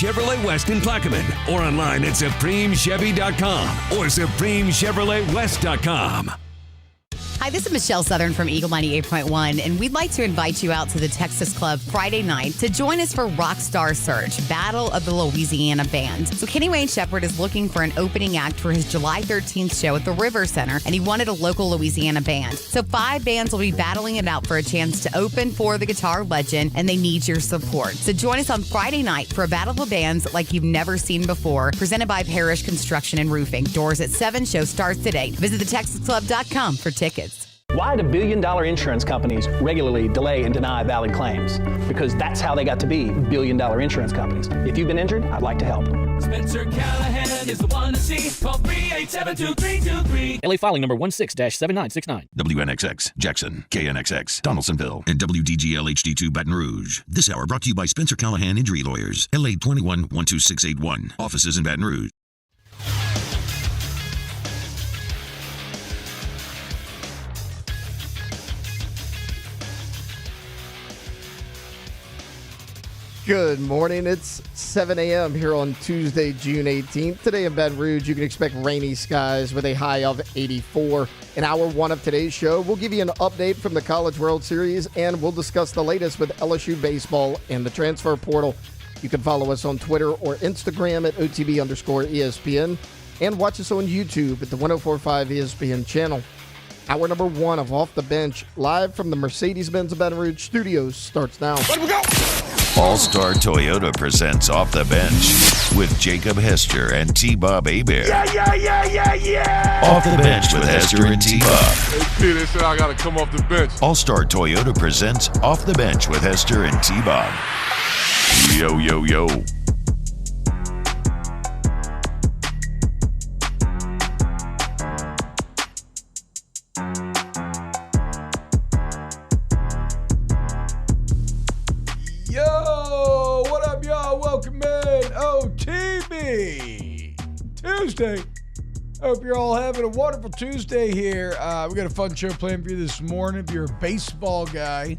Chevrolet West in Plaquemine or online at SupremeChevy.com or SupremeChevroletWest.com. Hi, this is Michelle Southern from Eagle 98.1, and we'd like to invite you out to the Texas Club Friday night to join us for Rockstar Search, Battle of the Louisiana Band. So Kenny Wayne Shepherd is looking for an opening act for his July 13th show at the River Center, and he wanted a local Louisiana band. So 5 bands will be battling it out for a chance to open for the guitar legend, and they need your support. So join us on Friday night for a battle of bands like you've never seen before, presented by Parish Construction and Roofing. Doors at 7, show starts today. Visit thetexasclub.com for tickets. Why do billion-dollar insurance companies regularly delay and deny valid claims? Because that's how they got to be billion-dollar insurance companies. If you've been injured, I'd like to help. Spencer Callahan is the one to see. Call 387-2323. LA filing number 16-7969. WNXX, Jackson, KNXX, Donaldsonville, and WDGL HD2 Baton Rouge. This hour brought to you by Spencer Callahan Injury Lawyers, LA 21-12681. Offices in Baton Rouge. Good morning. It's 7 a.m. here on Tuesday, June 18th. Today in Baton Rouge, you can expect rainy skies with a high of 84. In hour 1 of today's show, we'll give you an update from the College World Series, and we'll discuss the latest with LSU baseball and the transfer portal. You can follow us on Twitter or Instagram at OTB_ESPN and watch us on YouTube at the 104.5 ESPN channel. Hour number 1 of Off the Bench, live from the Mercedes-Benz Baton Rouge studios, starts now. Let we go! All-Star Toyota presents Off the Bench with Jacob Hester and T-Bob Hebert. Yeah! Off the Bench with Hester and T-Bob. Hey, they said I got to come off the bench. All-Star Toyota presents Off the Bench with Hester and T-Bob. Yo, yo, yo. Welcome in, OTB Tuesday. Hope you're all having a wonderful Tuesday here. We got a fun show planned for you this morning. If you're a baseball guy,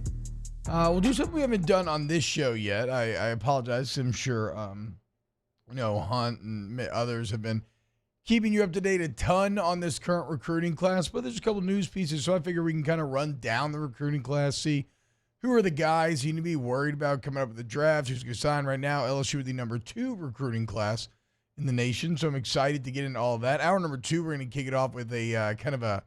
we'll do something we haven't done on this show yet. I apologize. I'm sure, Hunt and others have been keeping you up to date a ton on this current recruiting class, but there's a couple news pieces, so I figure we can kind of run down the recruiting class, see who are the guys you need to be worried about coming up with the draft? Who's going to sign right now? LSU with the number 2 recruiting class in the nation. So I'm excited to get into all of that. Hour number 2, we're going to kick it off with a kind of a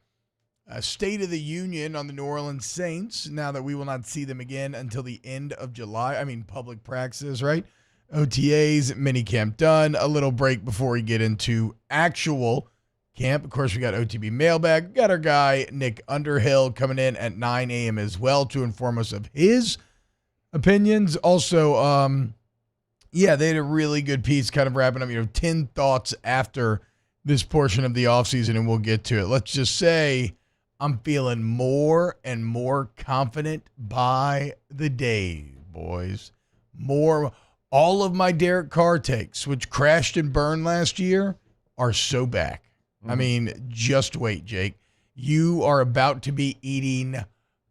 State of the Union on the New Orleans Saints, now that we will not see them again until the end of July. I mean, public practices, right? OTAs, minicamp done. A little break before we get into actual camp. Of course, we got OTB mailbag. We got our guy, Nick Underhill, coming in at 9 a.m. as well to inform us of his opinions. Also, they had a really good piece kind of wrapping up, 10 thoughts after this portion of the offseason, and we'll get to it. Let's just say I'm feeling more and more confident by the day, boys. All of my Derek Carr takes, which crashed and burned last year, are so back. I mean, just wait, Jake. You are about to be eating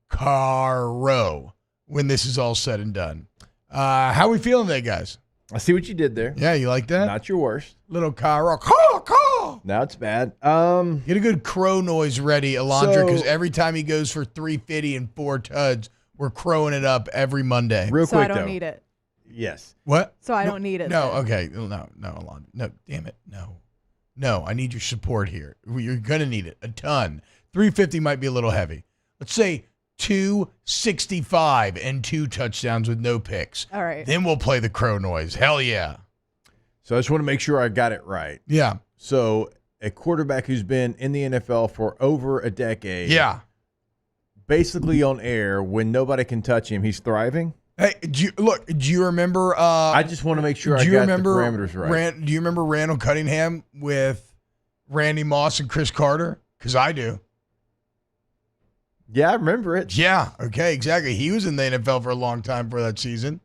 Carro when this is all said and done. How are we feeling today, guys? I see what you did there. Yeah, you like that? Not your worst. Little Carro. Caw! Now it's bad. Get a good crow noise ready, Alondra, because every time he goes for 350 and 4 tuds, we're crowing it up every Monday. Real quick, I don't need it. Yes. What? So I don't need it. No, okay. No, Alondra. No, damn it. No, I need your support here. You're going to need it a ton. 350 might be a little heavy. Let's say 265 and 2 touchdowns with no picks. All right. Then we'll play the crow noise. Hell yeah. So I just want to make sure I got it right. Yeah. So a quarterback who's been in the NFL for over a decade. Yeah. Basically on air, when nobody can touch him, he's thriving. Hey, do you remember? I just want to make sure I got the parameters right. Do you remember Randall Cunningham with Randy Moss and Chris Carter? Because I do. Yeah, I remember it. Yeah, okay, exactly. He was in the NFL for a long time for that season.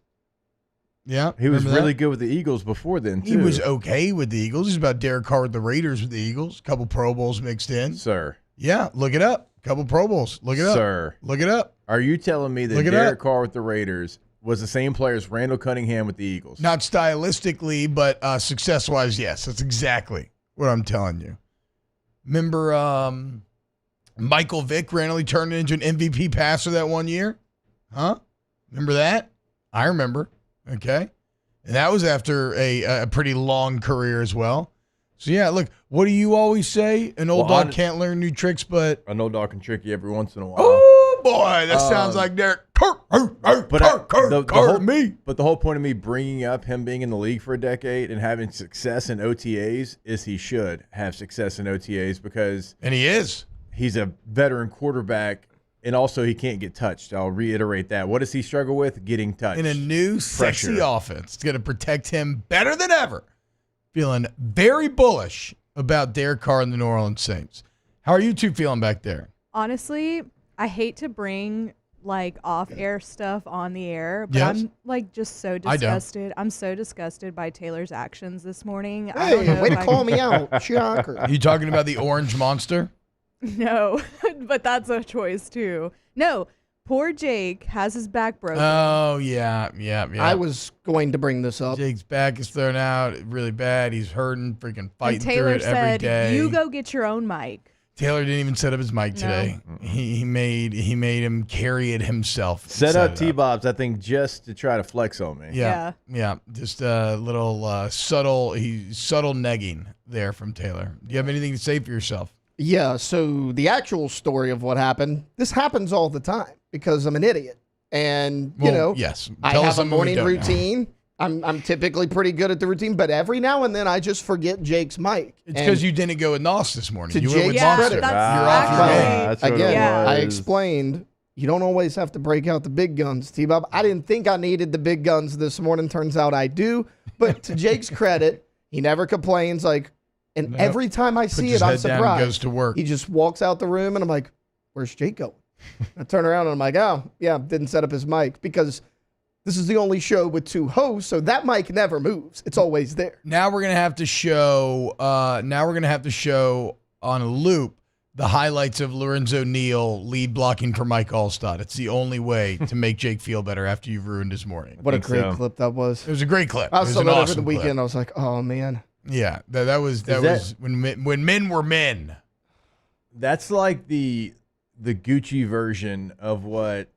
Yeah. He was really good with the Eagles before then, too. He was okay with the Eagles. He's about Derek Carr with the Raiders with the Eagles. A couple Pro Bowls mixed in. Sir. Yeah, look it up. Couple Pro Bowls. Look it up. Sir. Look it up. Are you telling me that Derek Carr with the Raiders was the same player as Randall Cunningham with the Eagles. Not stylistically, but success-wise, yes. That's exactly what I'm telling you. Remember Michael Vick randomly turned into an MVP passer that one year? Huh? Remember that? I remember. Okay. And that was after a pretty long career as well. So, yeah, look, what do you always say? An old dog can't learn new tricks, but... An old dog can trick you every once in a while. Oh, boy, that sounds like Derek. But the whole point of me bringing up him being in the league for a decade and having success in OTAs is he should have success in OTAs because... And he is. He's a veteran quarterback, and also he can't get touched. I'll reiterate that. What does he struggle with? Getting touched. In a new, sexy offense. It's going to protect him better than ever. Feeling very bullish about Derek Carr and the New Orleans Saints. How are you two feeling back there? Honestly, I hate to bring off-air stuff on the air, but I'm just so disgusted. I'm so disgusted by Taylor's actions this morning. Hey, way to call me out. Shocker. Are you talking about the orange monster? No, but that's a choice too. No, poor Jake has his back broken. Oh, yeah. I was going to bring this up. Jake's back is thrown out really bad. He's hurting, freaking fighting through it every said, day. You go get your own mic. Taylor didn't even set up his mic today. He made him carry it himself. Set up T-Bob's, I think, just to try to flex on me. Yeah. Just a little subtle negging there from Taylor. Do you have anything to say for yourself? Yeah, so the actual story of what happened, this happens all the time because I'm an idiot. And, yes. I have a morning routine. I'm typically pretty good at the routine, but every now and then I just forget Jake's mic. It's because you didn't go with Nos this morning. To you went with Jake's Monster. credit. You're off your game. Again, I explained you don't always have to break out the big guns, T-Bob. I didn't think I needed the big guns this morning. Turns out I do. But to Jake's credit, he never complains. And every time I see it, I'm surprised. Goes to work. He just walks out the room, and I'm like, where's Jake going? I turn around, and I'm like, oh, yeah, didn't set up his mic because this is the only show with two hosts, so that mic never moves. It's always there. Now we're gonna have to show. On a loop the highlights of Lorenzo Neal lead blocking for Mike Allstott. It's the only way to make Jake feel better after you've ruined his morning. What a great clip that was. It was a great clip. I saw that over the weekend. weekend. I was like, oh man. Yeah, that was when men were men. That's like the Gucci version of what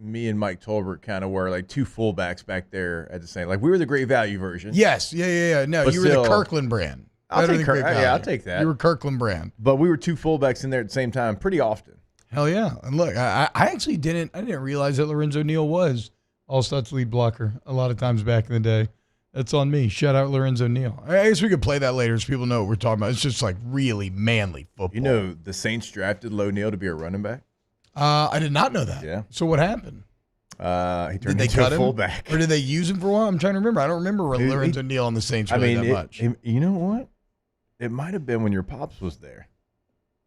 me and Mike Tolbert kind of were, like two fullbacks back there at the same. Like we were the great value version. Yes, yeah. No, but you were the Kirkland brand. I'll take that. You were Kirkland brand. But we were two fullbacks in there at the same time pretty often. Hell yeah. And look, I actually didn't realize that Lorenzo Neal was Allstott's lead blocker a lot of times back in the day. That's on me. Shout out Lorenzo Neal. I guess we could play that later so people know what we're talking about. It's just like really manly football. You know, the Saints drafted Lo Neal to be a running back? I did not know that. Yeah. So what happened? He turned into a fullback. Or did they use him for a while? I'm trying to remember. I don't remember Lorenzo Neal on the Saints that much. You know what? It might have been when your pops was there.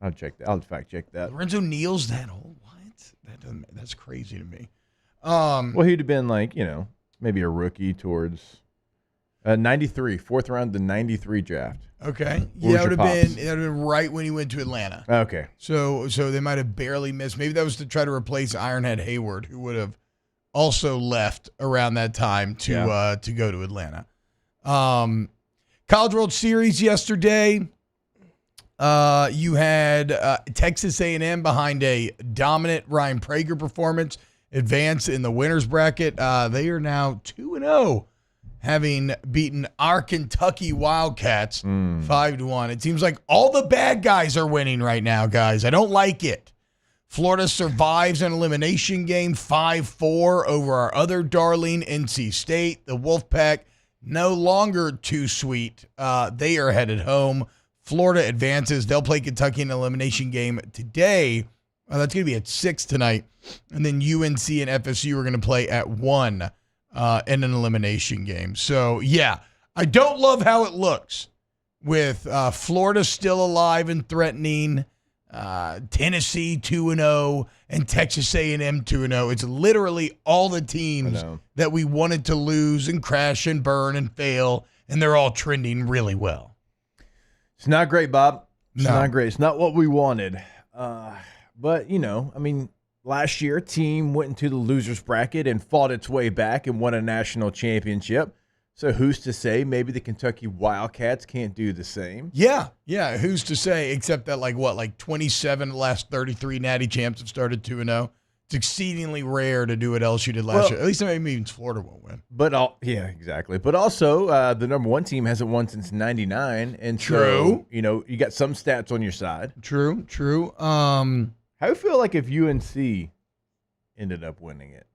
I'll check that. I'll fact check that. Lorenzo Neal's that old? What? That's crazy to me. Well, he'd have been maybe a rookie towards 93, fourth round, the 93 draft. Okay. Yeah, it would have been right when he went to Atlanta. Okay. So they might have barely missed. Maybe that was to try to replace Ironhead Hayward, who would have also left around that time to go to Atlanta. College World Series yesterday. You had Texas A&M behind a dominant Ryan Prager performance, advance in the winners bracket. They are now 2-0. Having beaten our Kentucky Wildcats 5-1. It seems like all the bad guys are winning right now, guys. I don't like it. Florida survives an elimination game 5-4 over our other darling NC State. The Wolfpack no longer too sweet. They are headed home. Florida advances. They'll play Kentucky in an elimination game today. That's going to be at 6 tonight. And then UNC and FSU are going to play at 1. In an elimination game. So, yeah, I don't love how it looks with Florida still alive and threatening, Tennessee 2-0, and Texas A&M 2-0. It's literally all the teams that we wanted to lose and crash and burn and fail, and they're all trending really well. It's not great, Bob. It's not great. It's not what we wanted. But, last year, a team went into the loser's bracket and fought its way back and won a national championship. So who's to say maybe the Kentucky Wildcats can't do the same? Yeah. Who's to say? Except that, 27 of the last 33 Natty champs have started 2-0. It's exceedingly rare to do what LSU did last year. At least that maybe means Florida won't win. But yeah, exactly. But also, the number one team hasn't won since '99, and True. So you got some stats on your side. True. How do you feel like if UNC ended up winning it?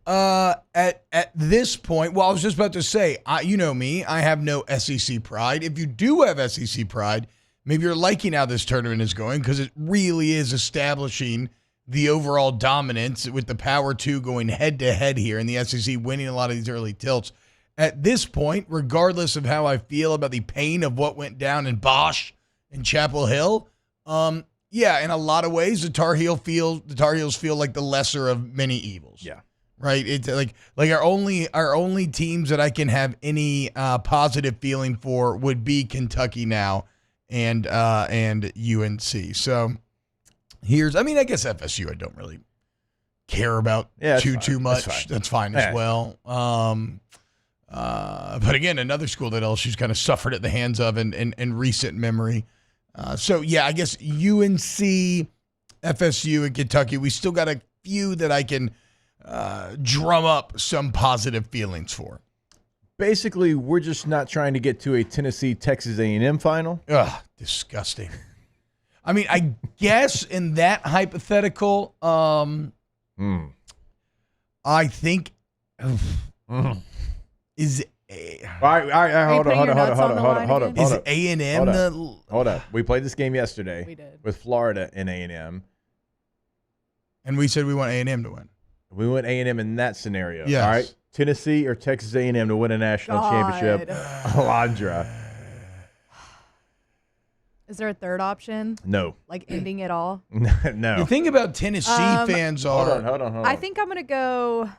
At this point, well, I was just about to say, you know me, I have no SEC pride. If you do have SEC pride, maybe you're liking how this tournament is going because it really is establishing the overall dominance with the Power 2 going head-to-head here and the SEC winning a lot of these early tilts. At this point, regardless of how I feel about the pain of what went down in Bosch and Chapel Hill, yeah, in a lot of ways, the Tar Heels feel like the lesser of many evils. Yeah. Right? It's like our only teams that I can have any positive feeling for would be Kentucky now and UNC. So I guess FSU I don't really care about too much. That's fine as well. But again, another school that LSU's kind of suffered at the hands of in recent memory. So yeah, I guess UNC, FSU, and Kentucky, we still got a few that I can drum up some positive feelings for. Basically, we're just not trying to get to a Tennessee-Texas A&M final. Ugh, disgusting. I mean, I guess in that hypothetical, I think is all right, hold on. Is A&M hold up. We played this game yesterday. We did. With Florida and A&M. And we said we want A&M to win. We went A&M in that scenario. Yes. All right. Tennessee or Texas A&M to win a national championship. Alondra. Is there a third option? No. Like ending it all? No. The thing about Tennessee fans are... Hold on. I think I'm going to go...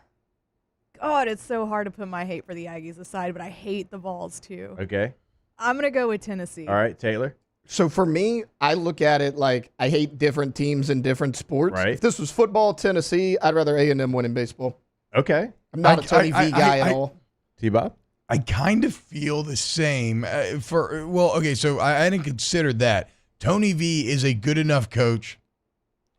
God, it's so hard to put my hate for the Aggies aside, but I hate the Vols too. Okay. I'm going to go with Tennessee. All right, Taylor. So for me, I look at it like I hate different teams in different sports. Right. If this was football, Tennessee, I'd rather A&M win in baseball. Okay. I'm not a Tony V guy at all. T-Bob? I kind of feel the same. So I hadn't considered that. Tony V is a good enough coach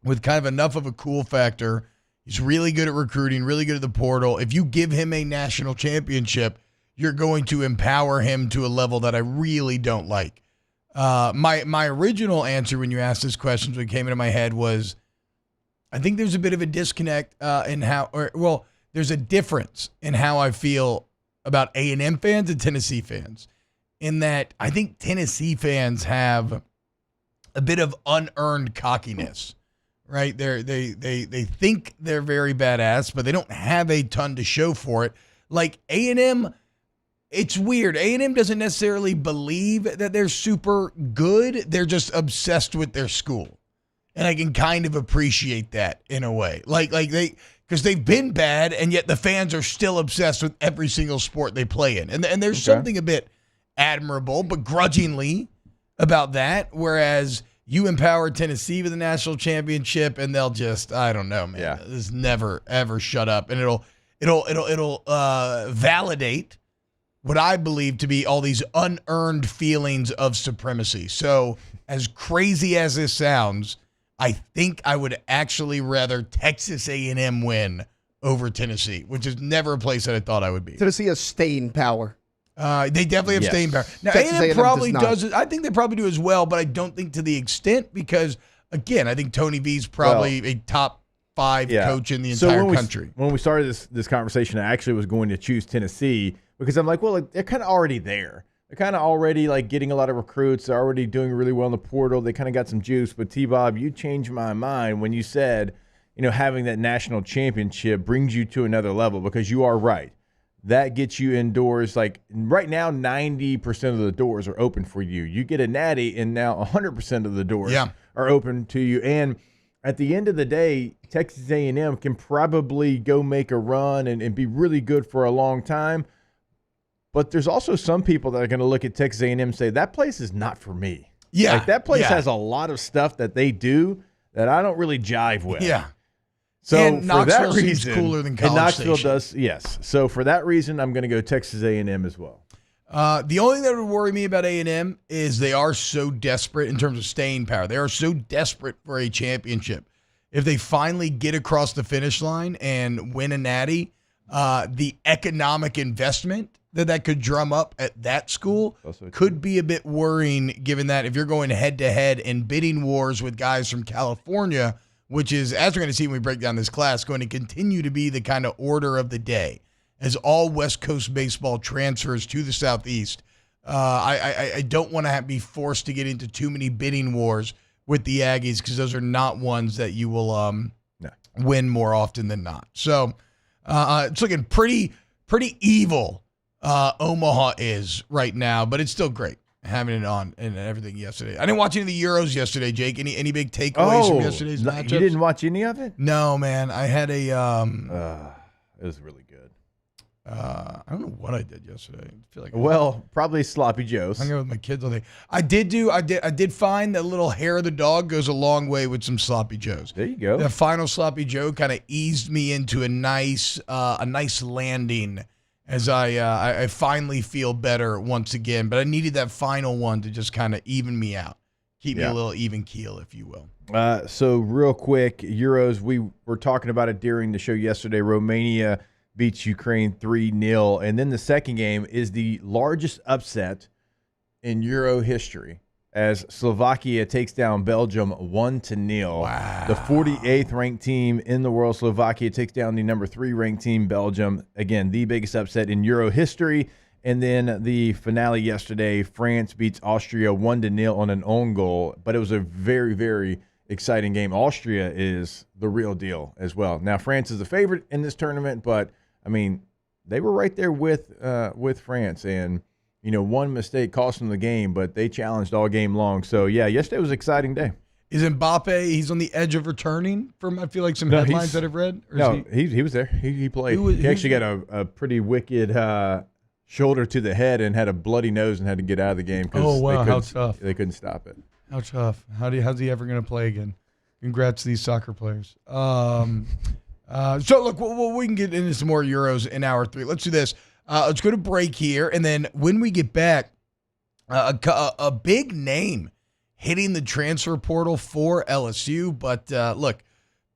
with kind of enough of a cool factor. He's really good at recruiting, really good at the portal. If you give him a national championship, you're going to empower him to a level that I really don't like. My original answer when you asked this question, when it came into my head, was I think there's a bit of a disconnect there's a difference in how I feel about A&M fans and Tennessee fans, in that I think Tennessee fans have a bit of unearned cockiness, right? They think they're very badass, but they don't have a ton to show for it. Like A&M, it's weird. A&M doesn't necessarily believe that they're super good. They're just obsessed with their school. And I can kind of appreciate that in a way. Because they've been bad, and yet the fans are still obsessed with every single sport they play in. And there's something a bit admirable, but grudgingly about that, whereas you empower Tennessee with a national championship, and they'll just, I don't know, man. Yeah. This never, ever shut up. And it'll validate what I believe to be all these unearned feelings of supremacy. So as crazy as this sounds, I think I would actually rather Texas A&M win over Tennessee, which is never a place that I thought I would be. Tennessee has staying power. They definitely have staying power. Now, A&M probably does it. I think they probably do as well, but I don't think to the extent because, again, I think Tony V's probably a top 5 coach in the entire country. When we started this conversation, I actually was going to choose Tennessee because I'm like, well, they're kind of already there. They're kind of already getting a lot of recruits. They're already doing really well in the portal. They kind of got some juice. But T-Bob, you changed my mind when you said, having that national championship brings you to another level because you are right. That gets you indoors. Like right now, 90% of the doors are open for you. You get a natty, and now 100% of the doors are open to you. And at the end of the day, Texas A&M can probably go make a run and be really good for a long time. But there's also some people that are going to look at Texas A&M and say, that place is not for me. Yeah. That place has a lot of stuff that they do that I don't really jive with. Yeah. So and Knoxville for that seems reason, cooler than College and Knoxville Station. does, yes. So for that reason, I'm going to go Texas A&M as well. The only thing that would worry me about A&M is they are so desperate in terms of staying power. They are so desperate for a championship. If they finally get across the finish line and win a natty, the economic investment that could drum up at that school could be a bit worrying, given that if you're going head-to-head in bidding wars with guys from California, which is, as we're going to see when we break down this class, going to continue to be the kind of order of the day as all West Coast baseball transfers to the Southeast. I don't want to be forced to get into too many bidding wars with the Aggies because those are not ones that you will win more often than not. So it's looking pretty evil, Omaha is right now, but it's still great having it on and everything yesterday. I didn't watch any of the Euros yesterday, Jake. Any big takeaways from yesterday's matchups? You didn't watch any of it? No, man. I had a it was really good. I don't know what I did yesterday. I feel like probably sloppy joes. Hung out with my kids all day. I did find that little hair of the dog goes a long way with some sloppy joes. There you go. The final sloppy joe kind of eased me into a nice landing as I finally feel better once again. But I needed that final one to just kind of even me out, keep me a little even keel, if you will. So real quick, Euros. We were talking about it during the show yesterday. Romania beats Ukraine 3-0. And then the second game is the largest upset in Euro history as Slovakia takes down Belgium 1-0. Wow. The 48th ranked team in the world, Slovakia, takes down the number 3 ranked team, Belgium. Again, the biggest upset in Euro history. And then the finale yesterday, France beats Austria 1-0 on an own goal. But it was a very, very exciting game. Austria is the real deal as well. Now, France is the favorite in this tournament, but I mean, they were right there with France, and one mistake cost them the game, but they challenged all game long. So yeah, yesterday was an exciting day. Is Mbappe? He's on the edge of returning from I feel like some headlines that I've read. Or he was there. He played. He actually got a pretty wicked shoulder to the head and had a bloody nose and had to get out of the game. Oh wow, how tough! They couldn't stop it. How tough? How's he ever going to play again? Congrats to these soccer players. So, look, we can get into some more Euros in hour 3. Let's do this. Let's go to break here, and then when we get back, a big name hitting the transfer portal for LSU. But, look,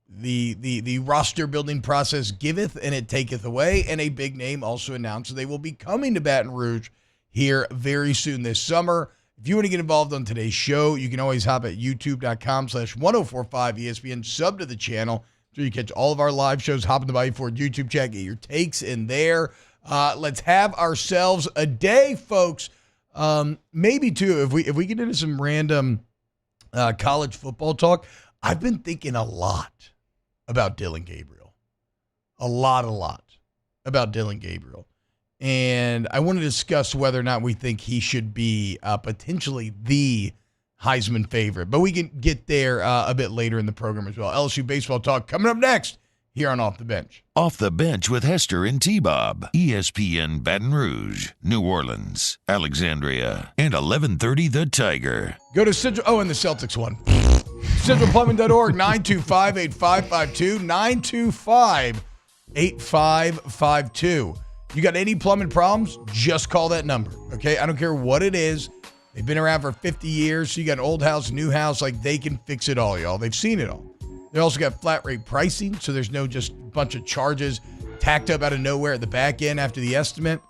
the roster-building process giveth and it taketh away, and a big name also announced they will be coming to Baton Rouge here very soon this summer. If you want to get involved on today's show, you can always hop at youtube.com/1045ESPN, sub to the channel. So you catch all of our live shows. Hop in the Bayou Ford YouTube chat. Get your takes in there. Let's have ourselves a day, folks. Maybe two. If we get into some random college football talk, I've been thinking a lot about Dylan Gabriel. A lot about Dylan Gabriel. And I want to discuss whether or not we think he should be potentially the Heisman favorite. But we can get there a bit later in the program as well. LSU baseball talk coming up next here on Off the Bench. Off the Bench with Hester and T-Bob. ESPN Baton Rouge, New Orleans, Alexandria, and 1130 The Tiger. Go to Central. Oh, and the Celtics one. CentralPlumbing.org, 925-8552, 925-8552. You got any plumbing problems? Just call that number, okay? I don't care what it is. They've been around for 50 years. So you got an old house, new house, like they can fix it all, y'all. They've seen it all. They also got flat rate pricing, so there's no just bunch of charges tacked up out of nowhere at the back end after the estimate.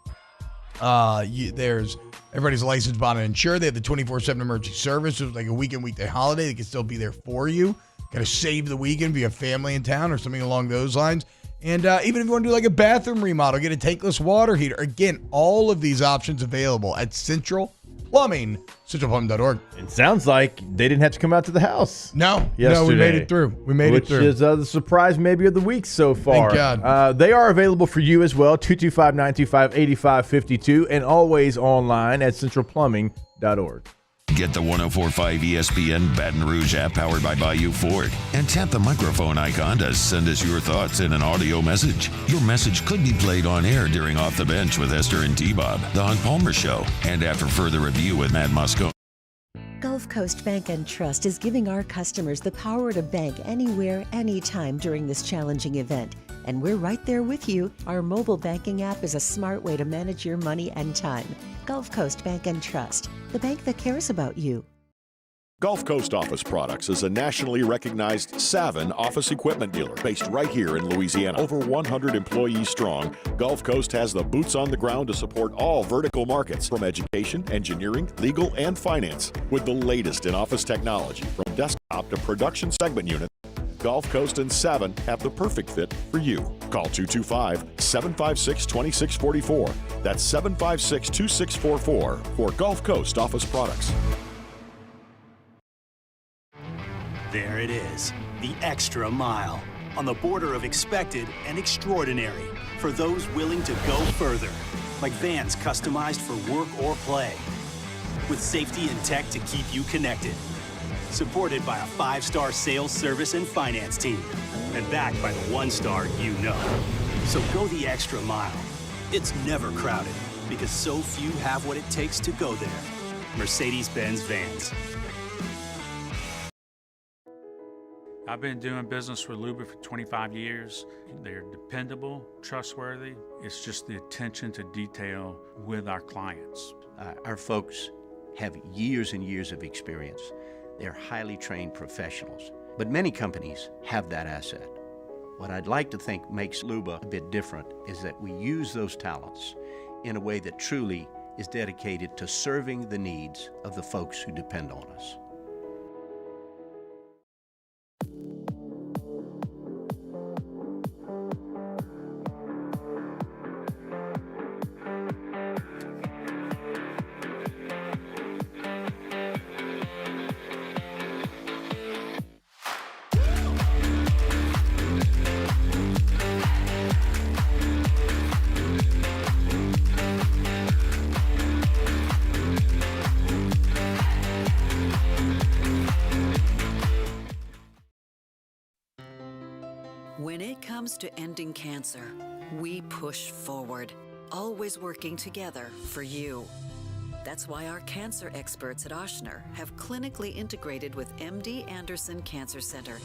There's everybody's licensed, bonded, and insured. They have the 24/7 emergency service. So it's like a weekday holiday. They can still be there for you. Got to save the weekend if you have family in town or something along those lines. And even if you want to do like a bathroom remodel, get a tankless water heater. Again, all of these options available at Central Plumbing, centralplumbing.org. It sounds like they didn't have to come out to the house. No, yesterday, we made it through. Which is the surprise maybe of the week so far. Thank God. They are available for you as well, 225-925-8552, and always online at centralplumbing.org. Get the 104.5 ESPN Baton Rouge app powered by Bayou Ford and tap the microphone icon to send us your thoughts in an audio message. Your message could be played on air during Off the Bench with Hester and T-Bob, The Hunt Palmer Show, and after further review with Matt Moscone. Gulf Coast Bank and Trust is giving our customers the power to bank anywhere, anytime during this challenging event. And we're right there with you. Our mobile banking app is a smart way to manage your money and time. Gulf Coast Bank and Trust, the bank that cares about you. Gulf Coast Office Products is a nationally recognized Savin office equipment dealer based right here in Louisiana. Over 100 employees strong, Gulf Coast has the boots on the ground to support all vertical markets from education, engineering, legal, and finance. With the latest in office technology, from desktop to production segment unit, Gulf Coast and Savin have the perfect fit for you. Call 225-756-2644. That's 756-2644 for Gulf Coast Office Products. There it is, the extra mile, on the border of expected and extraordinary for those willing to go further, like vans customized for work or play, with safety and tech to keep you connected, supported by a 5-star sales, service, and finance team, and backed by the 1-star you know. So go the extra mile. It's never crowded, because so few have what it takes to go there. Mercedes-Benz Vans. I've been doing business with Luba for 25 years. They're dependable, trustworthy. It's just the attention to detail with our clients. Our folks have years and years of experience. They're highly trained professionals, but many companies have that asset. What I'd like to think makes Luba a bit different is that we use those talents in a way that truly is dedicated to serving the needs of the folks who depend on us. When it comes to ending cancer, we push forward, always working together for you. That's why our cancer experts at Ochsner have clinically integrated with MD Anderson Cancer Center.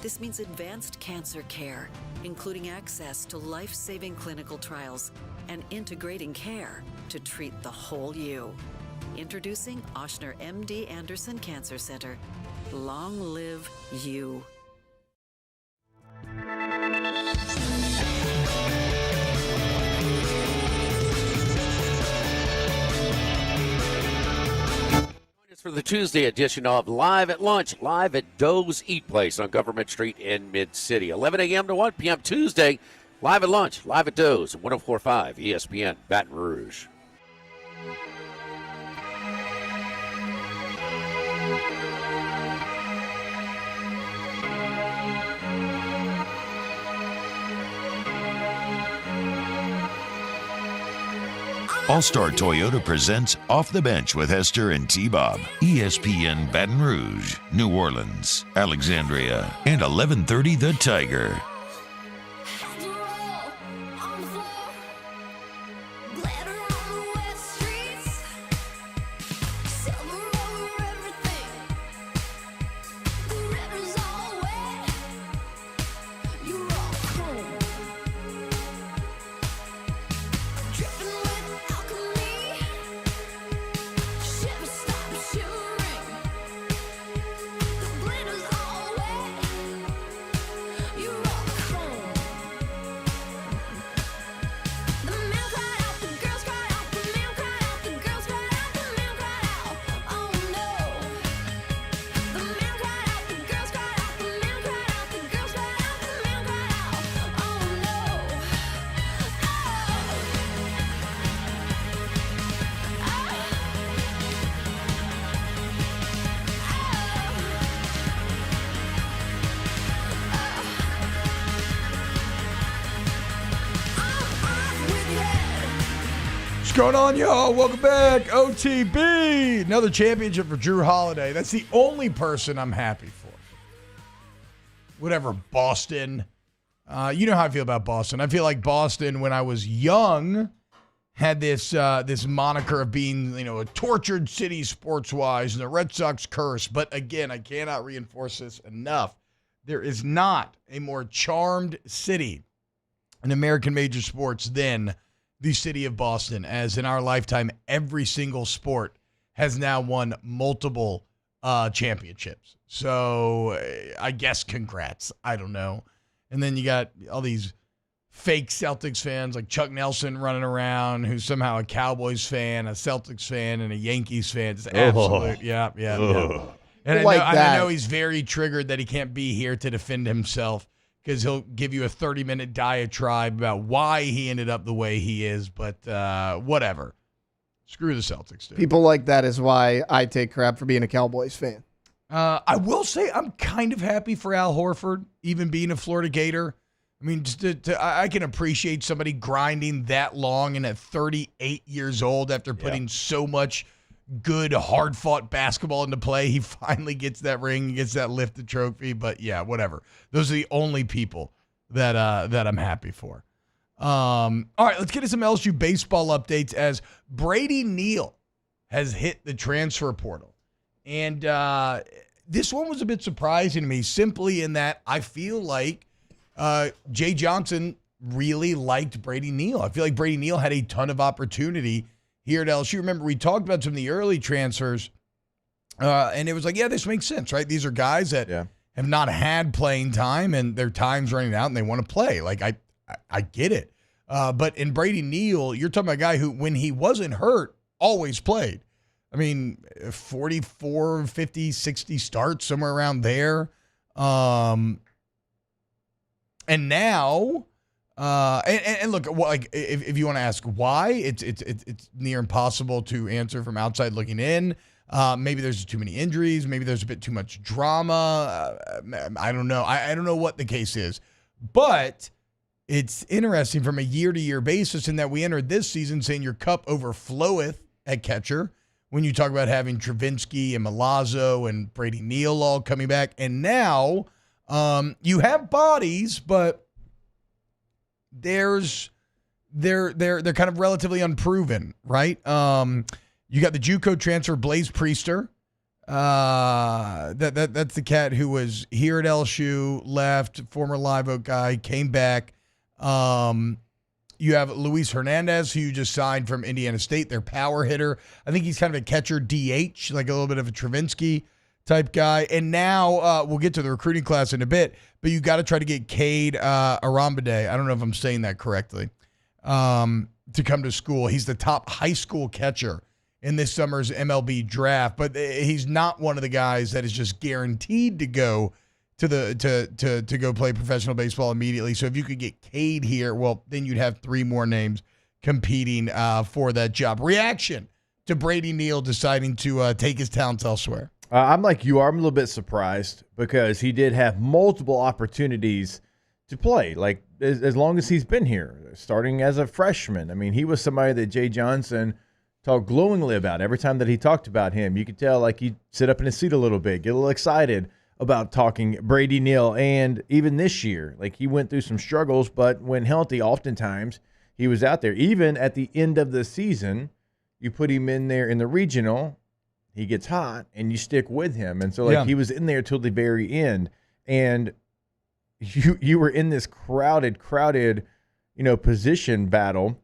This means advanced cancer care, including access to life-saving clinical trials and integrating care to treat the whole you. Introducing Ochsner MD Anderson Cancer Center. Long live you. For the Tuesday edition of Live at Lunch, live at Doe's Eat Place on Government Street in Mid-City. 11 a.m. to 1 p.m. Tuesday, Live at Lunch, live at Doe's, 104.5 ESPN, Baton Rouge. All-Star Toyota presents Off the Bench with Hester and T-Bob. ESPN Baton Rouge, New Orleans, Alexandria, and 1130 The Tiger. What's going on, y'all? Welcome back. OTB. Another championship for Drew Holiday. That's the only person I'm happy for. Whatever, Boston. You know how I feel about Boston. I feel like Boston, when I was young, had this moniker of being, a tortured city sports-wise, and the Red Sox curse. But again, I cannot reinforce this enough. There is not a more charmed city in American major sports than the city of Boston, as in our lifetime, every single sport has now won multiple championships. So I guess congrats. I don't know. And then you got all these fake Celtics fans like Chuck Nelson running around, who's somehow a Cowboys fan, a Celtics fan, and a Yankees fan. It's absolute. Yeah. And I know he's very triggered that he can't be here to defend himself, because he'll give you a 30-minute diatribe about why he ended up the way he is. But whatever. Screw the Celtics, dude. People like that is why I take crap for being a Cowboys fan. I will say I'm kind of happy for Al Horford, even being a Florida Gator. I mean, I can appreciate somebody grinding that long and at 38 years old after putting so much good, hard-fought basketball into play. He finally gets that ring, gets that lifted trophy. But, yeah, whatever. Those are the only people that I'm happy for. All right, let's get to some LSU baseball updates as Brady Neal has hit the transfer portal. And this one was a bit surprising to me, simply in that I feel like Jay Johnson really liked Brady Neal. I feel like Brady Neal had a ton of opportunity here at LSU. Remember, we talked about some of the early transfers, and it was like, yeah, this makes sense, right? These are guys that have not had playing time, and their time's running out, and they want to play. Like, I get it. But in Brady Neal, you're talking about a guy who, when he wasn't hurt, always played. I mean, 44, 50, 60 starts, somewhere around there. And now, and look, like if you want to ask why, it's near impossible to answer from outside looking in. Maybe there's too many injuries. Maybe there's a bit too much drama. I don't know. I don't know what the case is, but it's interesting from a year-to-year basis in that we entered this season saying your cup overfloweth at catcher when you talk about having Travinsky and Milazzo and Brady Neal all coming back. And now you have bodies, but they're kind of relatively unproven, right? You got the JUCO transfer Blaze Priester. That's the cat who was here at LSU, left, former Live Oak guy, came back. You have Luis Hernandez, who you just signed from Indiana State, their power hitter. I think he's kind of a catcher DH, like a little bit of a Travinsky type guy. And now we'll get to the recruiting class in a bit, but you got to try to get Cade Arambide, I don't know if I'm saying that correctly, to come to school. He's the top high school catcher in this summer's MLB draft, but he's not one of the guys that is just guaranteed to go to go play professional baseball immediately. So if you could get Cade here, well, then you'd have three more names competing for that job. Reaction to Brady Neal deciding to take his talents elsewhere? I'm like you are. I'm a little bit surprised because he did have multiple opportunities to play, like as long as he's been here, starting as a freshman. I mean, he was somebody that Jay Johnson talked glowingly about. Every time that he talked about him, you could tell like he'd sit up in his seat a little bit, get a little excited about talking Brady Neal. And even this year, like he went through some struggles, but when healthy, oftentimes he was out there. Even at the end of the season, you put him in there in the regional, he gets hot, and you stick with him. And so like he was in there till the very end. And you were in this crowded, position battle.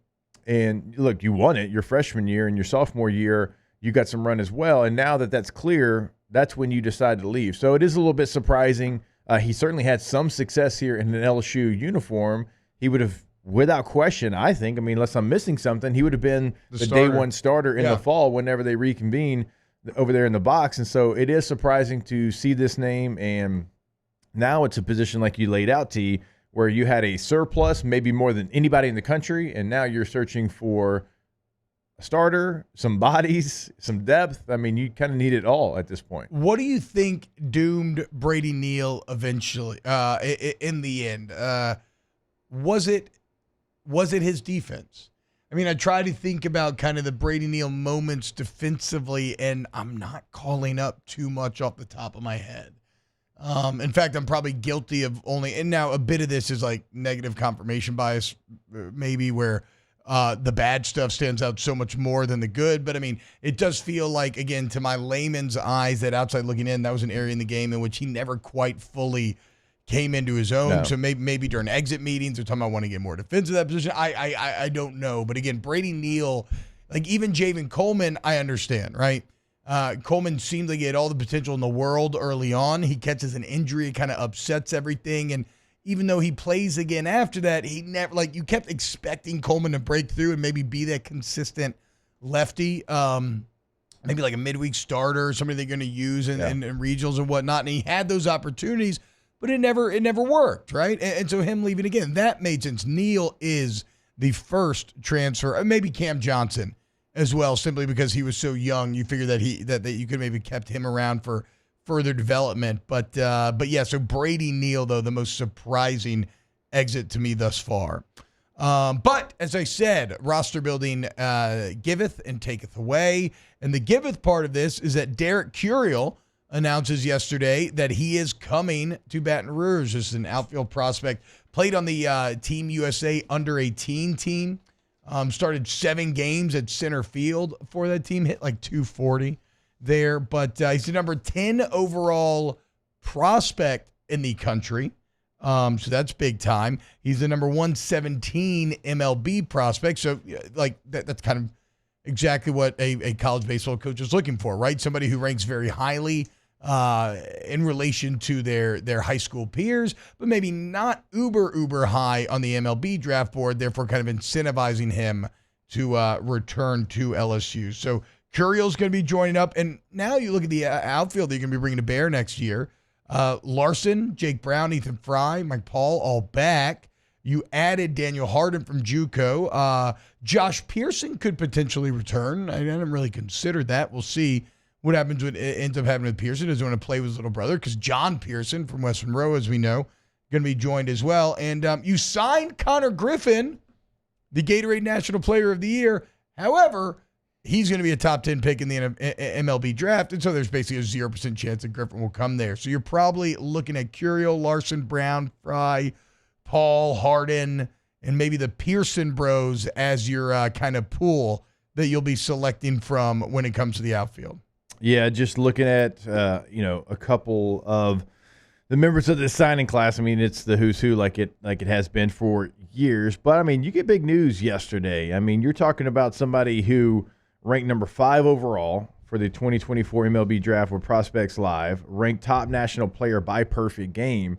And look, you won it your freshman year, and your sophomore year, you got some run as well. And now that that's clear, that's when you decide to leave. So it is a little bit surprising. He certainly had some success here in an LSU uniform. He would have, without question, I think, I mean, unless I'm missing something, he would have been the day one starter in the fall whenever they reconvene over there in the box. And so it is surprising to see this name. And now it's a position like you laid out, T, where you had a surplus, maybe more than anybody in the country, and now you're searching for a starter, some bodies, some depth. I mean, you kind of need it all at this point. What do you think doomed Brady Neal eventually in the end? Was it his defense? I mean, I try to think about kind of the Brady Neal moments defensively, and I'm not calling up too much off the top of my head. In fact, I'm probably guilty of and now a bit of this is like negative confirmation bias, maybe, where the bad stuff stands out so much more than the good. But, I mean, it does feel like, again, to my layman's eyes, that outside looking in, that was an area in the game in which he never quite fully came into his own. No. So maybe during exit meetings, they're talking about wanting to get more defensive that position. I don't know. But, again, Brady Neal, like even Javen Coleman, I understand, right? Coleman seemed like he had all the potential in the world early on. He catches an injury. It kind of upsets everything. And even though he plays again after that, he never, like, you kept expecting Coleman to break through and maybe be that consistent lefty, maybe like a midweek starter, somebody they're going to use in regionals and whatnot. And he had those opportunities, but it never worked, right? And so him leaving again, that made sense. Neal is the first transfer, maybe Cam Johnson as well, simply because he was so young. You figure that that you could maybe kept him around for further development. But yeah, so Brady Neal, though, the most surprising exit to me thus far. But as I said, roster building giveth and taketh away. And the giveth part of this is that Derek Curiel announces yesterday that he is coming to Baton Rouge. This is an outfield prospect. Played on the Team USA under-18 team. Started 7 games at center field for that team. Hit like 240 there. But he's the number 10 overall prospect in the country. So that's big time. He's the number 117 MLB prospect. So like that's kind of exactly what a college baseball coach is looking for, right? Somebody who ranks very highly in relation to their high school peers, but maybe not uber high on the MLB draft board, therefore kind of incentivizing him to return to LSU. So Curiel's going to be joining up, and now you look at the outfield that you're going to be bringing to bear next year. Larson, Jake Brown, Ethan Fry, Mike Paul, all back. You added Daniel Harden from JUCO. Josh Pearson could potentially return. I didn't really consider that. We'll see what happens when it ends up happening with Pearson. Doesn't want to play with his little brother because John Pearson from West Monroe, as we know, going to be joined as well. And you signed Connor Griffin, the Gatorade National Player of the Year. However, he's going to be a top 10 pick in the MLB draft, and so there's basically a 0% chance that Griffin will come there. So you're probably looking at Curiel, Larson, Brown, Fry, Paul, Harden, and maybe the Pearson bros as your kind of pool that you'll be selecting from when it comes to the outfield. Yeah, just looking at a couple of the members of the signing class. I mean, it's the who's who, like it has been for years. But I mean, you get big news yesterday. I mean, you're talking about somebody who ranked number 5 overall for the 2024 MLB Draft with Prospects Live, ranked top national player by perfect game.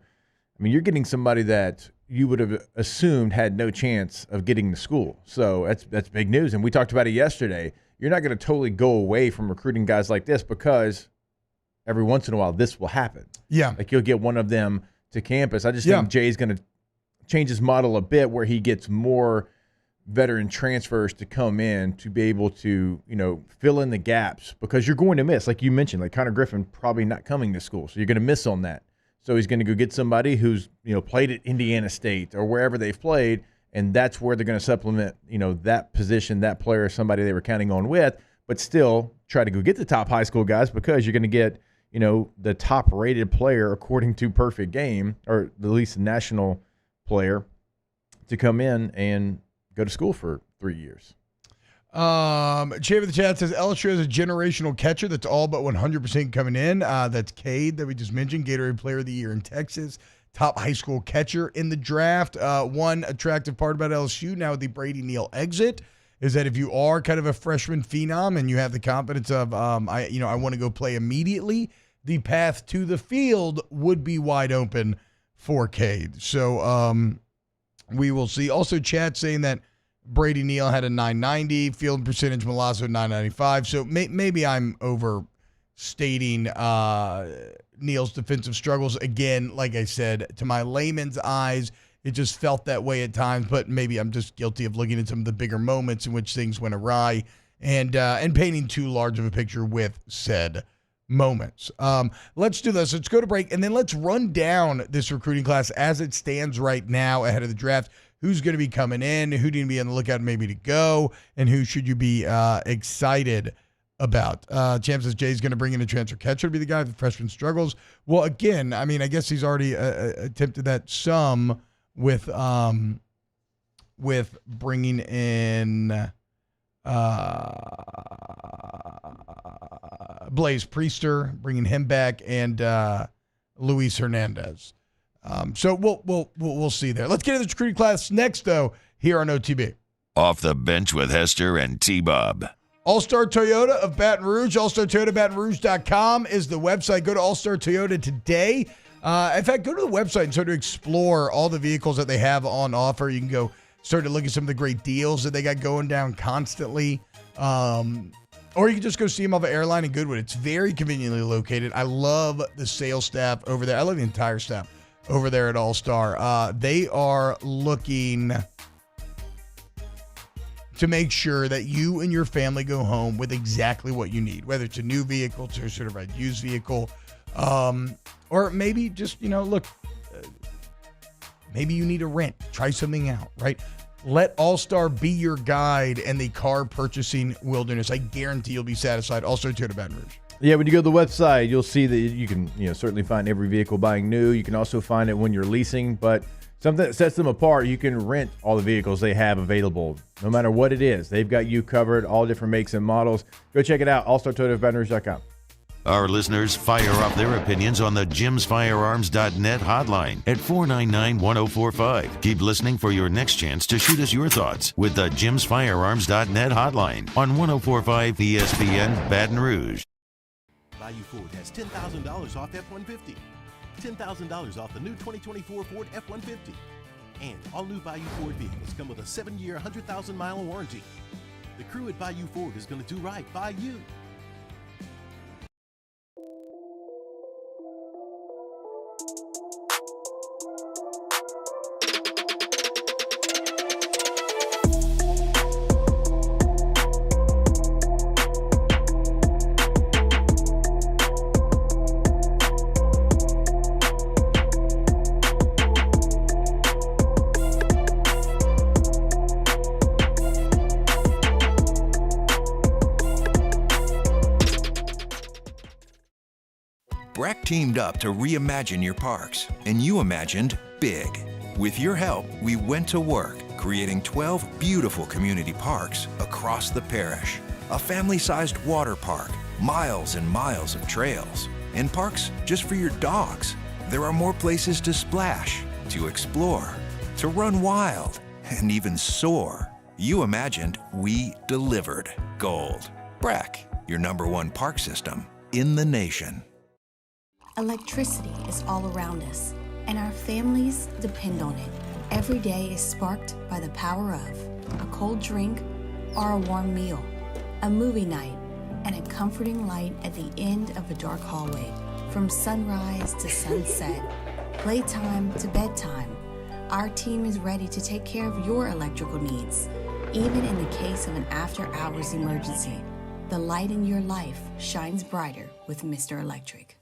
I mean, you're getting somebody that you would have assumed had no chance of getting to school. So that's big news. And we talked about it yesterday. You're not going to totally go away from recruiting guys like this because every once in a while this will happen. Yeah. Like you'll get one of them to campus. I just think Jay's going to change his model a bit where he gets more veteran transfers to come in to be able to, fill in the gaps because you're going to miss, like you mentioned, like Connor Griffin probably not coming to school. So you're going to miss on that. So he's going to go get somebody who's, played at Indiana State or wherever they've played. And that's where they're going to supplement, that position, that player, somebody they were counting on with, but still try to go get the top high school guys because you're going to get, the top-rated player according to Perfect Game, or at least the national player, to come in and go to school for 3 years. Chav of the chat says LSU has a generational catcher that's all but 100% coming in. That's Cade that we just mentioned, Gatorade Player of the Year in Texas. Top high school catcher in the draft. One attractive part about LSU now with the Brady Neal exit is that if you are kind of a freshman phenom and you have the confidence of, I want to go play immediately, the path to the field would be wide open for Cade. So we will see. Also, chat saying that Brady Neal had a 990, field percentage Milazzo 995. So maybe I'm overstating Neal's defensive struggles. Again, like I said, to my layman's eyes, it just felt that way at times, but maybe I'm just guilty of looking at some of the bigger moments in which things went awry and painting too large of a picture with said moments. Let's do this. Let's go to break, and then let's run down this recruiting class as it stands right now ahead of the draft. Who's going to be coming in? Who do you need to be on the lookout maybe to go? And who should you be excited about? Champ says Jay's going to bring in a transfer catcher to be the guy with freshman struggles. Well, again, I mean, I guess he's already attempted that some with with bringing in Blaze Priester, bringing him back, and Luis Hernandez. So we'll see there. Let's get into the recruiting class next, though, here on OTB. Off the bench with Hester and T-Bob. All-Star Toyota of Baton Rouge, allstartoyotabatonrouge.com is the website. Go to All-Star Toyota today. In fact, go to the website and start to explore all the vehicles that they have on offer. You can go start to look at some of the great deals that they got going down constantly. Or you can just go see them off of Airline in Goodwood. It's very conveniently located. I love the sales staff over there. I love the entire staff over there at All-Star. They are looking to make sure that you and your family go home with exactly what you need, whether it's a new vehicle to a certified used vehicle, or maybe just, look, maybe you need a rent. Try something out, right? Let All-Star be your guide in the car purchasing wilderness. I guarantee you'll be satisfied. All-Star Toyota Baton Rouge. Yeah, when you go to the website, you'll see that you can certainly find every vehicle buying new. You can also find it when you're leasing, but something that sets them apart, you can rent all the vehicles they have available, no matter what it is. They've got you covered, all different makes and models. Go check it out, allstartoyotabatonrouge.com. Our listeners fire off their opinions on the jimsfirearms.net hotline at 499-1045. Keep listening for your next chance to shoot us your thoughts with the jimsfirearms.net hotline on 1045 ESPN Baton Rouge. Bayou Ford has $10,000 off F-150. $10,000 off the new 2024 Ford F-150. And all new Bayou Ford vehicles come with a 7-year, 100,000-mile warranty. The crew at Bayou Ford is going to do right by you. BRAC teamed up to reimagine your parks, and you imagined big. With your help, we went to work, creating 12 beautiful community parks across the parish. A family-sized water park, miles and miles of trails, and parks just for your dogs. There are more places to splash, to explore, to run wild, and even soar. You imagined, we delivered. Gold. BRAC, your #1 park system in the nation. Electricity is all around us, and our families depend on it. Every day is sparked by the power of a cold drink or a warm meal, a movie night, and a comforting light at the end of a dark hallway. From sunrise to sunset, playtime to bedtime, our team is ready to take care of your electrical needs. Even in the case of an after-hours emergency, the light in your life shines brighter with Mr. Electric.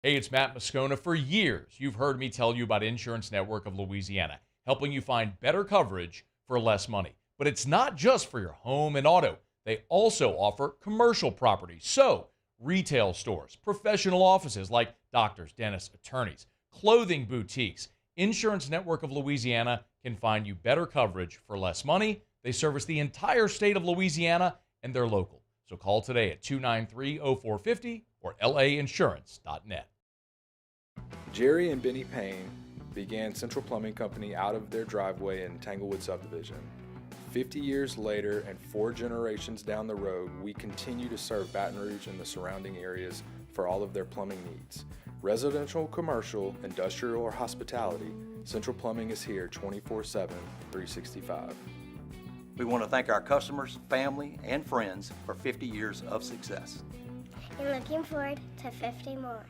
Hey, it's Matt Moscona. For years, you've heard me tell you about Insurance Network of Louisiana, helping you find better coverage for less money. But it's not just for your home and auto. They also offer commercial property. So, retail stores, professional offices like doctors, dentists, attorneys, clothing boutiques. Insurance Network of Louisiana can find you better coverage for less money. They service the entire state of Louisiana, and they're local. So call today at 293-0450 or lainsurance.net. Jerry and Benny Payne began Central Plumbing Company out of their driveway in Tanglewood subdivision. 50 years later and 4 generations down the road, we continue to serve Baton Rouge and the surrounding areas for all of their plumbing needs. Residential, commercial, industrial, or hospitality, Central Plumbing is here 24/7, 365. We want to thank our customers, family, and friends for 50 years of success. And looking forward to 50 more.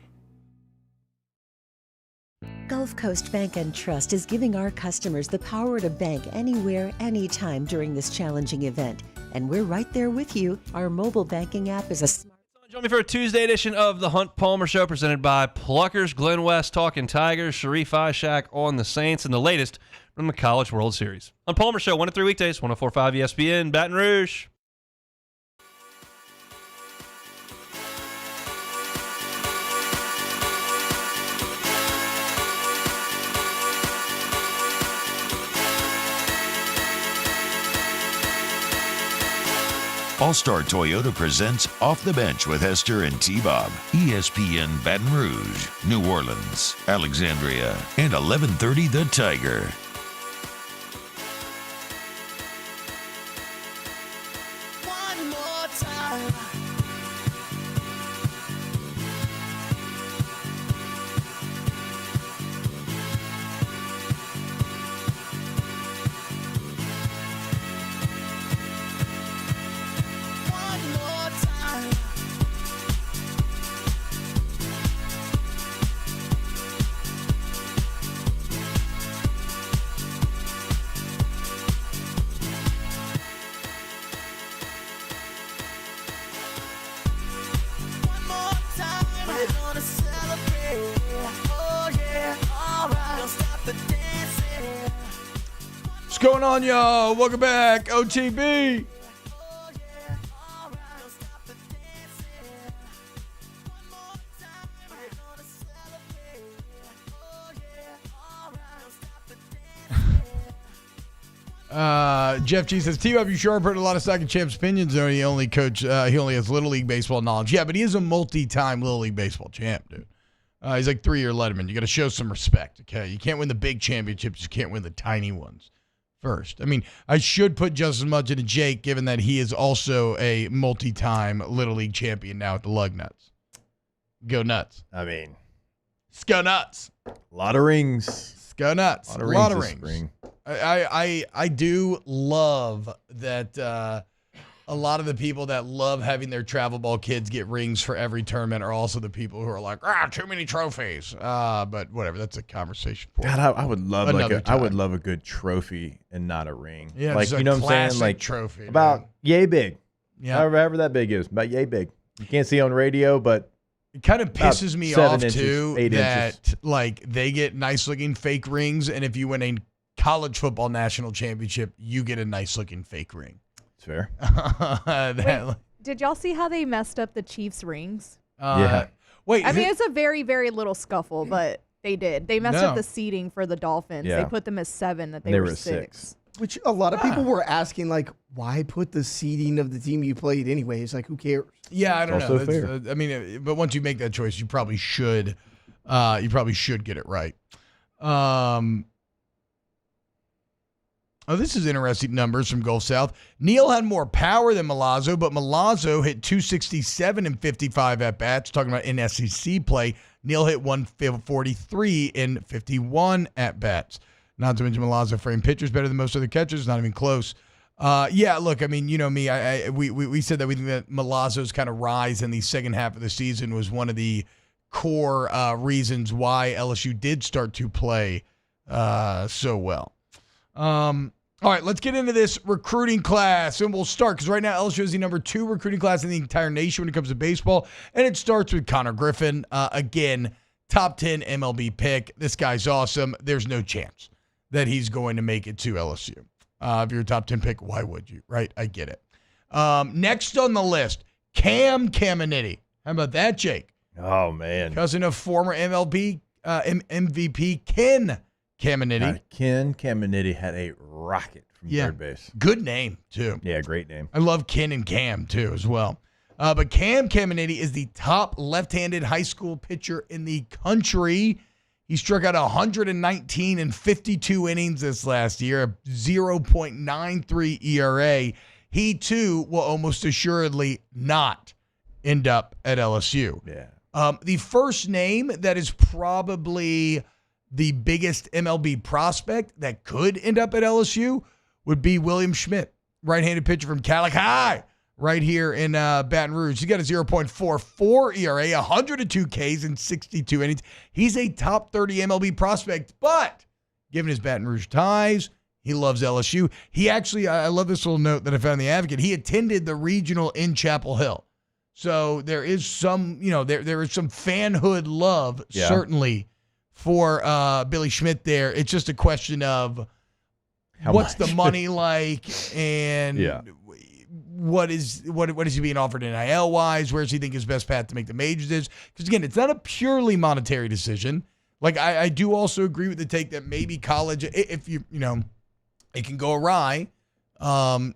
Gulf Coast Bank and Trust is giving our customers the power to bank anywhere, anytime during this challenging event. And we're right there with you. Our mobile banking app is a smart... Join me for a Tuesday edition of the Hunt Palmer Show, presented by Pluckers, Glenn West talking Tigers, Sharif Ishak on the Saints, and the latest from the College World Series. On Palmer Show, 1 to 3 weekdays, 104.5 ESPN, Baton Rouge. All-Star Toyota presents Off the Bench with Hester and T-Bob. ESPN Baton Rouge, New Orleans, Alexandria, and 1130 The Tiger. One more time. What's going on, y'all? Welcome back, OTB. Jeff G says, T-Bob, you sure heard a lot of second champs opinions, though he only has Little League baseball knowledge. Yeah, but he is a multi-time Little League baseball champ, dude. He's like 3-year Letterman. You got to show some respect, okay? You can't win the big championships. You can't win the tiny ones first. I mean, I should put just as much into Jake, given that he is also a multi-time Little League champion now at the Lug Nuts. Go Nuts. I mean, Go Nuts. A lot of rings. Go Nuts. A lot of rings. I do love that a lot of the people that love having their travel ball kids get rings for every tournament are also the people who are like, too many trophies. But whatever, that's a conversation for God, I would love another I would love a good trophy and not a ring. Yeah, like just you know a what I'm saying? classic Like trophy, about yay big. Yeah. However that big is, about yay big. You can't see on radio, but it kind of pisses me 7 off inches, too 8 that inches. like they get nice looking fake rings, and if you win a college football national championship, you get a nice looking fake ring. It's fair. Wait, did y'all see how they messed up the Chiefs' rings? Yeah. Wait, I mean, it's a very, very little scuffle, but they did. They messed up No. the seating for the Dolphins. Yeah. They put them as 7, that they were 6. Which a lot of people were asking, like, why put the seeding of the team you played anyways? Like, who cares? Yeah, I don't know. also That's, I mean, but once you make that choice, you probably should. You probably should get it right. Oh, this is interesting numbers from Gulf South. Neal had more power than Milazzo, but Milazzo hit 267 in 55 at-bats. Talking about in SEC play, Neal hit 143 in 51 at-bats. Not to mention Milazzo framed pitchers better than most other catchers. Not even close. Yeah, look, I mean, you know me. We said that we think that Milazzo's kind of rise in the second half of the season was one of the core reasons why LSU did start to play so well. All right, let's get into this recruiting class, and we'll start because right now LSU is the number 2 recruiting class in the entire nation when it comes to baseball, and it starts with Connor Griffin. Again, top 10 MLB pick. This guy's awesome. There's no chance that he's going to make it to LSU. If you're a top 10 pick, why would you, right? I get it. Next on the list, Cam Caminiti. How about that, Jake? Oh, man. Cousin of former MLB MVP Ken Caminiti. Ken Caminiti had a rocket from third base. Good name, too. Yeah, great name. I love Ken and Cam, too, as well. But Cam Caminiti is the top left-handed high school pitcher in the country. He struck out 119 in 52 innings this last year, a 0.93 ERA. He, too, will almost assuredly not end up at LSU. Yeah. The first name that is probably the biggest MLB prospect that could end up at LSU would be William Schmidt, right-handed pitcher from Calic High, right here in Baton Rouge. He's got a 0.44 ERA, 102 Ks in 62 innings. He's a top 30 MLB prospect, but given his Baton Rouge ties, he loves LSU. He actually, I love this little note that I found in the Advocate. He attended the regional in Chapel Hill. So there is some, there is some fanhood love, certainly, for Billy Schmidt there. It's just a question of what's the money like and what is he being offered NIL wise? Where does he think his best path to make the majors is? Because again, it's not a purely monetary decision. Like I do also agree with the take that maybe college, if it can go awry.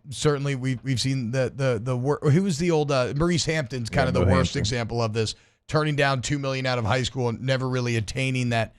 Certainly, we've seen who was the old Maurice Hampton's kind of the worst example of this, turning down $2 million out of high school and never really attaining that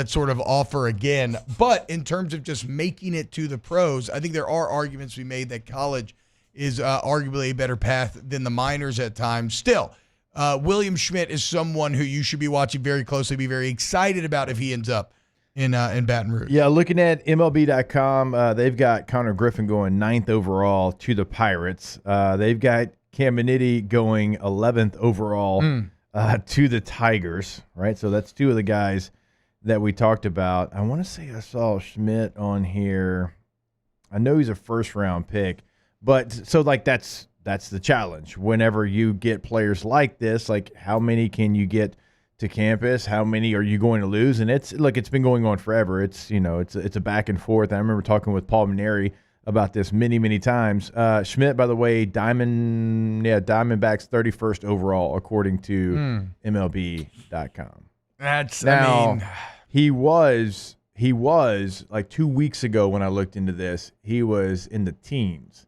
sort of offer again. But in terms of just making it to the pros, I think there are arguments to be made that college is arguably a better path than the minors at times. Still, William Schmidt is someone who you should be watching very closely, be very excited about if he ends up in Baton Rouge. Yeah, looking at MLB.com, they've got Connor Griffin going 9th overall to the Pirates. They've got Cam Benetti going 11th overall to the Tigers, right? So that's two of the guys that we talked about. I want to say I saw Schmidt on here. I know he's a first-round pick, but so like that's the challenge. Whenever you get players like this, like how many can you get to campus? How many are you going to lose? And it's been going on forever. It's a back and forth. I remember talking with Paul Maneri about this many times. Schmidt, by the way, Diamondbacks 31st overall according to MLB.com. He was like 2 weeks ago when I looked into this, he was in the teens.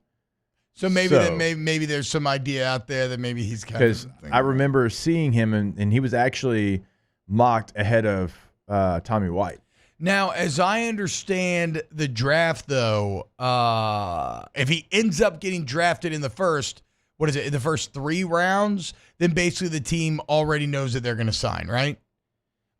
So maybe there's some idea out there that maybe he's kind of. Because I remember seeing him and he was actually mocked ahead of Tommy White. Now, as I understand the draft, though, if he ends up getting drafted in the first, in the first 3 rounds, then basically the team already knows that they're going to sign, right?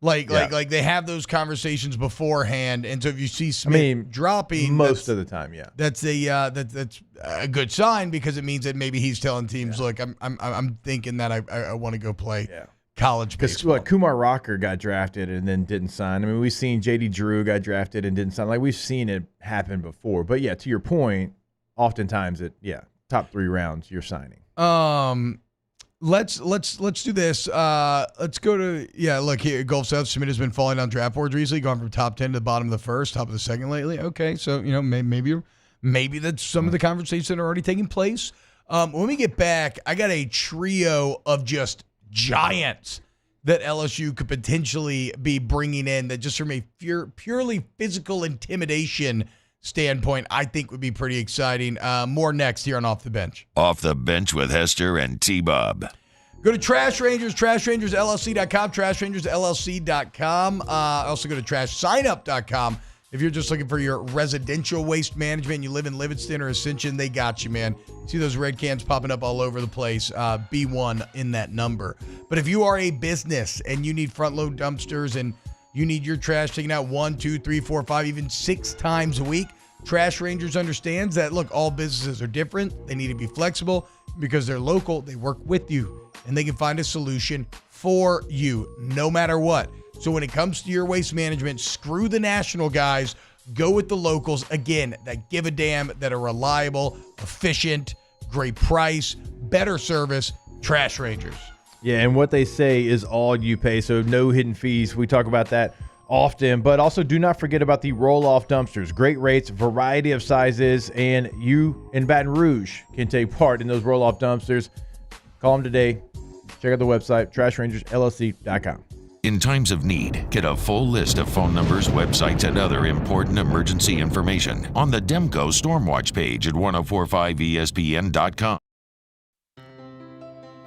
Like they have those conversations beforehand, and so if you see Smith dropping, most of the time, that's a good sign because it means that maybe he's telling teams, look, I'm thinking that I want to go play college baseball. Because Kumar Rocker got drafted and then didn't sign. I mean, we've seen J.D. Drew got drafted and didn't sign. Like we've seen it happen before. But yeah, to your point, oftentimes top 3 rounds you're signing. Let's do this. Let's go to look here. Gulf South Schmidt has been falling down draft boards recently, gone from top 10 to the bottom of the first, top of the second lately. Okay, so maybe that's some of the conversations that are already taking place. When we get back, I got a trio of just giants that LSU could potentially be bringing in that just from a purely physical intimidation standpoint, I think would be pretty exciting. More next here on Off the Bench. Off the Bench with Hester and T-Bob. Go to Trash Rangers, TrashRangersLLC.com, TrashRangersLLC.com. Also go to TrashSignup.com. If you're just looking for your residential waste management, you live in Livingston or Ascension, they got you, man. See those red cans popping up all over the place. Be one in that number. But if you are a business and you need front load dumpsters and you need your trash taken out 1, 2, 3, 4, 5, even 6 times a week, Trash Rangers understands that, look, all businesses are different. They need to be flexible because they're local. They work with you, and they can find a solution for you no matter what. So when it comes to your waste management, screw the national guys. Go with the locals, again, that give a damn, that are reliable, efficient, great price, better service. Trash Rangers. Yeah, and what they say is all you pay, so no hidden fees. We talk about that often, but also do not forget about the roll-off dumpsters. Great rates, variety of sizes, and you in Baton Rouge can take part in those roll-off dumpsters. Call them today. Check out the website, TrashRangersLLC.com. In times of need, get a full list of phone numbers, websites, and other important emergency information on the Demco Stormwatch page at 1045ESPN.com.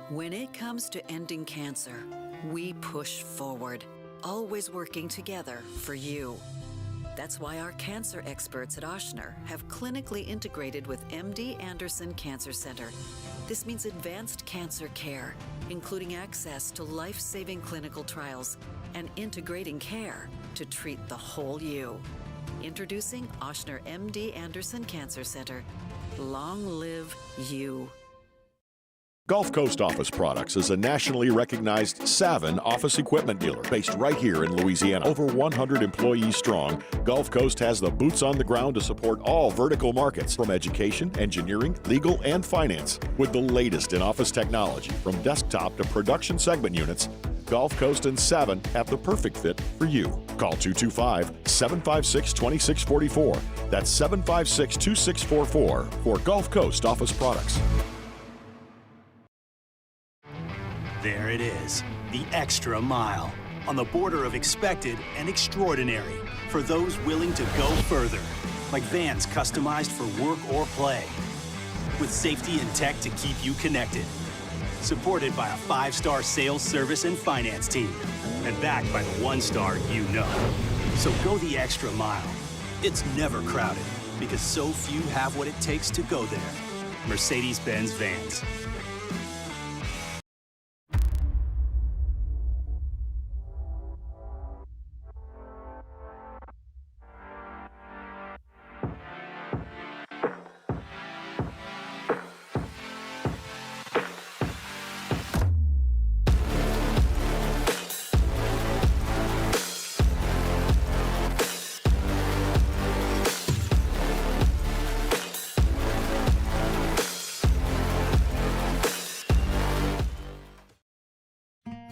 When it comes to ending cancer, we push forward, always working together for you. That's why our cancer experts at Ochsner have clinically integrated with MD Anderson Cancer Center. This means advanced cancer care, including access to life-saving clinical trials and integrating care to treat the whole you. Introducing Ochsner MD Anderson Cancer Center. Long live you. Gulf Coast Office Products is a nationally recognized Savin office equipment dealer based right here in Louisiana. Over 100 employees strong, Gulf Coast has the boots on the ground to support all vertical markets from education, engineering, legal, and finance. With the latest in office technology from desktop to production segment units, Gulf Coast and Savin have the perfect fit for you. Call 225-756-2644. That's 756-2644 for Gulf Coast Office Products. There it is, the extra mile, on the border of expected and extraordinary, for those willing to go further. like vans customized for work or play. With safety and tech to keep you connected. Supported by a 5-star sales, service, and finance team. And backed by the 1-star you know. So go the extra mile. It's never crowded because so few have what it takes to go there. Mercedes-Benz Vans.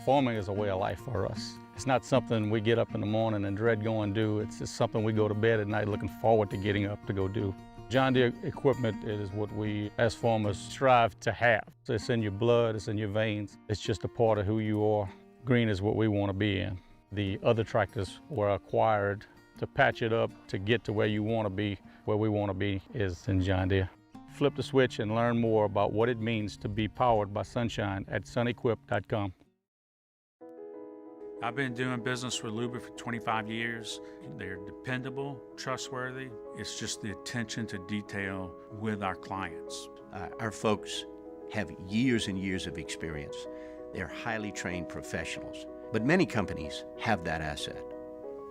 Farming is a way of life for us. It's not something we get up in the morning and dread going do. It's just something we go to bed at night looking forward to getting up to go do. John Deere equipment is what we as farmers strive to have. So it's in your blood, it's in your veins. It's just a part of who you are. Green is what we want to be in. The other tractors were acquired to patch it up to get to where you want to be. Where we want to be is in John Deere. Flip the switch and learn more about what it means to be powered by sunshine at sunequip.com. I've been doing business with Luba for 25 years. They're dependable, trustworthy. It's just the attention to detail with our clients. Our folks have years and years of experience. They're highly trained professionals. But many companies have that asset.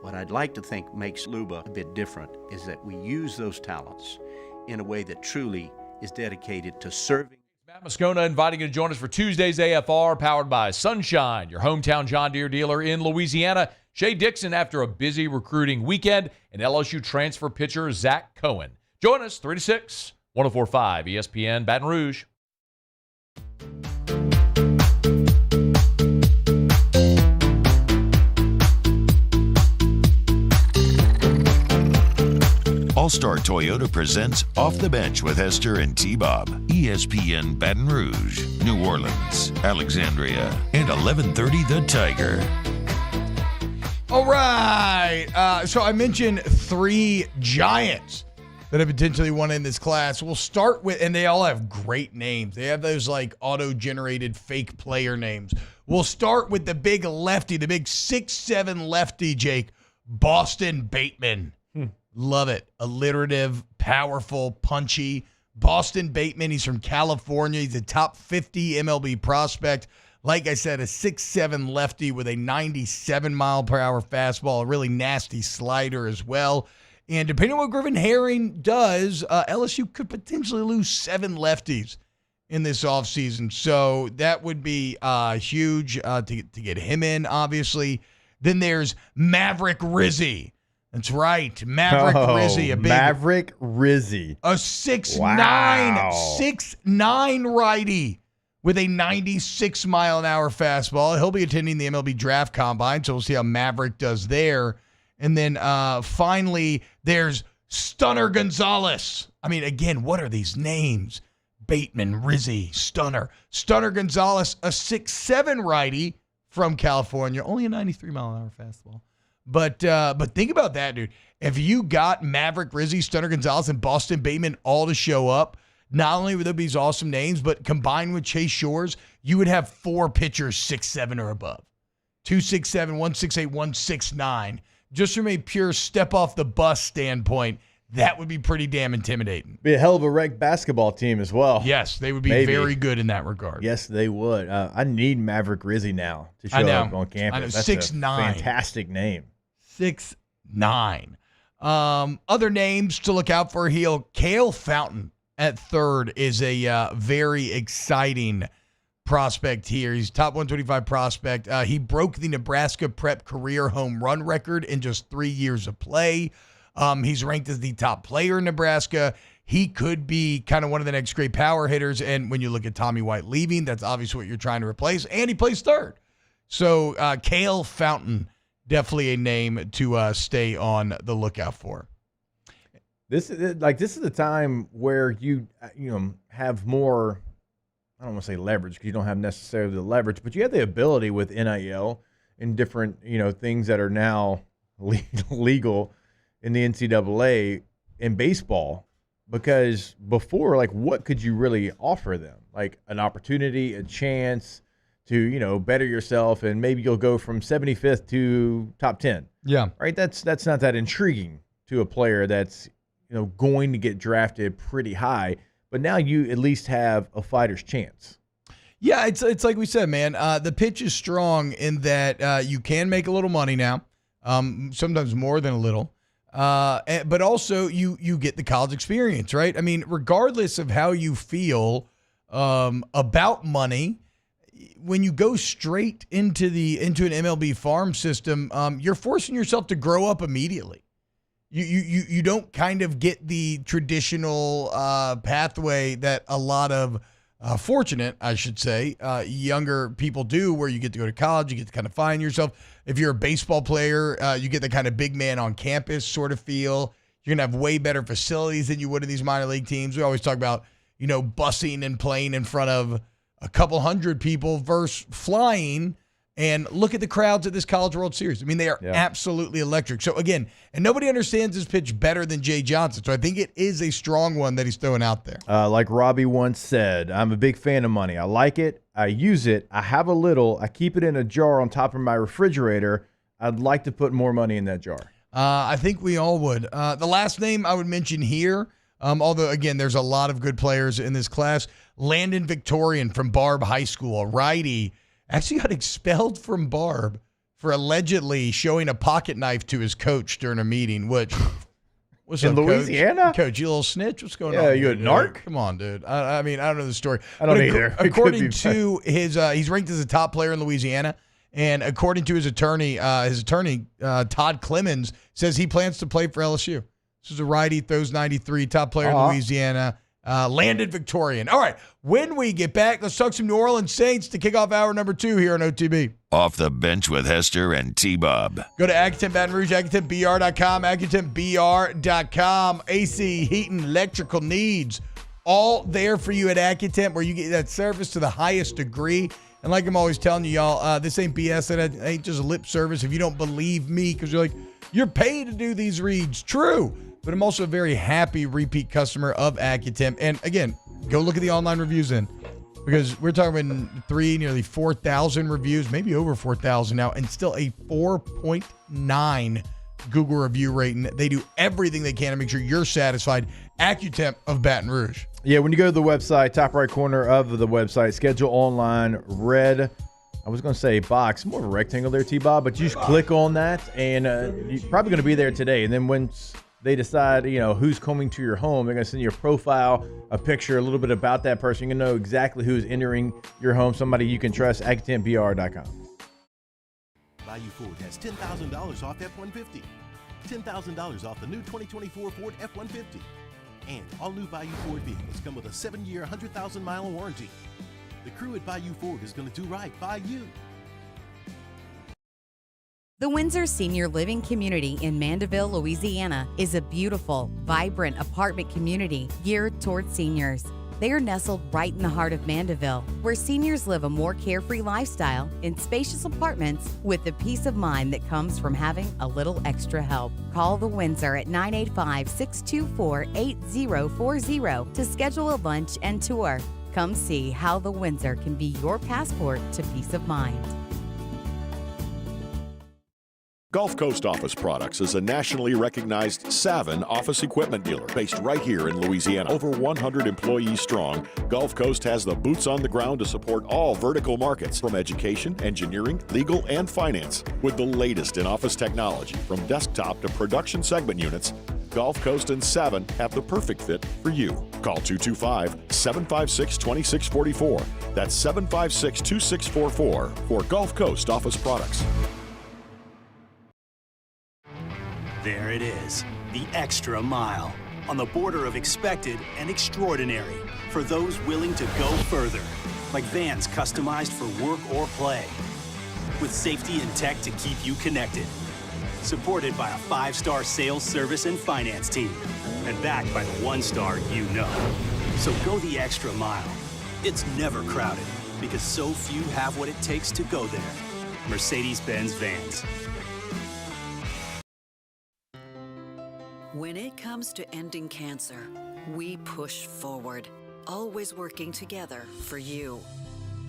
What I'd like to think makes Luba a bit different is that we use those talents in a way that truly is dedicated to serving. Matt Moscona inviting you to join us for Tuesday's AFR, powered by Sunshine, your hometown John Deere dealer in Louisiana. Shea Dixon after a busy recruiting weekend, and LSU transfer pitcher Zach Cohen. Join us 3 to 6, 104.5 ESPN Baton Rouge. All-Star Toyota presents Off the Bench with Hester and T-Bob. ESPN Baton Rouge, New Orleans, Alexandria, and 1130 The Tiger. All right. So I mentioned 3 giants that have potentially won in this class. We'll start with, and they all have great names. They have those like auto-generated fake player names. We'll start with the big lefty, the big 6'7" lefty, Jake, Boston Bateman. Love it. Alliterative, powerful, punchy. Boston Bateman, he's from California. He's a top 50 MLB prospect. Like I said, a 6'7" lefty with a 97-mile-per-hour fastball, a really nasty slider as well. And depending on what Griffin Herring does, LSU could potentially lose 7 lefties in this offseason. So that would be huge to get him in, obviously. Then there's Maverick Rizzi. That's right. Maverick Rizzi. Maverick Rizzi. A 6'9" righty with a 96-mile-an-hour fastball. He'll be attending the MLB Draft Combine, so we'll see how Maverick does there. And then finally, there's Stunner Gonzalez. I mean, again, what are these names? Bateman, Rizzi, Stunner. Stunner Gonzalez, a 6'7" righty from California. Only a 93-mile-an-hour fastball. But think about that, dude. If you got Maverick Rizzi, Stunner Gonzalez, and Boston Bateman all to show up, not only would there be these awesome names, but combined with Chase Shores, you would have 4 pitchers 6'7" or above. 2'6'7", 1'6'8", 1'6'9". Just from a pure step-off-the-bus standpoint, that would be pretty damn intimidating. Be a hell of a rec basketball team as well. Yes, they would be very good in that regard. Yes, they would. I need Maverick Rizzi now to show up on campus. I know, That's 6'9". a fantastic name. 6'9". Other names to look out for here. Cale Fountain at third is a very exciting prospect here. He's top 125 prospect. He broke the Nebraska Prep career home run record in just 3 years of play. He's ranked as the top player in Nebraska. He could be kind of one of the next great power hitters. And when you look at Tommy White leaving, that's obviously what you're trying to replace. And he plays third. So Cale Fountain, definitely a name to stay on the lookout for. This is the time where you have more, I don't want to say leverage because you don't have necessarily the leverage, but you have the ability with NIL and different things that are now legal in the NCAA. in baseball, because before, like, what could you really offer them? Like an opportunity, a chance to, better yourself, and maybe you'll go from 75th to top 10. Yeah. Right? That's not that intriguing to a player that's, going to get drafted pretty high. But now you at least have a fighter's chance. Yeah, it's like we said, man. The pitch is strong in that you can make a little money now, sometimes more than a little. But also you get the college experience, right? I mean, regardless of how you feel about money, when you go straight into an MLB farm system, you're forcing yourself to grow up immediately. You don't kind of get the traditional pathway that a lot of fortunate, I should say, younger people do, where you get to go to college, you get to kind of find yourself. If you're a baseball player, you get the kind of big man on campus sort of feel. You're going to have way better facilities than you would in these minor league teams. We always talk about, busing and playing in front of a couple hundred people versus flying. And look at the crowds at this College World Series. I mean, they are absolutely electric. So, again, and nobody understands his pitch better than Jay Johnson. So I think it is a strong one that he's throwing out there. Like Robbie once said, I'm a big fan of money. I like it. I use it. I have a little. I keep it in a jar on top of my refrigerator. I'd like to put more money in that jar. I think we all would. The last name I would mention here, although, again, there's a lot of good players in this class, Landon Victorian from Barb High School, a righty, actually got expelled from Barb for allegedly showing a pocket knife to his coach during a meeting, which was in Louisiana? Coach, you little snitch? What's going on? Yeah, you a narc? Come on, dude. I mean, I don't know the story. I don't either. According to his, he's ranked as a top player in Louisiana, and according to his attorney, Todd Clemens, says he plans to play for LSU. This is a righty, throws 93, top player in Louisiana. Landon Victorian. All right, when we get back, let's talk some New Orleans Saints to kick off hour number 2 here on OTB. Off the bench with Hester and T-Bob. Go to Accutemp Baton Rouge, AccutempBR.com, AccutempBR.com. AC, heating, electrical needs, all there for you at Accutemp, where you get that service to the highest degree. And like I'm always telling you, y'all, this ain't BS. It ain't just lip service. If you don't believe me, because you're like, you're paid to do these reads. True. But I'm also a very happy repeat customer of Accutemp. And again, go look at the online reviews then, because we're talking about nearly 4,000 reviews, maybe over 4,000 now, and still a 4.9 Google review rating. They do everything they can to make sure you're satisfied. Accutemp of Baton Rouge. Yeah, when you go to the website, top right corner of the website, schedule online, red, I was going to say box, more of a rectangle there, T-Bob, but you just click on that, and you're probably going to be there today. And then once they decide, who's coming to your home, they're going to send you a profile, a picture, a little bit about that person. You can know exactly who's entering your home, somebody you can trust, AccutempBR.com. Value Ford has $10,000 off F-150, $10,000 off the new 2024 Ford F-150, and all new Value Ford vehicles come with a 7-year, 100,000-mile warranty. The crew at Value Ford is going to do right by you. The Windsor Senior Living Community in Mandeville, Louisiana is a beautiful, vibrant apartment community geared toward seniors. They are nestled right in the heart of Mandeville, where seniors live a more carefree lifestyle in spacious apartments with the peace of mind that comes from having a little extra help. Call the Windsor at 985-624-8040 to schedule a lunch and tour. Come see how the Windsor can be your passport to peace of mind. Gulf Coast Office Products is a nationally recognized Savin office equipment dealer based right here in Louisiana. Over 100 employees strong, Gulf Coast has the boots on the ground to support all vertical markets, from education, engineering, legal, and finance. With the latest in office technology, from desktop to production segment units, Gulf Coast and Savin have the perfect fit for you. Call 225-756-2644. That's 756-2644 for Gulf Coast Office Products. There it is, the extra mile, on the border of expected and extraordinary, for those willing to go further, like vans customized for work or play, with safety and tech to keep you connected, supported by a 5-star sales, service, and finance team, and backed by the 1-star you know. So go the extra mile. It's never crowded, because so few have what it takes to go there. Mercedes-Benz Vans. When it comes to ending cancer, we push forward, always working together for you.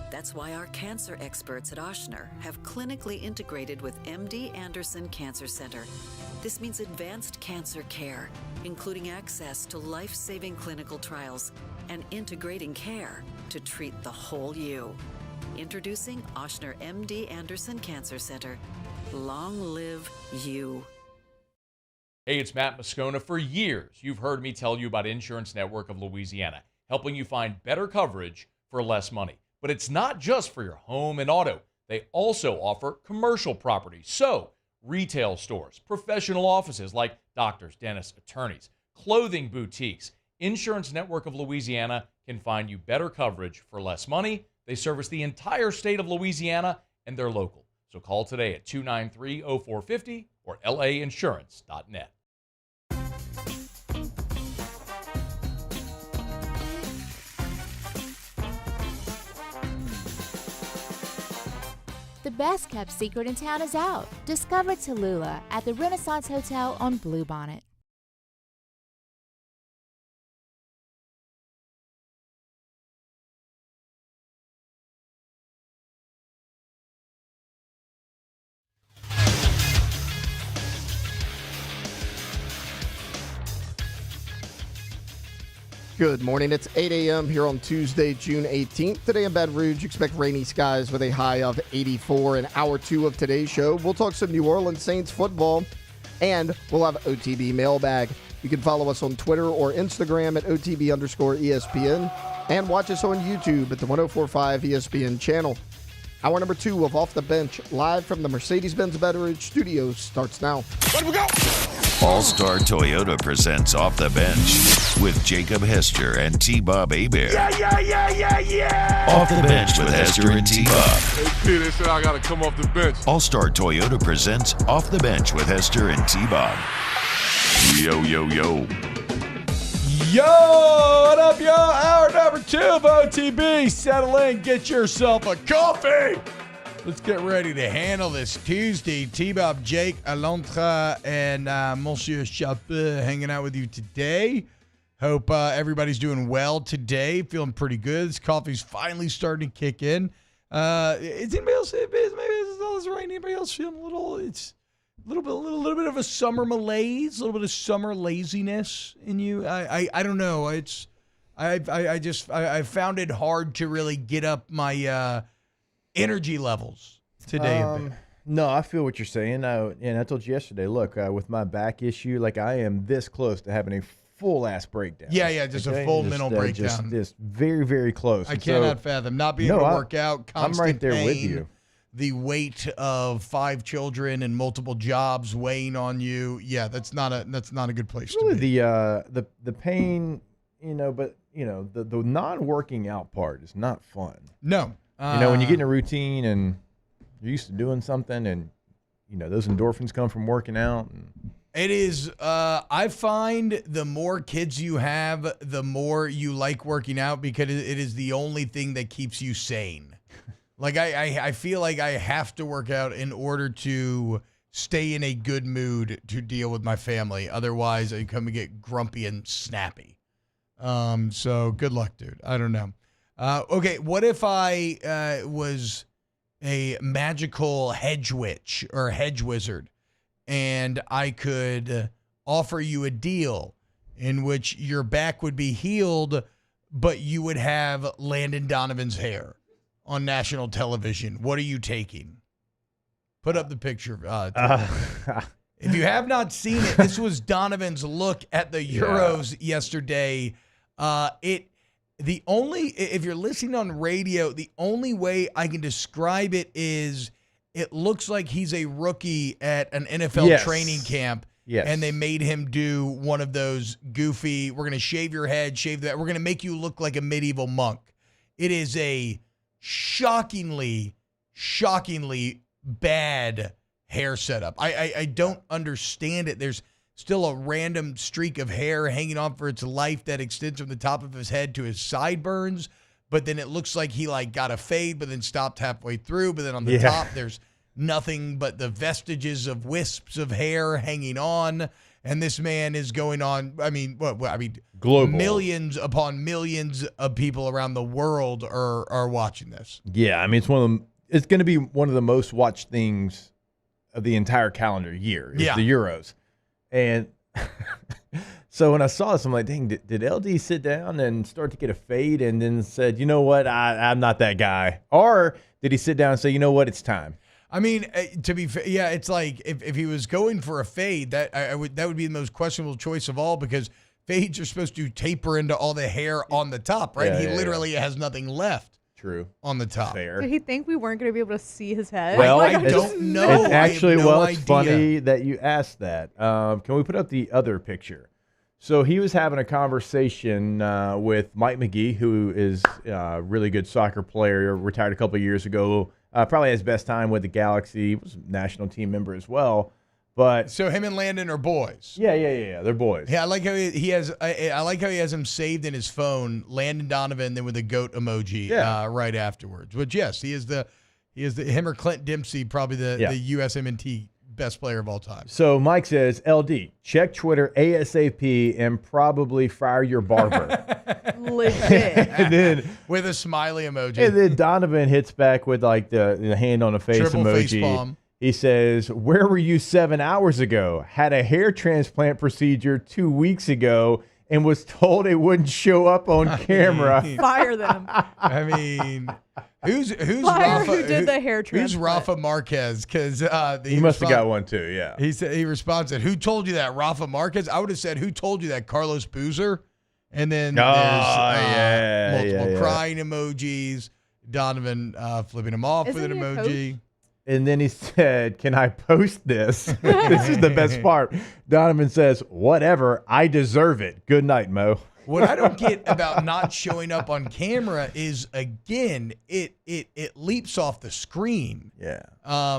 That's why our cancer experts at Ochsner have clinically integrated with MD Anderson Cancer Center. This means advanced cancer care, including access to life-saving clinical trials and integrating care to treat the whole you. Introducing Ochsner MD Anderson Cancer Center. Long live you. Hey, it's Matt Moscona. For years, you've heard me tell you about Insurance Network of Louisiana, helping you find better coverage for less money. But it's not just for your home and auto. They also offer commercial properties. So, retail stores, professional offices like doctors, dentists, attorneys, clothing boutiques. Insurance Network of Louisiana can find you better coverage for less money. They service the entire state of Louisiana, and they're local. So call today at 293-0450 or lainsurance.net. The best kept secret in town is out. Discover Tallulah at the Renaissance Hotel on Bluebonnet. Good morning. It's 8 a.m. here on Tuesday, June 18th. Today in Baton Rouge, expect rainy skies with a high of 84. In hour 2 of today's show, we'll talk some New Orleans Saints football, and we'll have OTB mailbag. You can follow us on Twitter or Instagram at OTB_ESPN, and watch us on YouTube at the 104.5 ESPN channel. Hour number 2 of Off the Bench, live from the Mercedes-Benz Baton Rouge studios, starts now. Let we go! All-Star Toyota presents Off the Bench with Jacob Hester and T-Bob Hebert. Yeah! Off the Bench with Hester and T-Bob. Hey, Peter, they said I got to come off the bench. All-Star Toyota presents Off the Bench with Hester and T-Bob. Yo. Yo, what up, yo? Hour number 2 of OTB. Settle in, get yourself a coffee. Let's get ready to handle this Tuesday. T-Bob, Jake, Alontra, and Monsieur Chapeau hanging out with you today. Hope everybody's doing well today. Feeling pretty good. This coffee's finally starting to kick in. Is anybody else? Maybe this is all this rain. Anybody else feeling a little? It's a little bit of a summer malaise, a little bit of summer laziness in you. I don't know. I found it hard to really get up my energy levels today. No, I feel what you're saying. And I told you yesterday, look, with my back issue, like I am this close to having a full-ass breakdown. Yeah, just a full mental breakdown. Just very, very close. I cannot fathom not being able to work out, constant I'm right there pain, with you. The weight of 5 children and multiple jobs weighing on you. Yeah, that's not a good place to be. The pain, but the non-working out part is not fun. No. When you get in a routine and you're used to doing something and, those endorphins come from working out. It is, I find the more kids you have, the more you like working out because it is the only thing that keeps you sane. Like, I feel like I have to work out in order to stay in a good mood to deal with my family. Otherwise, I come and get grumpy and snappy. So good luck, dude. I don't know. Okay, what if I was a magical hedge witch or hedge wizard and I could offer you a deal in which your back would be healed, but you would have Landon Donovan's hair on national television? What are you taking? Put up the picture. If you have not seen it, this was Donovan's look at the Euros yesterday. If you're listening on radio, the only way I can describe it is it looks like he's a rookie at an NFL training camp. Yes. And they made him do one of those goofy, we're going to shave your head, shave that. We're going to make you look like a medieval monk. It is a shockingly bad hair setup. I don't understand it. There's still a random streak of hair hanging on for its life that extends from the top of his head to his sideburns, but then it looks like he got a fade but then stopped halfway through, but then on the top there's nothing but the vestiges of wisps of hair hanging on. And this man is going on, global. Millions upon millions of people around the world are watching this. Yeah, I mean, it's going to be one of the most watched things of the entire calendar year. It's the Euros. And so when I saw this, I'm like, dang, did LD sit down and start to get a fade and then said, you know what, I'm not that guy? Or did he sit down and say, you know what, it's time? I mean, to be fair, yeah, it's like if he was going for a fade, that would be the most questionable choice of all, because fades are supposed to taper into all the hair on the top, right? He literally has nothing left. True. On the top. Did he think we weren't going to be able to see his head? Well, I don't know. It's actually, it's idea. funny that you asked that. Can we put up the other picture? So he was having a conversation with Mike McGee, who is a really good soccer player, retired a couple of years ago. Probably his best time with the Galaxy. He was a national team member as well. But so him and Landon are boys. Yeah. They're boys. Yeah, I like how he has. I like how he has him saved in his phone, Landon Donovan, then with a goat emoji right afterwards. But yes, he is him or Clint Dempsey, probably the USMNT best player of all time. So Mike says, LD, check Twitter ASAP and probably fire your barber. Legit. And then with a smiley emoji. And then Donovan hits back with like the hand on the face Triple emoji. face palm. He says, where were you 7 hours ago? Had a hair transplant procedure 2 weeks ago and was told it wouldn't show up on camera. Fire them. I mean, who's Fire Rafa? who did the hair transplant? Who's Rafa Marquez? Because he must have got one too. Yeah. He said he responded, "Who told you that, Rafa Marquez?" I would have said, "Who told you that, Carlos Boozer?" And then there's multiple crying emojis. Donovan flipping him off with an emoji. And then he said, can I post this? This is the best part. Donovan says, whatever, I deserve it. Good night, Mo. What I don't get about not showing up on camera is, again, it leaps off the screen. Yeah.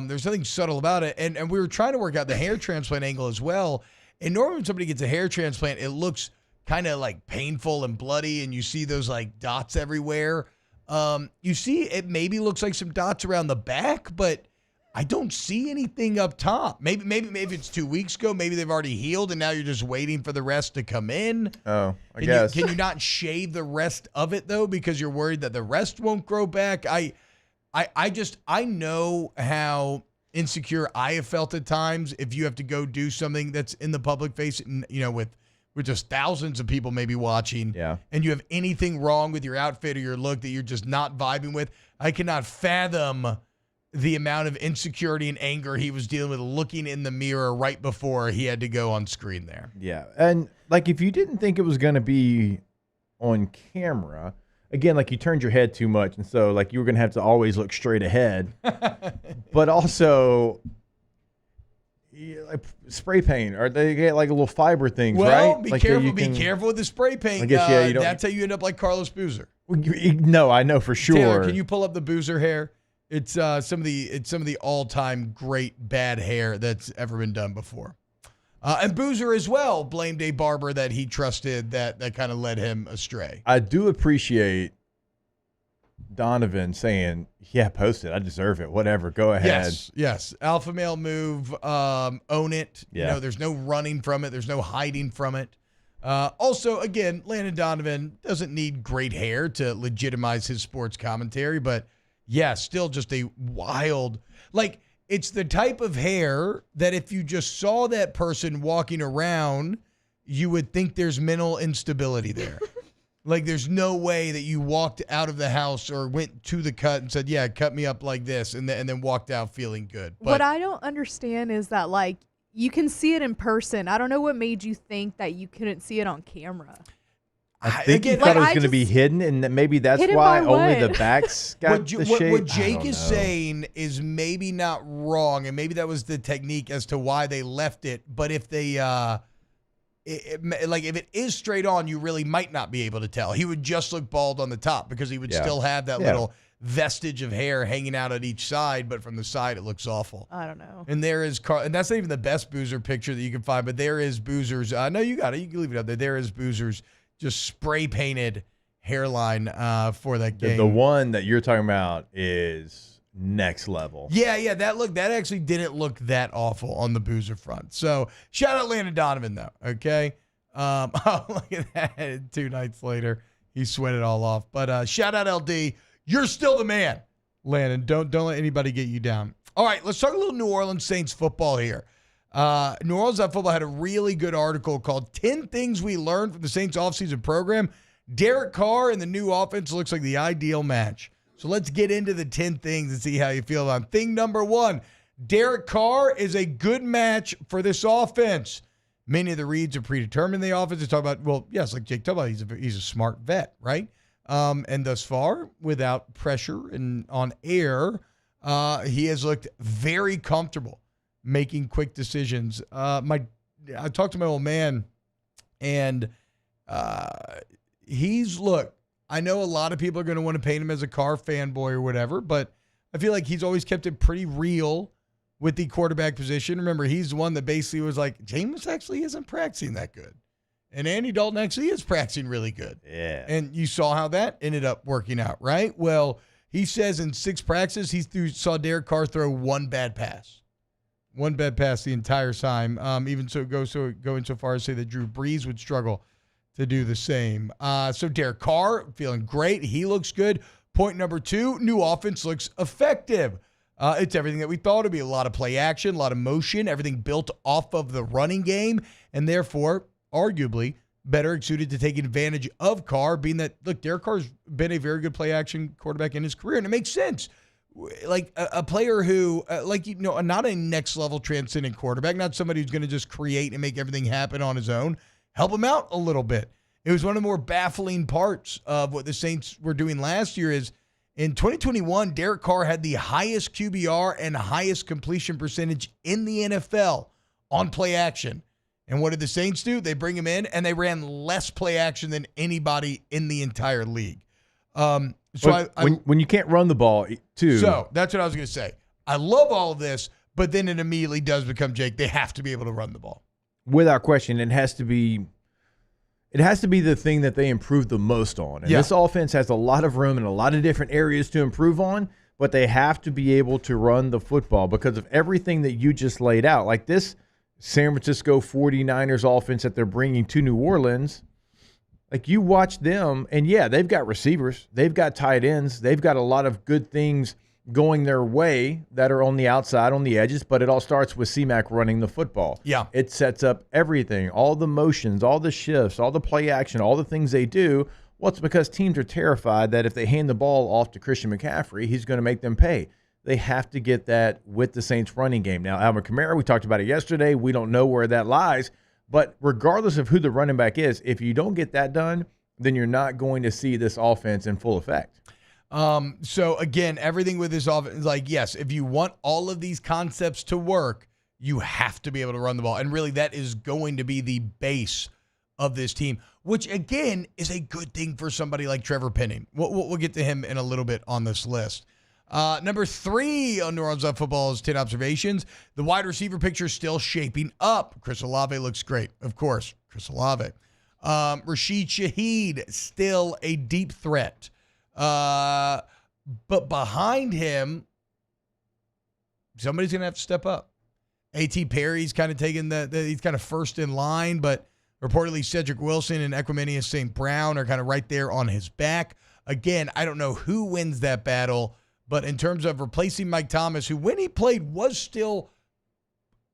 There's nothing subtle about it. And we were trying to work out the hair transplant angle as well. And normally when somebody gets a hair transplant, it looks kind of like painful and bloody, and you see those like dots everywhere. You see it maybe looks like some dots around the back, but I don't see anything up top. Maybe it's 2 weeks ago. Maybe they've already healed, and now you're just waiting for the rest to come in. Oh, I guess. Can you not shave the rest of it though, because you're worried that the rest won't grow back? I know how insecure I have felt at times if you have to go do something that's in the public face, with just thousands of people maybe watching, and you have anything wrong with your outfit or your look that you're just not vibing with. I cannot fathom the amount of insecurity and anger he was dealing with looking in the mirror right before he had to go on screen there. Yeah. And like, if you didn't think it was going to be on camera, again, like you turned your head too much. And so like you were going to have to always look straight ahead, but also like spray paint, or they get like a little fiber things, well, right? Be like careful. Be careful with the spray paint. I guess, you don't, that's how you end up like Carlos Boozer. No, I know for sure. Taylor, can you pull up the Boozer hair? It's some of the all-time great bad hair that's ever been done before. And Boozer as well blamed a barber that he trusted that kind of led him astray. I do appreciate Donovan saying, yeah, post it. I deserve it. Whatever. Go ahead. Yes. Alpha male move. Own it. Yeah. There's no running from it. There's no hiding from it. Also, again, Landon Donovan doesn't need great hair to legitimize his sports commentary, but yeah, still just a wild, like, it's the type of hair that if you just saw that person walking around, you would think there's mental instability there. Like, there's no way that you walked out of the house or went to the cut and said, yeah, cut me up like this, and then walked out feeling good. But what I don't understand is that, like, you can see it in person. I don't know what made you think that you couldn't see it on camera. I think he thought it was going to be hidden, and that maybe that's why only the backs got the shape. What Jake is saying is maybe not wrong, and maybe that was the technique as to why they left it. But if they, if it is straight on, you really might not be able to tell. He would just look bald on the top because he would still have that little vestige of hair hanging out at each side, but from the side it looks awful. I don't know. And there is Carl, and that's not even the best Boozer picture that you can find, but there is Boozer's. No, you got it. You can leave it up there. There is Boozer's just spray painted hairline for that game. The one that you're talking about is next level. Yeah, that actually didn't look that awful on the Boozer front. So shout out Landon Donovan though. Okay, oh, look at that. 2 nights later, he sweat it all off. But shout out LD, you're still the man, Landon. Don't let anybody get you down. All right, let's talk a little New Orleans Saints football here. New Orleans Football had a really good article called 10 Things We Learned from the Saints Offseason Program. Derek Carr and the new offense looks like the ideal match. So let's get into the 10 things and see how you feel about them. Thing number 1, Derek Carr is a good match for this offense. Many of the reads are predetermined in the offense. They talk about, well, yes, like Jake talked about, he's a smart vet, right? And thus far, without pressure and on air, he has looked very comfortable making quick decisions. I talked to my old man, and look, I know a lot of people are going to want to paint him as a Carr fanboy or whatever, but I feel like he's always kept it pretty real with the quarterback position. Remember, he's the one that basically was like, Jameis actually isn't practicing that good. And Andy Dalton actually is practicing really good. Yeah. And you saw how that ended up working out, right? Well, he says in 6 practices, saw Derek Carr throw 1 bad pass. 1 bad pass the entire time. Even so, going so far as to say that Drew Brees would struggle to do the same. So Derek Carr feeling great. He looks good. Point number 2, new offense looks effective. It's everything that we thought it'd be. A lot of play action, a lot of motion, everything built off of the running game, and therefore, arguably, better suited to take advantage of Carr, being that, look, Derek Carr's been a very good play action quarterback in his career, and it makes sense. Like a player who, not a next level transcendent quarterback, not somebody who's going to just create and make everything happen on his own. Help him out a little bit. It was one of the more baffling parts of what the Saints were doing last year is in 2021, Derek Carr had the highest QBR and highest completion percentage in the NFL on play action. And what did the Saints do? They bring him in and they ran less play action than anybody in the entire league. When you can't run the ball, too. So that's what I was going to say. I love all of this, but then it immediately does become, Jake, they have to be able to run the ball. Without question, it has to be the thing that they improve the most on. And this offense has a lot of room and a lot of different areas to improve on, but they have to be able to run the football because of everything that you just laid out. Like this San Francisco 49ers offense that they're bringing to New Orleans, like you watch them, and yeah, they've got receivers, they've got tight ends, they've got a lot of good things going their way that are on the outside, on the edges, but it all starts with C-Mac running the football. Yeah. It sets up everything, all the motions, all the shifts, all the play action, all the things they do. Well, it's because teams are terrified that if they hand the ball off to Christian McCaffrey, he's going to make them pay. They have to get that with the Saints running game. Now, Alvin Kamara, we talked about it yesterday. We don't know where that lies. But regardless of who the running back is, if you don't get that done, then you're not going to see this offense in full effect. So, again, everything with this offense, like, yes, if you want all of these concepts to work, you have to be able to run the ball. And really, that is going to be the base of this team, which, again, is a good thing for somebody like Trevor Penning. We'll get to him in a little bit on this list. Number 3 on New Orleans Football's 10 observations, the wide receiver picture is still shaping up. Chris Olave looks great. Of course, Chris Olave. Rashid Shaheed, still a deep threat. But behind him, somebody's going to have to step up. A.T. Perry's kind of taking he's kind of first in line, but reportedly Cedric Wilson and Equanimeous St. Brown are kind of right there on his back. Again, I don't know who wins that battle, but in terms of replacing Mike Thomas, who when he played was still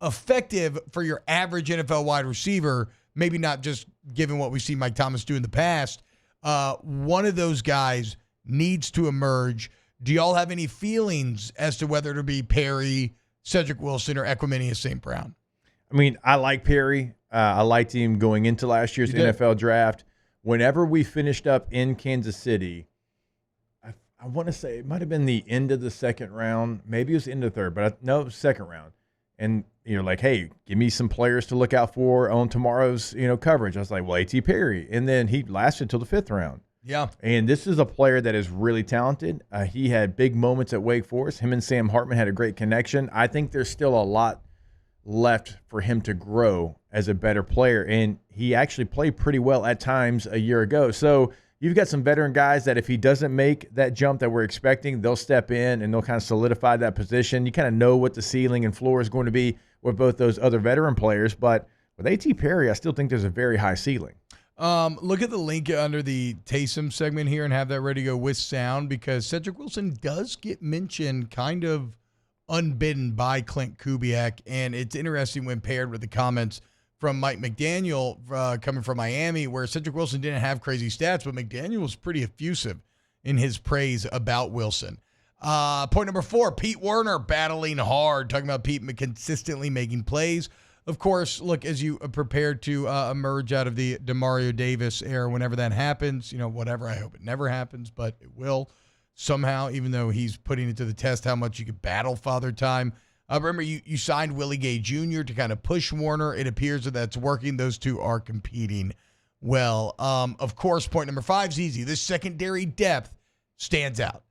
effective for your average NFL wide receiver, maybe not just given what we see Mike Thomas do in the past, one of those guys needs to emerge. Do y'all have any feelings as to whether to be Perry, Cedric Wilson, or Equanimeous St. Brown? I mean, I like Perry. I liked him going into last year's NFL draft. Whenever we finished up in Kansas City, I want to say it might have been the end of the second round. Maybe it was the end of the third, but no, second round. And you're like, hey, give me some players to look out for on tomorrow's coverage. I was like, well, A.T. Perry. And then he lasted until the 5th round. Yeah. And this is a player that is really talented. He had big moments at Wake Forest. Him and Sam Hartman had a great connection. I think there's still a lot left for him to grow as a better player. And he actually played pretty well at times a year ago. So you've got some veteran guys that if he doesn't make that jump that we're expecting, they'll step in and they'll kind of solidify that position. You kind of know what the ceiling and floor is going to be with both those other veteran players. But with A.T. Perry, I still think there's a very high ceiling. Look at the link under the Taysom segment here and have that ready to go with sound, because Cedric Wilson does get mentioned kind of unbidden by Clint Kubiak, and it's interesting when paired with the comments from Mike McDaniel coming from Miami, where Cedric Wilson didn't have crazy stats, but McDaniel was pretty effusive in his praise about Wilson. Point number 4, Pete Werner battling hard, talking about Pete consistently making plays. Of course, look, as you prepare to emerge out of the DeMario Davis era, whenever that happens, whatever, I hope it never happens, but it will somehow, even though he's putting it to the test how much you could battle Father Time. Remember, you signed Willie Gay Jr. to kind of push Warner. It appears that that's working. Those two are competing well. Of course, point number 5 is easy. This secondary depth stands out.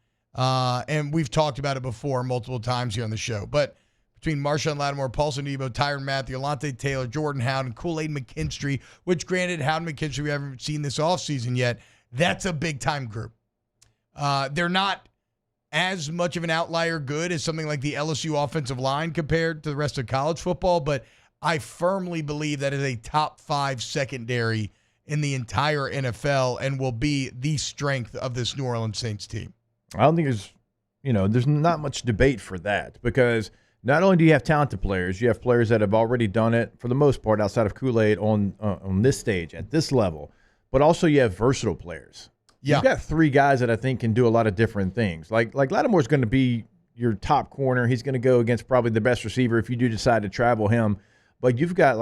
And we've talked about it before multiple times here on the show. But between Marshawn Lattimore, Paulson Debo, Tyrann Mathieu, Alontae Taylor, Jordan Howden, Kool-Aid McKinstry, which granted, Howden McKinstry we haven't seen this offseason yet, that's a big-time group. They're not as much of an outlier good as something like the LSU offensive line compared to the rest of college football, but I firmly believe that is a top 5 secondary in the entire NFL and will be the strength of this New Orleans Saints team. I don't think there's not much debate for that, because not only do you have talented players, you have players that have already done it for the most part outside of Kool-Aid on this stage at this level, but also you have versatile players. Yeah. You've got 3 guys that I think can do a lot of different things. Like Lattimore's going to be your top corner. He's going to go against probably the best receiver if you do decide to travel him. But you've got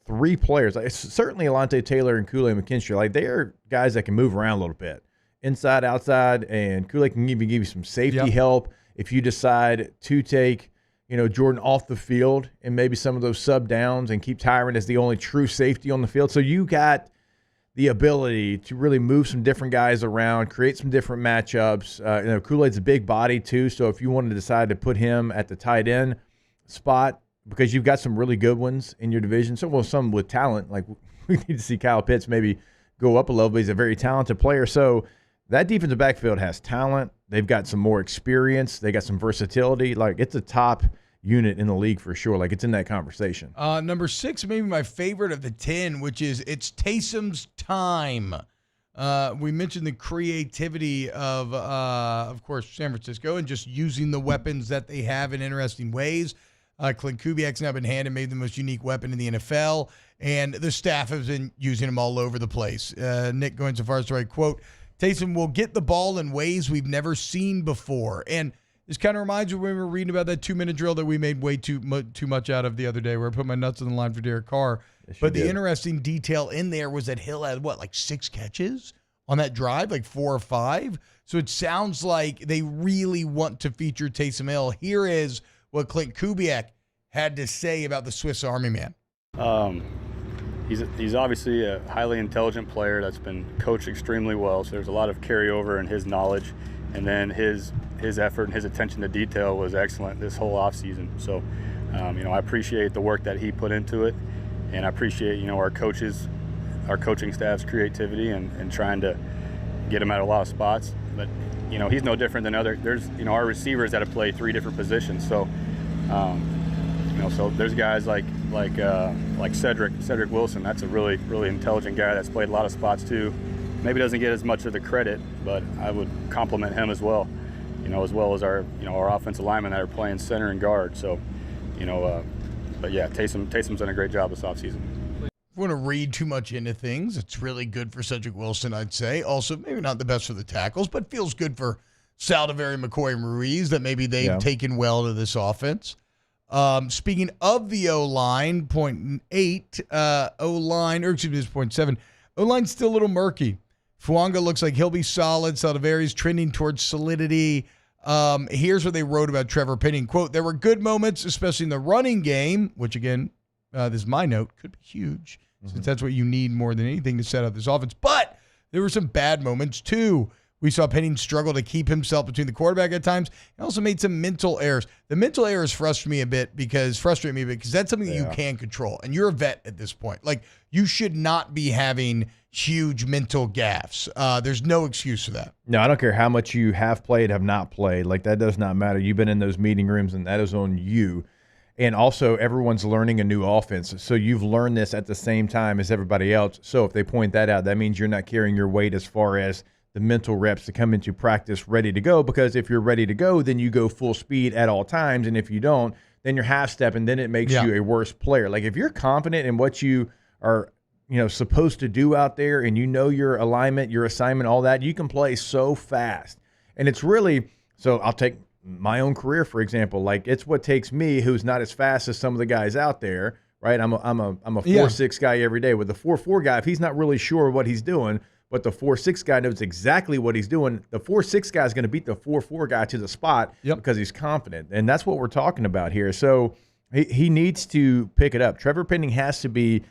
3 players. Certainly Alontae Taylor and Kool-Aid McKinstry. They are guys that can move around a little bit, inside, outside, and Kool-Aid can even give you some safety help if you decide to take Jordan off the field and maybe some of those sub downs and keep Tyrann as the only true safety on the field. So you got the ability to really move some different guys around, create some different matchups. Kool-Aid's a big body too, so if you wanted to decide to put him at the tight end spot, because you've got some really good ones in your division, some with talent, like we need to see Kyle Pitts maybe go up a level, but he's a very talented player. So that defensive backfield has talent. They've got some more experience. They got some versatility. It's a top unit in the league for sure. It's in that conversation. Number 6, maybe my favorite of the 10, which is it's Taysom's time. We mentioned the creativity of course, San Francisco and just using the weapons that they have in interesting ways. Clint Kubiak's now been handed maybe the most unique weapon in the NFL, and the staff has been using them all over the place. Nick going so far as to write, quote, Taysom will get the ball in ways we've never seen before. And this kind of reminds me when we were reading about that 2-minute drill that we made way too much out of the other day, where I put my nuts on the line for Derek Carr. Yes, but the interesting detail in there was that Hill had, 6 catches on that drive, 4 or 5? So it sounds like they really want to feature Taysom Hill. Here is what Clint Kubiak had to say about the Swiss Army man. He's obviously a highly intelligent player that's been coached extremely well, so there's a lot of carryover in his knowledge. And then his effort and his attention to detail was excellent this whole offseason. So, I appreciate the work that he put into it, and I appreciate, our coaching staff's creativity and trying to get him at a lot of spots. But, he's no different than there's, our receivers that have played 3 different positions. So, so there's guys like Cedric Wilson. That's a really, really intelligent guy that's played a lot of spots too. Maybe doesn't get as much of the credit, but I would compliment him as well, as well as our offensive linemen that are playing center and guard. So, but yeah, Taysom's done a great job this offseason. If we want to read too much into things, it's really good for Cedric Wilson, I'd say. Also, maybe not the best for the tackles, but feels good for Saldiveri, McCoy, and Ruiz that maybe they've taken well to this offense. Speaking of the O-line, point 8, O-line, or excuse me, this is point 7. O-line's still a little murky. Fuanga looks like he'll be solid. Saldiveri's trending towards solidity. Here's what they wrote about Trevor Penning. Quote, there were good moments, especially in the running game, which again, this is my note, could be huge, since that's what you need more than anything to set up this offense. But there were some bad moments too. We saw Penning struggle to keep himself between the quarterback at times. He also made some mental errors. The mental errors frustrate me a bit because that's something that you can control. And you're a vet at this point. Like, you should not be having huge mental gaffes. There's no excuse for that. No, I don't care how much you have played, have not played. Like, that does not matter. You've been in those meeting rooms, and that is on you. And also, everyone's learning a new offense. So you've learned this at the same time as everybody else. So if they point that out, that means you're not carrying your weight as far as the mental reps to come into practice ready to go. Because if you're ready to go, then you go full speed at all times. And if you don't, then you're half step, and then it makes you a worse player. Like, if you're confident in what you are supposed to do out there, and you know your alignment, your assignment, all that, you can play so fast. And it's really, so I'll take my own career, for example. Like, it's what takes me, who's not as fast as some of the guys out there, right? I'm a 4.6 guy every day. With the 4.4 guy, if he's not really sure what he's doing, but the 4.6 guy knows exactly what he's doing, the 4.6 guy is going to beat the 4.4 guy to the spot because he's confident. And that's what we're talking about here. So he needs to pick it up. Trevor Penning has to be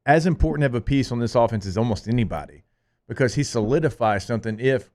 as important of a piece on this offense as almost anybody, because he solidifies something. If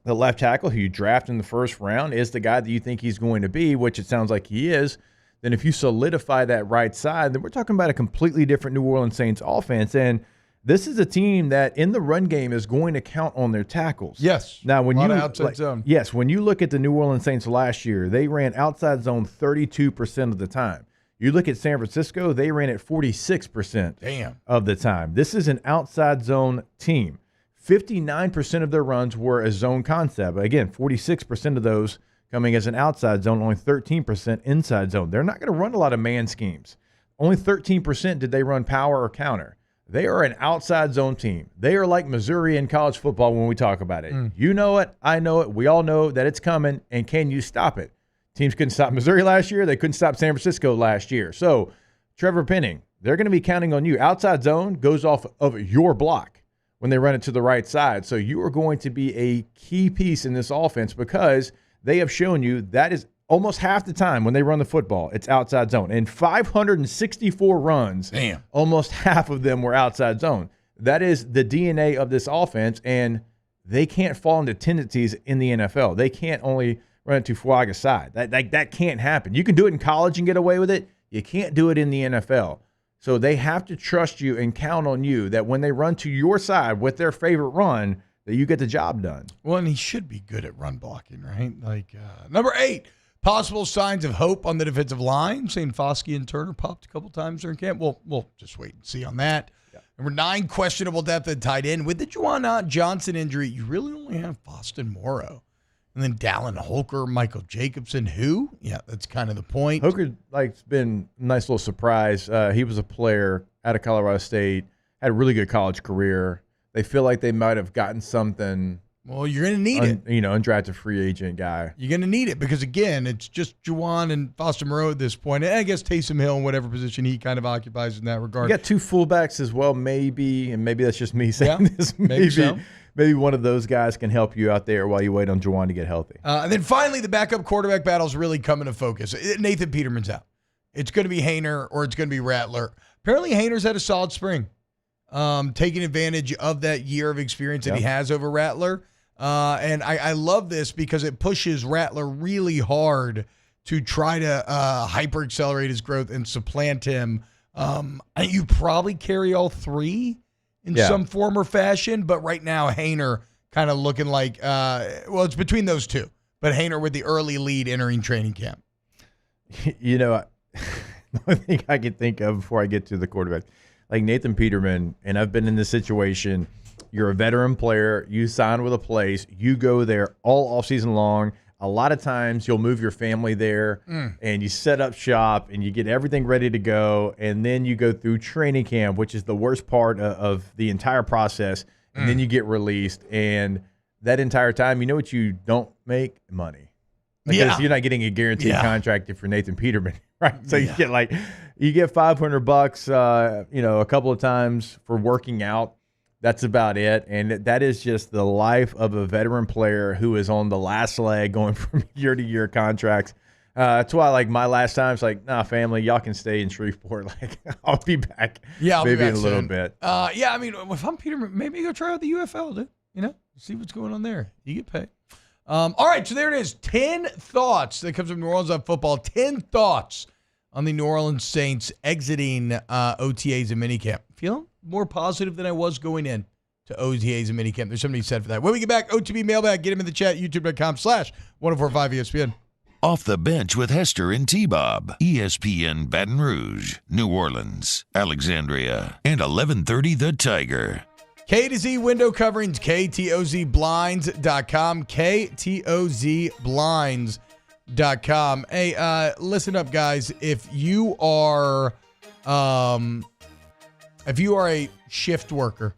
the left tackle who you draft in the first round is the guy that you think he's going to be, which it sounds like he is, then if you solidify that right side, then we're talking about a completely different New Orleans Saints offense. And this is a team that in the run game is going to count on their tackles. Yes. Now, when you outside zone. Yes, when you look at the New Orleans Saints last year, they ran outside zone 32% of the time. You look at San Francisco, they ran it 46% of the time. This is an outside zone team. 59% of their runs were a zone concept. Again, 46% of those coming as an outside zone, only 13% inside zone. They're not going to run a lot of man schemes. Only 13% did they run power or counter. They are an outside zone team. They are like Missouri in college football when we talk about it. You know it. I know it. We all know that it's coming, and can you stop it? Teams couldn't stop Missouri last year. They couldn't stop San Francisco last year. So, Trevor Penning, they're going to be counting on you. Outside zone goes off of your block when they run it to the right side. So you are going to be a key piece in this offense, because they have shown you that is almost half the time when they run the football, it's outside zone. And 564 runs, almost half of them were outside zone. That is the DNA of this offense, and they can't fall into tendencies in the NFL. They can't only run it to Fuaga's side. That can't happen. You can do it in college and get away with it. You can't do it in the NFL. So they have to trust you and count on you that when they run to your side with their favorite run, that you get the job done. Well, and he should be good at run blocking, right? Like, number 8, possible signs of hope on the defensive line. Saying Foskey and Turner popped a couple times during camp. We'll just wait and see on that. Yeah. Number 9, questionable depth at tight end. With the Juwan Johnson injury, you really only have Boston Morrow. And then Dallin Holker, Michael Jacobson, who? Yeah, that's kind of the point. Holker, it's been a nice little surprise. He was a player out of Colorado State, had a really good college career. They feel like they might have gotten something. Well, you're going to need it. Undrafted free agent guy. You're going to need it because, again, it's just Juwan and Foster Moreau at this point. And I guess Taysom Hill in whatever position he kind of occupies in that regard. You got 2 fullbacks as well, maybe, and maybe that's just me saying this. Maybe one of those guys can help you out there while you wait on Juwan to get healthy. And then finally, the backup quarterback battle is really coming to focus. Nathan Peterman's out. It's going to be Haener or it's going to be Rattler. Apparently, Haener's had a solid spring, taking advantage of that year of experience that he has over Rattler. And I love this because it pushes Rattler really hard to try to hyper-accelerate his growth and supplant him. You probably carry all 3 in some form or fashion, but right now Haener kind of looking like, it's between those 2, but Haener with the early lead entering training camp. The only thing I can think of before I get to the quarterback, like Nathan Peterman, and I've been in this situation, you're a veteran player, you sign with a place, you go there all offseason long. A lot of times you'll move your family there and you set up shop and you get everything ready to go, and then you go through training camp, which is the worst part of the entire process, and then you get released. And that entire time, you know what you don't make? Money. Because you're not getting a guaranteed contract if you're Nathan Peterman, right? So you get $500, a couple of times for working out. That's about it. And that is just the life of a veteran player who is on the last leg going from year-to-year contracts. That's why, my last time, it's like, nah, family, y'all can stay in Shreveport. I'll be back I'll be back in a little bit. If I'm Peterman, maybe go try out the UFL, dude. see what's going on there. You get paid. All right, so there it is. 10 thoughts that comes from New Orleans on football. 10 thoughts on the New Orleans Saints exiting OTAs and minicamp. Feeling more positive than I was going in to OTAs and minicamp. There's somebody said for that. When we get back, OTB mailbag. Get him in the chat, youtube.com/1045 ESPN. Off the Bench with Hester and T-Bob. ESPN Baton Rouge, New Orleans, Alexandria, and 1130 The Tiger. K to Z window coverings, ktozblinds.com, ktozblinds.com. Hey, listen up, guys. If you are a shift worker,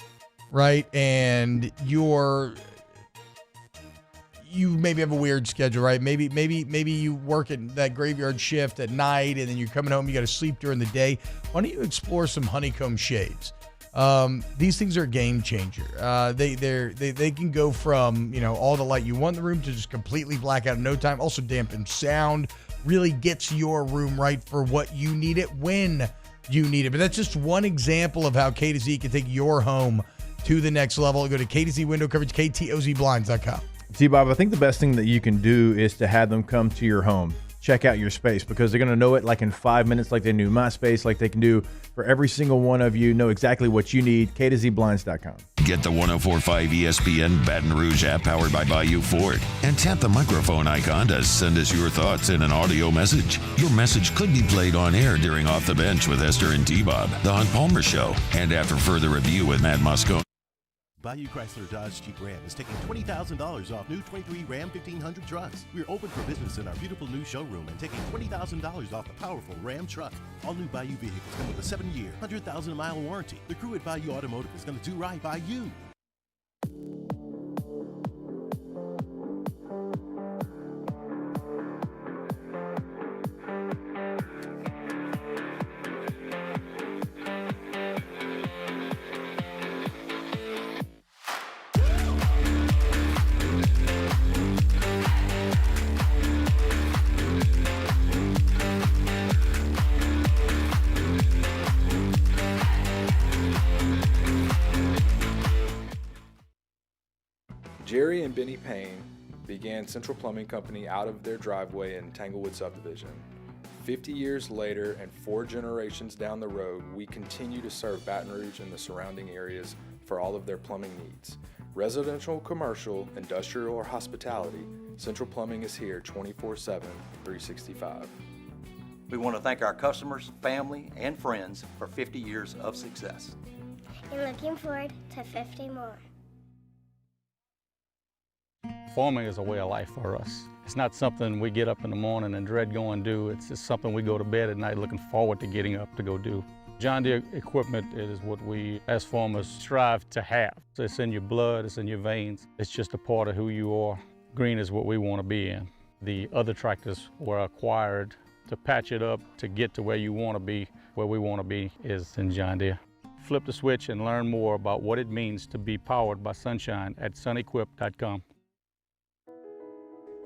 right, and you maybe have a weird schedule, right? Maybe you work at that graveyard shift at night, and then you're coming home, you got to sleep during the day. Why don't you explore some honeycomb shades? These things are a game changer. They can go from, all the light you want in the room to just completely black out in no time. Also dampen sound, really gets your room right for what you need it when you need it. But that's just one example of how K to Z can take your home to the next level. Go to K to Z window coverage, ktozblinds.com. T-Bob, I think the best thing that you can do is to have them come to your home. Check out your space, because they're going to know it like in 5 minutes, like they knew my space, like they can do for every single one of you. Know exactly what you need. ktozblinds.com. Get the 1045 ESPN Baton Rouge app powered by Bayou Ford and tap the microphone icon to send us your thoughts in an audio message. Your message could be played on air during Off the Bench with Hester and T-Bob, The Hunt Palmer Show, and after further review with Matt Moscone. Bayou Chrysler Dodge Jeep Ram is taking $20,000 off new 23 Ram 1500 trucks. We're open for business in our beautiful new showroom and taking $20,000 off the powerful Ram truck. All new Bayou vehicles come with a 7-year, 100,000-mile warranty. The crew at Bayou Automotive is going to do right by you. Jerry and Benny Payne began Central Plumbing Company out of their driveway in Tanglewood subdivision. 50 years later and 4 generations down the road, we continue to serve Baton Rouge and the surrounding areas for all of their plumbing needs. Residential, commercial, industrial, or hospitality, Central Plumbing is here 24/7, 365. We want to thank our customers, family, and friends for 50 years of success. And looking forward to 50 more. Farming is a way of life for us. It's not something we get up in the morning and dread going do. It's just something we go to bed at night looking forward to getting up to go do. John Deere equipment is what we as farmers strive to have. So it's in your blood, it's in your veins. It's just a part of who you are. Green is what we want to be in. The other tractors were acquired to patch it up to get to where you want to be. Where we want to be is in John Deere. Flip the switch and learn more about what it means to be powered by sunshine at sunequip.com.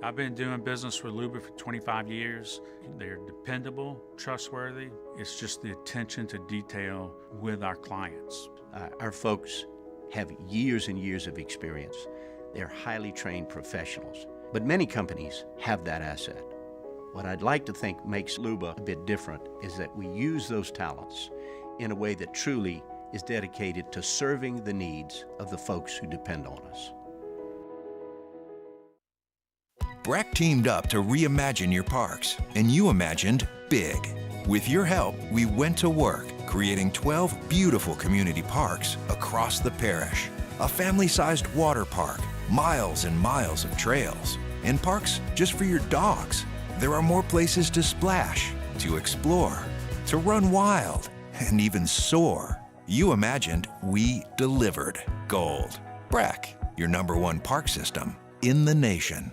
I've been doing business with Luba for 25 years. They're dependable, trustworthy. It's just the attention to detail with our clients. Our folks have years and years of experience. They're highly trained professionals, but many companies have that asset. What I'd like to think makes Luba a bit different is that we use those talents in a way that truly is dedicated to serving the needs of the folks who depend on us. Breck teamed up to reimagine your parks, and you imagined big. With your help, we went to work, creating 12 beautiful community parks across the parish. A family-sized water park, miles and miles of trails, and parks just for your dogs. There are more places to splash, to explore, to run wild, and even soar. You imagined, we delivered. Gold. Breck, your #1 park system in the nation.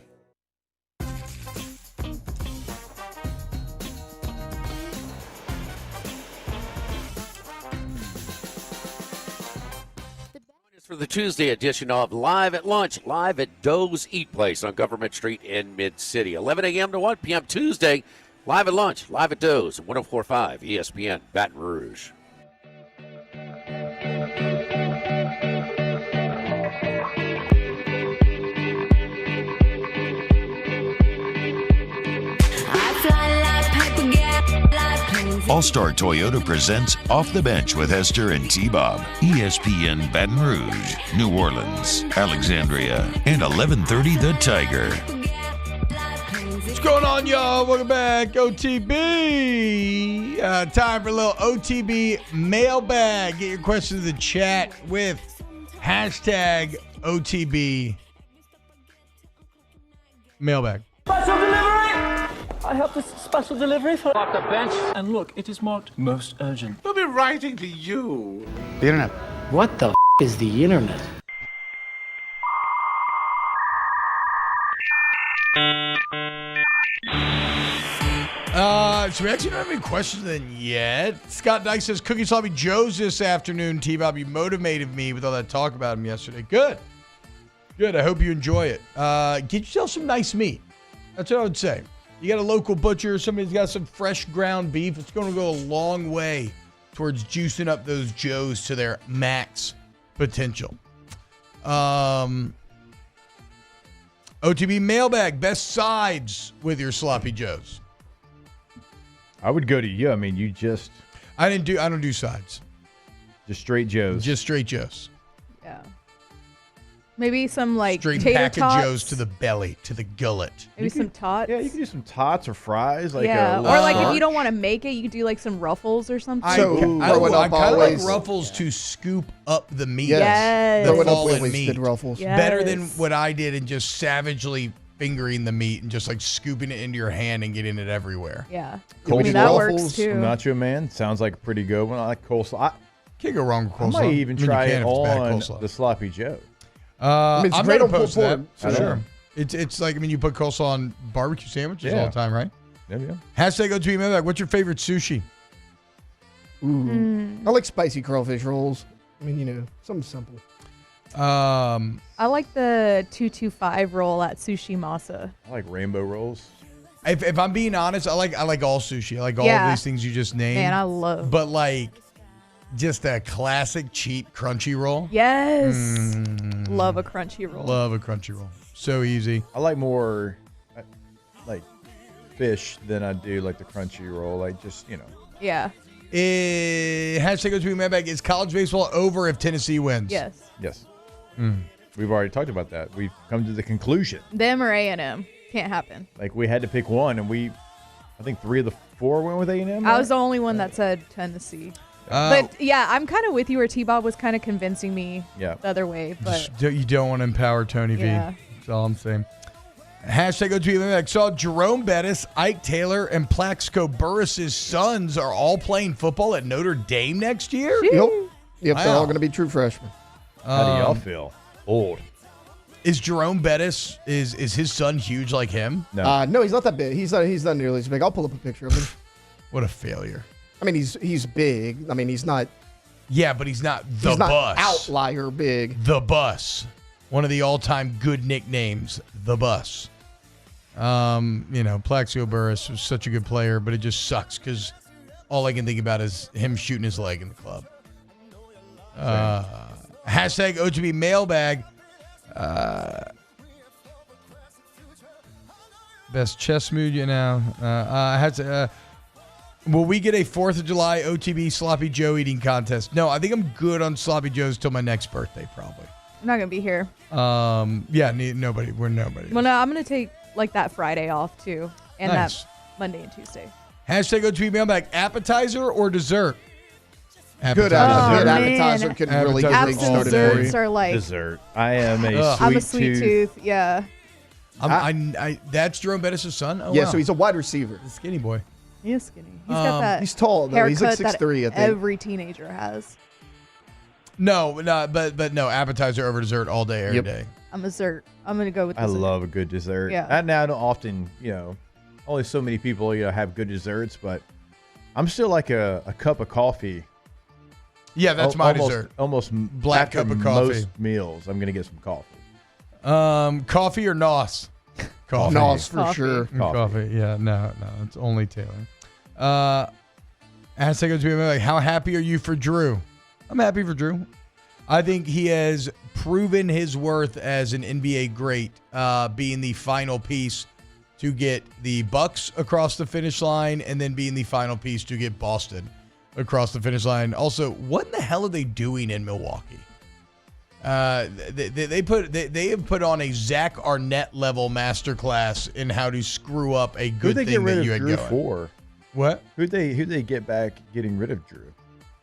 For the Tuesday edition of Live at Lunch, live at Doe's Eat Place on Government Street in Mid-City. 11 a.m. to 1 p.m. Tuesday, Live at Lunch, live at Doe's, 104.5 ESPN, Baton Rouge. All-Star Toyota presents Off the Bench with Hester and T-Bob. ESPN Baton Rouge, New Orleans, Alexandria, and 1130 The Tiger. What's going on, y'all? Welcome back. OTB. Time for a little OTB mailbag. Get your questions in the chat with hashtag OTB mailbag. Special delivery! I have this special delivery for off the bench. And look, it is marked most urgent. We'll be writing to you. The internet. What the is the internet? So we actually don't have any questions in yet. Scott Dyke says, Cookie Sloppy Joe's this afternoon. T-Bob, you motivated me with all that talk about him yesterday. Good. I hope you enjoy it. Get yourself some nice meat. That's what I would say. You got a local butcher, somebody's got some fresh ground beef. It's going to go a long way towards juicing up those Joes to their max potential. OTB mailbag, best sides with your Sloppy Joes. I would go to you. I mean, you just... I don't do sides. Just straight Joes. Just straight Joes. Yeah. Maybe some straight tater pack tots. of Joes to the belly, to the gullet. Maybe some tots. Yeah, you can do some tots or fries. Or if you don't want to make it, you could do some Ruffles or something. I kind of like Ruffles to scoop up the meat. Yes. The Throwing up fallen wasted meat. Ruffles. Yes. Better than what I did and just savagely fingering the meat and just scooping it into your hand and getting it everywhere. Yeah. Coleslaw. That works too. I'm not your man. Sounds like a pretty good one. I like coleslaw. Can't go wrong with coleslaw. I might even try you it can if it's bad on coleslaw. the Sloppy Joe. I'm it's not great on opposed to that, pulled for pork. sure. It's you put coleslaw on barbecue sandwiches all the time, right? Yeah. Hashtag OTB mailbag. What's your favorite sushi? I like spicy crawfish rolls. I mean, something simple. I like the 225 roll at Sushi Masa. I like rainbow rolls. If I'm being honest, I like all sushi. I like all of these things you just named. Man, I love. But just a classic cheap crunchy roll. Yes. Love a crunchy roll. Love a crunchy roll. So easy. I like more fish than I do the crunchy roll. Yeah. Hashtag OTB mailbag. Is college baseball over if Tennessee wins? Yes. Yes. We've already talked about that. We've come to the conclusion. Them or A&M. Can't happen. We had to pick one, and I think 3 of the 4 went with A&M. I was the only one that said Tennessee. But yeah, I'm kind of with you where T-Bob was kind of convincing me the other way. But you don't want to empower Tony V. That's all I'm saying. Hashtag OTB mailbag. Saw Jerome Bettis, Ike Taylor, and Plaxico Burress' sons are all playing football at Notre Dame next year? Yep, they're Wow. all going to be true freshmen. How do y'all feel? Old. Is Jerome Bettis, is his son huge like him? No. No, he's not that big. He's not nearly as big. I'll pull up a picture of him. What a failure. I mean, he's big. I mean, he's not. Yeah, but he's not He's not outlier big. The Bus. One of the all-time good nicknames, The Bus. Plaxico Burress was such a good player, but it just sucks because all I can think about is him shooting his leg in the club. Hashtag OTB mailbag. Best chess mood, will we get a 4th of July OTB Sloppy Joe eating contest? No, I think I'm good on Sloppy Joes till my next birthday, probably. I'm not going to be here. Nobody. We're nobody. Well, no, I'm going to take that Friday off too. And Nice. that Monday and Tuesday. Hashtag OTB mailbag. Appetizer or dessert? Good appetizer can really get things started for you. Desserts are Dessert. I am I'm a sweet tooth. Yeah. That's Jerome Bettis' son? Oh, Yeah, wow. so he's a wide receiver. A skinny boy. He is skinny. He's got that. He's tall though. He's like haircut 6'3", I that think. every teenager has. No, but no, appetizer over dessert all day, every day. I'm a dessert. I'm going to go with I dessert. love a good dessert. Yeah. I don't often, only so many people, have good desserts, but I'm still like a cup of coffee. Yeah, that's my dessert. Almost black after cup of coffee. Most meals, I'm gonna get some coffee. Coffee or NOS? Coffee. NOS for sure. Coffee. Yeah, no, it's only Taylor. How happy are you for Drew? I'm happy for Drew. I think he has proven his worth as an NBA great, being the final piece to get the Bucks across the finish line and then being the final piece to get Boston across the finish line. Also, what in the hell are they doing in Milwaukee? They have put on a Zach Arnett level masterclass in how to screw up a good thing that you had going. For? What? Who'd they get back getting rid of Drew?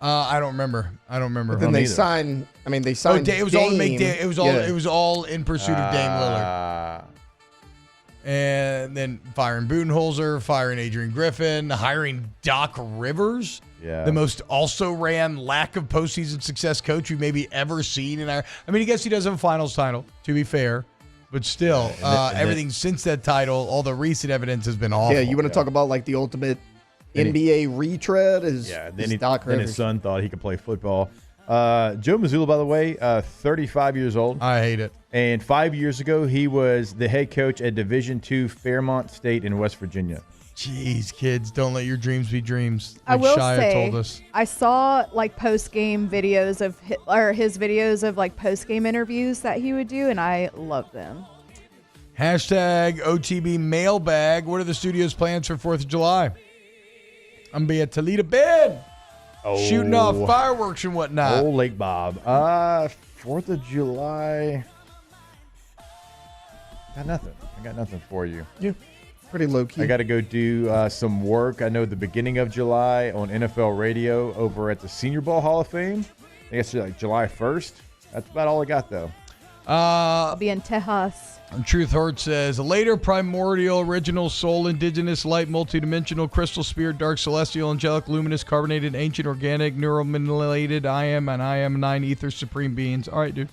I don't remember. But then they signed. I mean, they signed. It was Dame. all to make. It was all in pursuit of Dame Lillard. And then firing Budenholzer, firing Adrian Griffin, hiring Doc Rivers. Yeah. The most also-ran lack of postseason success coach we've maybe ever seen in our. I mean, I guess he does have a finals title, to be fair, but still, everything since that title, all the recent evidence has been awful. Yeah, you want to talk about like the ultimate NBA retread? Doc Rivers. Then his son thought he could play football. Joe Mazzulla, by the way, 35 years old. I hate it. And 5 years ago, he was the head coach at Division II Fairmont State in West Virginia. Jeez, kids, don't let your dreams be dreams. I Like will Shia say, told us. I saw like post-game videos of his videos of like post-game interviews that he would do, and I love them. Hashtag OTB mailbag. What are the studio's plans for 4th of July? I'm going to be at Toledo Bend. Shooting off fireworks and whatnot. Old Lake Bob. 4th of July. Got nothing. I got nothing for you. Yeah. Pretty low key. I got to go do some work. I know the beginning of July on NFL radio over at the Senior Bowl Hall of Fame. I guess like July 1st. That's about all I got, though. I'll be in Tejas. Truth Hurt says, a later primordial, original, soul, indigenous, light, multidimensional, crystal, spirit, dark, celestial, angelic, luminous, carbonated, ancient, organic, neuromineralated, I am 9 ether, supreme beings. All right, dude.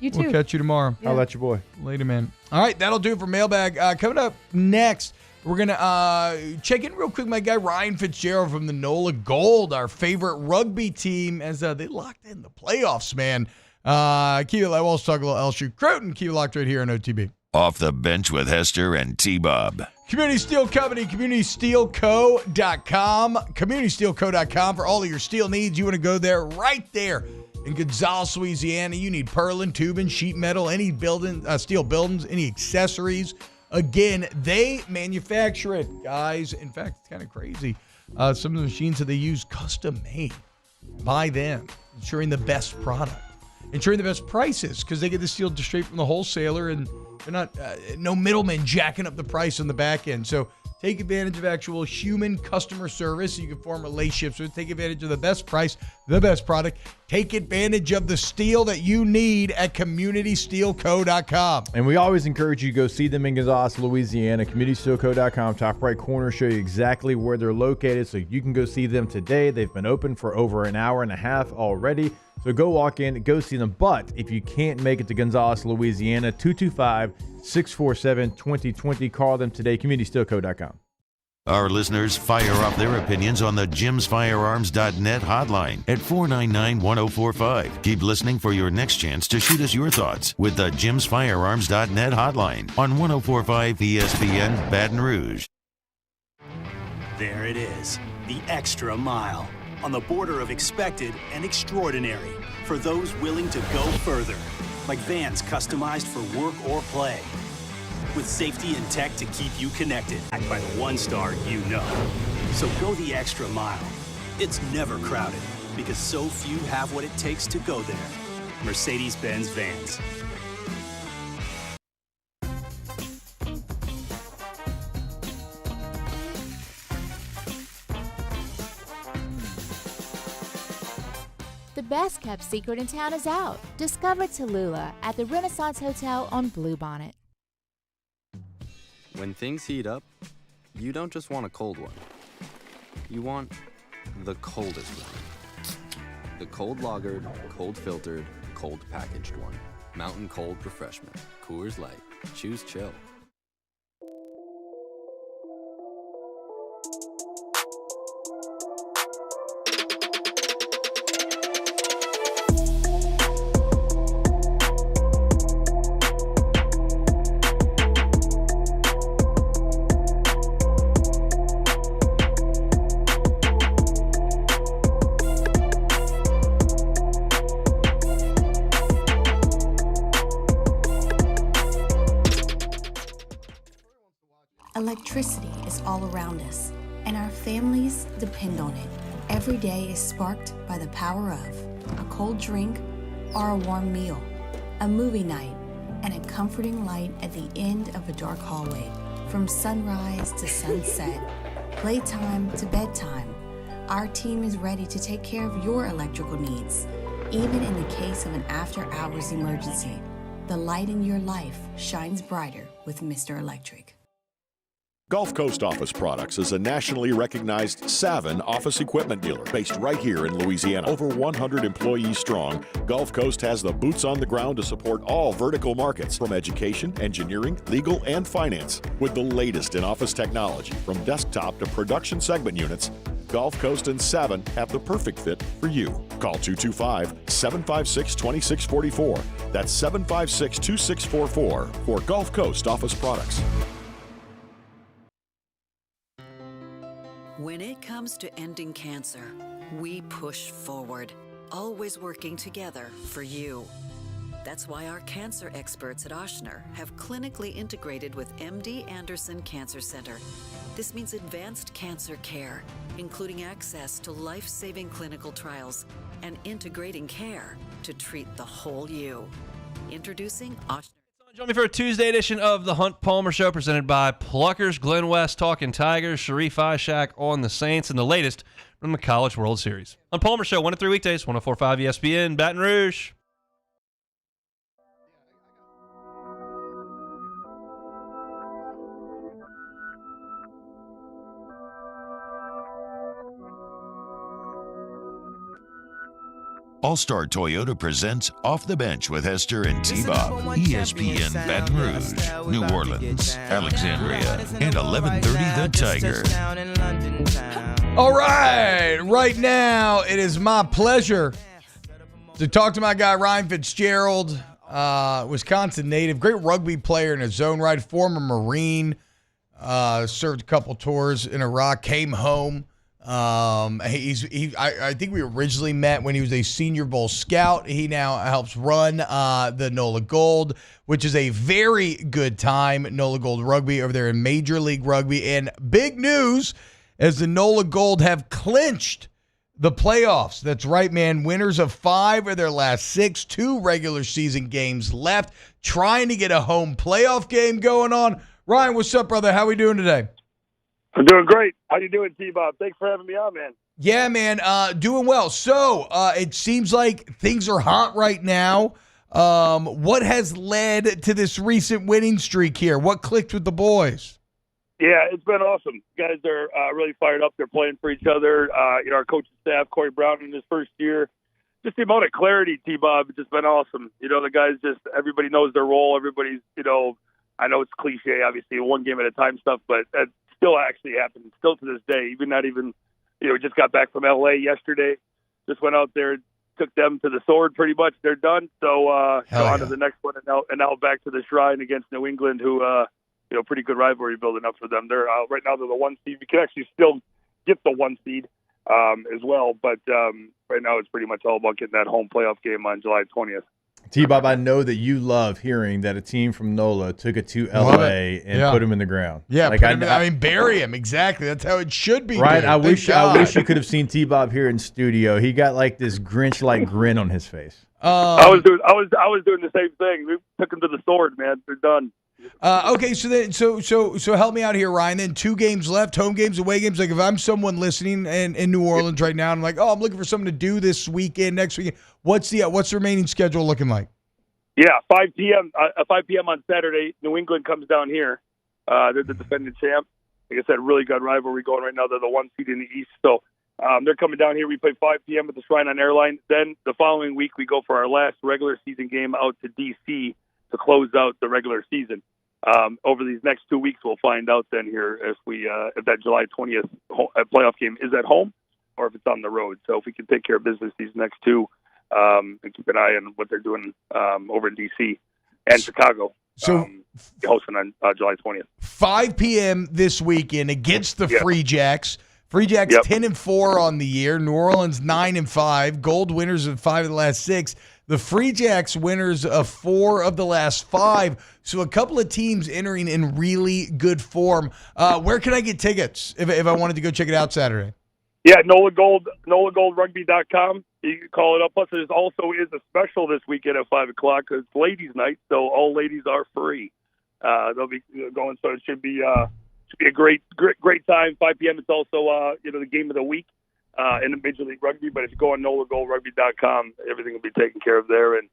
You too. We'll catch you tomorrow. I'll let your boy. Later, man. All right, that'll do it for Mailbag. Coming up next, we're going to check in real quick. My guy Ryan Fitzgerald from the Nola Gold, our favorite rugby team, as they locked in the playoffs, man. Keep it like we'll talk a little LSU Croton. Keep it locked right here on OTB. Off the Bench with Hester and T-Bob. Community Steel Company, CommunitySteelCo.com. CommunitySteelCo.com for all of your steel needs. You want to go there, right there in Gonzales, Louisiana. You need purlin, tubing, sheet metal, any building, steel buildings, any accessories. Again, they manufacture it, guys. In fact, it's kind of crazy. Some of the machines that they use custom made by them, ensuring the best product, ensuring the best prices, because they get the steel straight from the wholesaler, and they're not no middlemen jacking up the price on the back end. So take advantage of actual human customer service. You can form relationships with. Take advantage of the best price, the best product. Take advantage of the steel that you need at CommunitySteelCo.com. And we always encourage you to go see them in Gonzales, Louisiana. CommunitySteelCo.com, top right corner, show you exactly where they're located so you can go see them today. They've been open for over an hour and a half already. So go walk in, go see them. But if you can't make it to Gonzales, Louisiana, 225-647-2020. Call them today, CommunitySteelCo.com. Our listeners fire off their opinions on the JimsFirearms.net hotline at 499-1045. Keep listening for your next chance to shoot us your thoughts with the JimsFirearms.net hotline on 1045 ESPN Baton Rouge. There it is, the extra mile. On the border of expected and extraordinary for those willing to go further. Like vans customized for work or play. With safety and tech to keep you connected. Backed by the one-star you know. So go the extra mile. It's never crowded because so few have what it takes to go there. Mercedes-Benz Vans. The best kept secret in town is out. Discover Tallulah at the Renaissance Hotel on Bluebonnet. When things heat up, you don't just want a cold one. You want the coldest one. The cold lagered, cold filtered, cold packaged one. Mountain Cold Refreshment. Coors Light. Choose chill. Electricity is all around us, and our families depend on it. Every day is sparked by the power of a cold drink or a warm meal, a movie night, and a comforting light at the end of a dark hallway. From sunrise to sunset, playtime to bedtime, our team is ready to take care of your electrical needs. Even in the case of an after-hours emergency, the light in your life shines brighter with Mr. Electric. Gulf Coast Office Products is a nationally recognized Savin office equipment dealer based right here in Louisiana. Over 100 employees strong, Gulf Coast has the boots on the ground to support all vertical markets, from education, engineering, legal, and finance. With the latest in office technology, from desktop to production segment units, Gulf Coast and Savin have the perfect fit for you. Call 225-756-2644. That's 756-2644 for Gulf Coast Office Products. When it comes to ending cancer, we push forward, always working together for you. That's why our cancer experts at Ochsner have clinically integrated with MD Anderson Cancer Center. This means advanced cancer care, including access to life-saving clinical trials and integrating care to treat the whole you. Introducing Ochsner. Join me for a Tuesday edition of the Hunt Palmer Show, presented by Pluckers. Glenn West talking Tigers, Sharif Ishak on the Saints, and the latest from the College World Series. On Palmer Show, 1 to 3 weekdays, 104.5 ESPN, Baton Rouge. All-Star Toyota presents Off the Bench with Hester and T-Bob. ESPN Baton Rouge, New Orleans, Alexandria, and 1130 The Tiger. All right now it is my pleasure to talk to my guy Ryan Fitzgerald, Wisconsin native, great rugby player in his own right, former Marine, served a couple tours in Iraq, came home. I think we originally met when he was a Senior Bowl scout. He now helps run the Nola Gold, which is a very good time. Nola Gold Rugby over there in Major League Rugby. And big news, as the Nola Gold have clinched the playoffs. That's right, man. Winners of 5 of their last 6, 2 regular season games left, trying to get a home playoff game going on. Ryan, what's up, brother? How we doing today? I'm doing great. How you doing, T-Bob? Thanks for having me on, man. Yeah, man, doing well. So it seems like things are hot right now. What has led to this recent winning streak here? What clicked with the boys? Yeah, it's been awesome. Guys are really fired up. They're playing for each other. Our coaching staff, Corey Brown in his first year, just the amount of clarity, T-Bob, it's just been awesome. The guys everybody knows their role. Everybody's, I know it's cliche, obviously, one game at a time stuff, but that still actually happens, still to this day. We just got back from L.A. yesterday. Just went out there, took them to the sword pretty much. They're done. So on to the next one, and now back to the Shrine against New England, who, pretty good rivalry building up for them. They're right now they're the 1 seed. We can actually still get the 1 seed as well, but right now it's pretty much all about getting that home playoff game on July 20th. T-Bob, I know that you love hearing that a team from NOLA took it to L.A. and put him in the ground. Yeah, bury him. Exactly. That's how it should be. Right. I wish you could have seen T-Bob here in studio. He got like this Grinch-like grin on his face. I was doing the same thing. We took him to the sword, man. They're done. Okay, so help me out here, Ryan. Then 2 games left, home games, away games. Like if I'm someone listening in New Orleans right now, and I'm like, I'm looking for something to do this weekend, next weekend. What's the remaining schedule looking like? Yeah, 5 p.m. 5 p.m. on Saturday. New England comes down here. They're the defending champ. Like I said, really good rivalry going right now. They're the 1 seed in the East, so they're coming down here. We play 5 p.m. at the Shrine on Airline. Then the following week, we go for our last regular season game out to D.C. to close out the regular season. Over these next 2 weeks, we'll find out then here if that July 20th playoff game is at home or if it's on the road. So if we can take care of business these next 2 and keep an eye on what they're doing over in D.C. and Chicago. So hosting on July 20th. 5 p.m. this weekend against the Free Jacks. Free Jacks 10-4 on the year. New Orleans 9-5. Gold winners of 5 of the last 6. The Free Jacks winners of 4 of the last 5. So a couple of teams entering in really good form. Where can I get tickets if I wanted to go check it out Saturday? Yeah, Nola Gold, NolaGoldRugby.com. You can call it up. Plus, there also is a special this weekend at 5 o'clock. It's ladies' night, so all ladies are free. They'll be going, so it should be a great time. 5 p.m. It's also the game of the week in the Major League Rugby. But if you go on NolaGoldRugby.com, everything will be taken care of there. And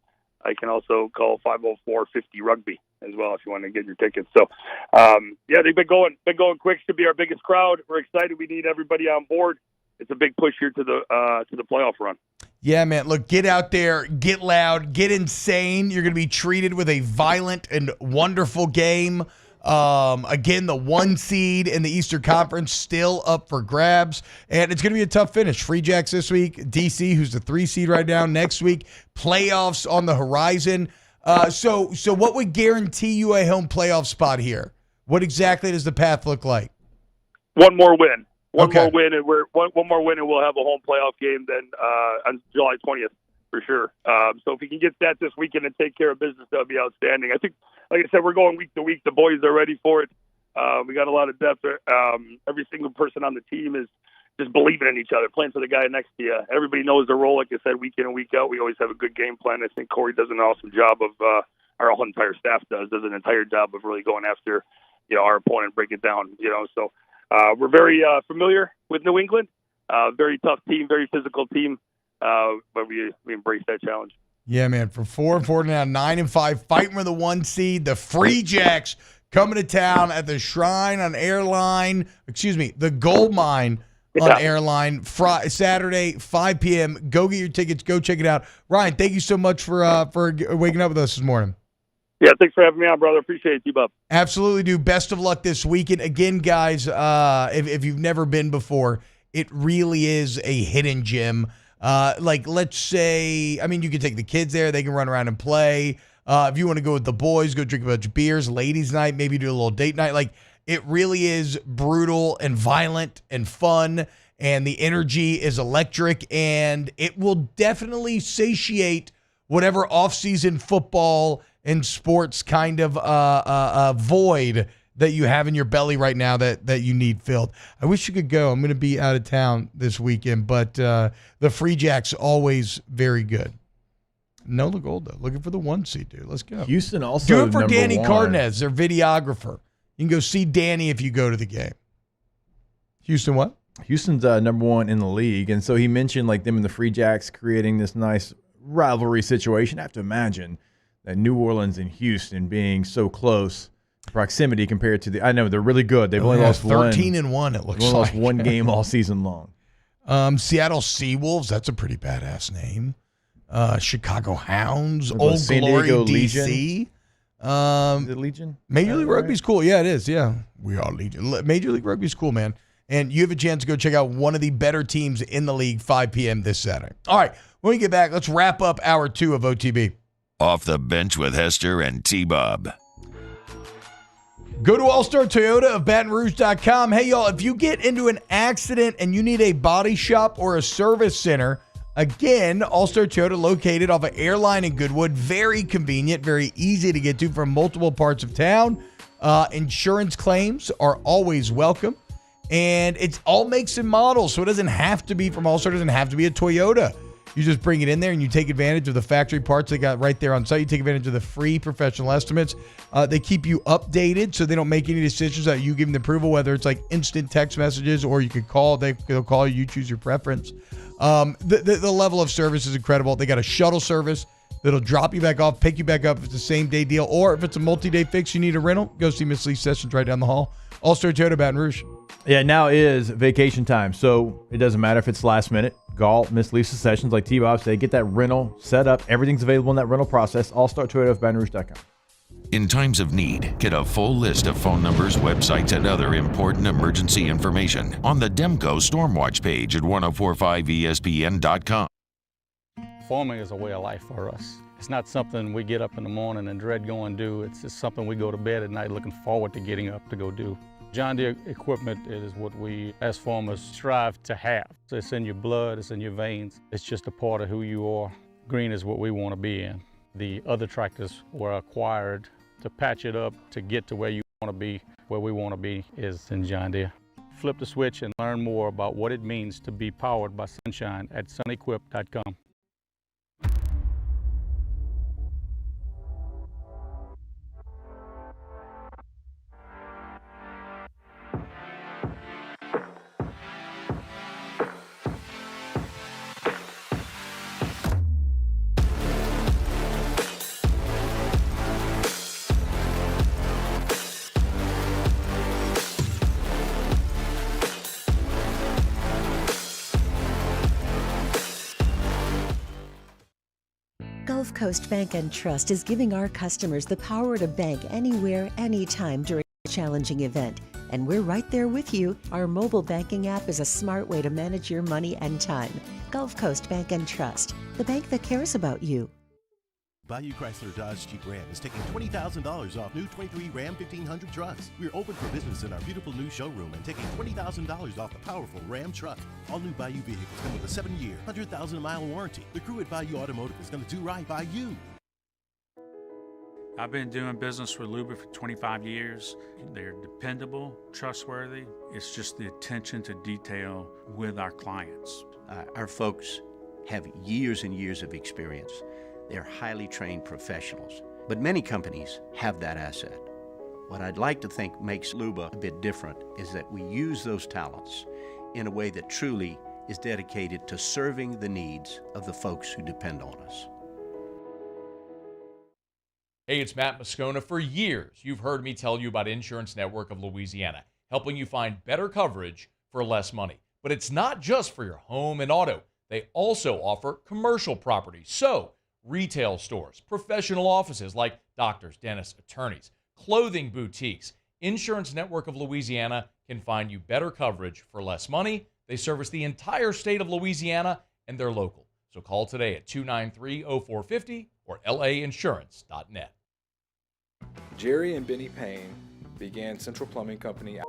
I can also call 504-50-RUGBY as well if you want to get your tickets. So, they've been going quick. Should be our biggest crowd. We're excited. We need everybody on board. It's a big push here to the playoff run. Yeah, man. Look, get out there, get loud, get insane. You're going to be treated with a violent and wonderful game. Again, the 1 seed in the Eastern Conference still up for grabs, and it's going to be a tough finish. Free Jacks this week, DC, who's the 3 seed right now. Next week, playoffs on the horizon. So what would guarantee you a home playoff spot here? What exactly does the path look like? One more win. One more win, and we'll have a home playoff game then on July 20th for sure. So if we can get that this weekend and take care of business, that would be outstanding. I think, like I said, we're going week to week. The boys are ready for it. We got a lot of depth. Every single person on the team is just believing in each other, playing for the guy next to you. Everybody knows their role. Like I said, week in and week out, we always have a good game plan. I think Corey does an awesome job of our whole entire staff does an entire job of really going after our opponent, break it down. So. We're very familiar with New England. Very tough team, very physical team, but we embrace that challenge. Yeah, man. From 4-4 to now 9-5, fighting for the 1 seed. The Free Jacks coming to town at the Shrine on Airline. The Gold Mine on Airline. Saturday, 5 p.m. Go get your tickets. Go check it out. Ryan, thank you so much for waking up with us this morning. Yeah, thanks for having me on, brother. Appreciate it, T-Bob. Absolutely do. Best of luck this weekend. Again, guys, if you've never been before, it really is a hidden gym. Let's say, you can take the kids there. They can run around and play. If you want to go with the boys, go drink a bunch of beers. Ladies' night, maybe do a little date night. It really is brutal and violent and fun, and the energy is electric, and it will definitely satiate whatever offseason football and sports kind of void that you have in your belly right now that you need filled. I wish you could go. I'm going to be out of town this weekend, but the Free Jacks always very good. Nola Gold, though. Looking for the 1 seed, dude. Let's go. Houston also do it for Danny 1. Cardenas, their videographer. You can go see Danny if you go to the game. Houston what? Houston's number 1 in the league, and so he mentioned them and the Free Jacks creating this nice rivalry situation. I have to imagine that New Orleans and Houston being so close proximity compared to I know they're really good. They've only lost 13-1. It looks like lost 1 game all season long. Seattle Seawolves. That's a pretty badass name. Chicago Hounds. Old San Glory Diego DC. Is it Legion? Major League Rugby's cool. Yeah, it is. Yeah, we are Legion. Major League Rugby's cool, man. And you have a chance to go check out one of the better teams in the league. 5 p.m. this Saturday. All right, when we get back, let's wrap up hour 2 of OTB. Off the Bench with Hester and T-Bob. Go to All-Star Toyota of BatonRouge.com. Hey, y'all, if you get into an accident and you need a body shop or a service center, again, All-Star Toyota located off of Airline in Goodwood. Very convenient, very easy to get to from multiple parts of town. Insurance claims are always welcome. And it's all makes and models, so it doesn't have to be from All-Star. It doesn't have to be a Toyota. You just bring it in there and you take advantage of the factory parts they got right there on site. You take advantage of the free professional estimates. They keep you updated so they don't make any decisions without you giving the approval, whether it's instant text messages or you could call. They'll call you. You choose your preference. The level of service is incredible. They got a shuttle service that'll drop you back off, pick you back up if it's the same day deal. Or if it's a multi-day fix, you need a rental, go see Miss Lee Sessions right down the hall. All-Star Toyota, Baton Rouge. Yeah, now is vacation time, so it doesn't matter if it's last minute. Call Miss Lisa Sessions, like T-Bob said, get that rental set up. Everything's available in that rental process. All-Star Toyota of BatonRouge.com. In times of need, get a full list of phone numbers, websites, and other important emergency information on the Demco Stormwatch page at 1045ESPN.com. Farming is a way of life for us. It's not something we get up in the morning and dread going do. It's just something we go to bed at night looking forward to getting up to go do. John Deere equipment is what we as farmers strive to have. It's in your blood, it's in your veins. It's just a part of who you are. green is what we want to be in. The other tractors were acquired to patch it up to get to where you want to be. Where we want to be is in John Deere. Flip the switch and learn more about what it means to be powered by sunshine at sunequip.com. Gulf Coast Bank and Trust is giving our customers the power to bank anywhere, anytime during a challenging event. And we're right there with you. Our mobile banking app is a smart way to manage your money and time. Gulf Coast Bank and Trust, the bank that cares about you. Bayou Chrysler Dodge Jeep Ram is taking $20,000 off new 23 Ram 1500 trucks. We're open for business in our beautiful new showroom and taking $20,000 off the powerful Ram truck. All new Bayou vehicles come with a 7-year, 100,000-mile warranty. The crew at Bayou Automotive is going to do right by you. I've been doing business with Luba for 25 years. They're dependable, trustworthy. It's just the attention to detail with our clients. Our folks have years and years of experience. They're highly trained professionals, but many companies have that asset. What I'd like to think makes Luba a bit different is that we use those talents in a way that truly is dedicated to serving the needs of the folks who depend on us. Hey, it's Matt Moscona. For years, you've heard me tell you about Insurance Network of Louisiana, helping you find better coverage for less money. But it's not just for your home and auto. They also offer commercial property. So, retail stores, professional offices like doctors, dentists, attorneys, clothing boutiques. Insurance Network of Louisiana can find you better coverage for less money. They service the entire state of Louisiana, and they're local. So call today at 293-0450 or lainsurance.net. Jerry and Benny Payne began Central Plumbing Company.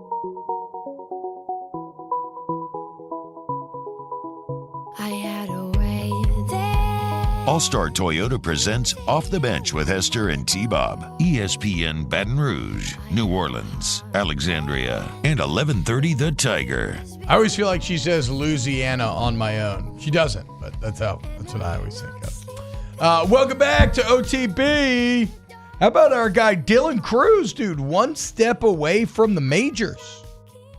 I had a way there. All-Star Toyota presents Off the Bench with Hester and T-Bob. ESPN Baton Rouge, New Orleans, Alexandria, and 1130 The Tiger. I always feel like she says Louisiana on my own. She doesn't, but that's what I always think of. Welcome back to OTB. How about our guy Dylan Cruz, dude? One step away from the majors.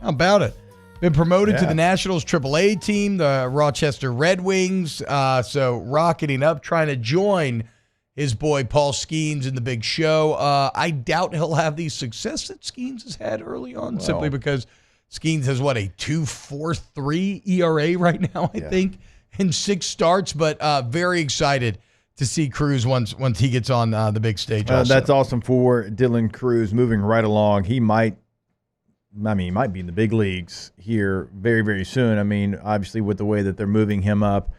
How about it? Been promoted to the Nationals AAA team, the Rochester Red Wings. So rocketing up, trying to join his boy Paul Skeens in the big show. I doubt he'll have the success that Skeens has had early on, simply because Skeens has, a 2.43 ERA right now, I think, in 6 starts. But very excited to see Cruz once he gets on the big stage. That's awesome for Dylan Cruz, moving right along. He might be in the big leagues here very, very soon. I mean, obviously with the way that they're moving him up.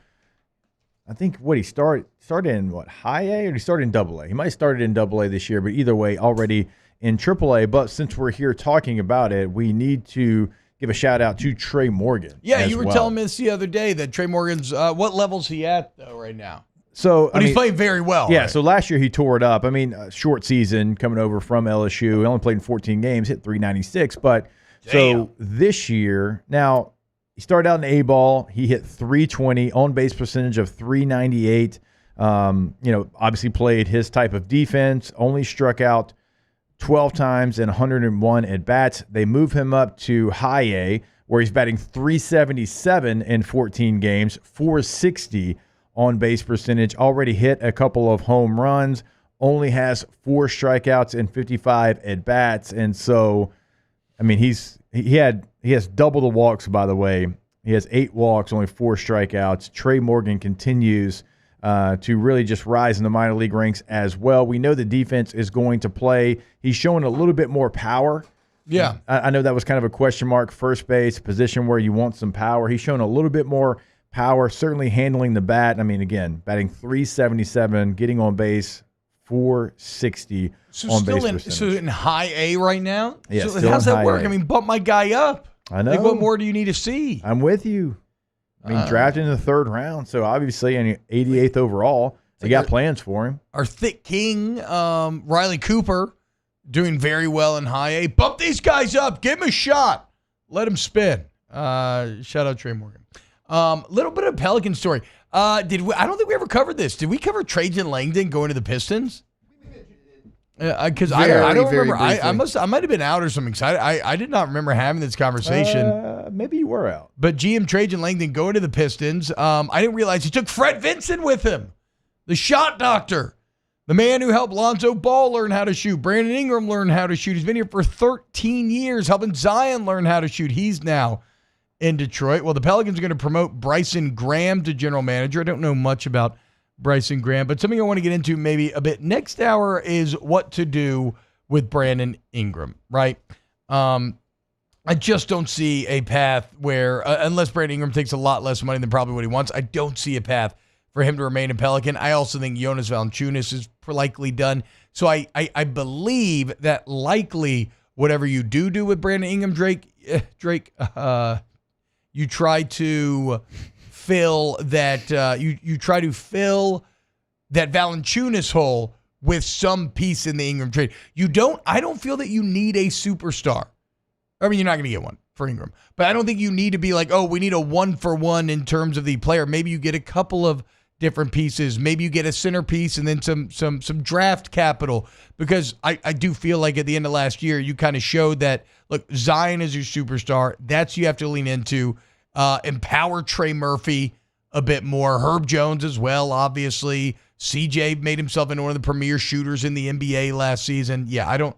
I think he started in high A, or he started in double A? He might have started in double A this year, but either way, already in triple A. But since we're here talking about it, we need to give a shout out to Trey Morgan. Yeah, you were telling me this the other day that Trey Morgan's, what level's he at though right now? So, he's playing very well. Yeah, right? So last year he tore it up. I mean, short season coming over from LSU. He only played in 14 games, hit 396. But so this year, now he started out in A-ball. He hit 320, on-base percentage of 398. Obviously played his type of defense, only struck out 12 times and 101 at-bats. They move him up to high A, where he's batting 377 in 14 games, 460 on-base percentage, already hit a couple of home runs, only has 4 strikeouts and 55 at-bats. And so, I mean, he has double the walks, by the way. He has 8 walks, only 4 strikeouts. Trey Morgan continues to really just rise in the minor league ranks as well. We know the defense is going to play. He's showing a little bit more power. Yeah. I know that was kind of a question mark, first base, position where you want some power. He's shown a little bit more power, certainly handling the bat. I mean, again, batting 377, getting on base 460 on base percentage. So in high A right now? Yeah, so how's that work? I mean, bump my guy up. I know. Like, what more do you need to see? I'm with you. I mean, drafted in the 3rd round, so obviously 88th overall. They got plans for him. Our thick king, Riley Cooper, doing very well in high A. Bump these guys up. Give him a shot. Let him spin. Shout out Trey Morgan. Little bit of Pelican story. I don't think we ever covered this. Did we cover Trajan Langdon going to the Pistons? Because I don't remember. I might have been out or something. I did not remember having this conversation. Maybe you were out. But GM Trajan Langdon going to the Pistons. I didn't realize he took Fred Vinson with him, the shot doctor, the man who helped Lonzo Ball learn how to shoot. Brandon Ingram learn how to shoot. He's been here for 13 years, helping Zion learn how to shoot. He's now in Detroit. Well, the Pelicans are going to promote Bryson Graham to general manager. I don't know much about Bryson Graham, but something I want to get into maybe a bit next hour is what to do with Brandon Ingram, right? I just don't see a path where, unless Brandon Ingram takes a lot less money than probably what he wants, I don't see a path for him to remain a Pelican. I also think Jonas Valanciunas is likely done. So I believe that likely whatever you do with Brandon Ingram, Drake, you try to fill that you try to fill that Valanciunas hole with some piece in the Ingram trade. I don't feel that you need a superstar. I mean, you're not going to get one for Ingram, but I don't think you need to be like, oh, we need a 1-for-1 in terms of the player. Maybe you get a couple of different pieces. Maybe you get a centerpiece and then some draft capital, because I do feel like at the end of last year, you kind of showed that, look, Zion is your superstar. That's you have to lean into. Empower Trey Murphy a bit more. Herb Jones as well, obviously. CJ made himself into one of the premier shooters in the NBA last season. Yeah, I don't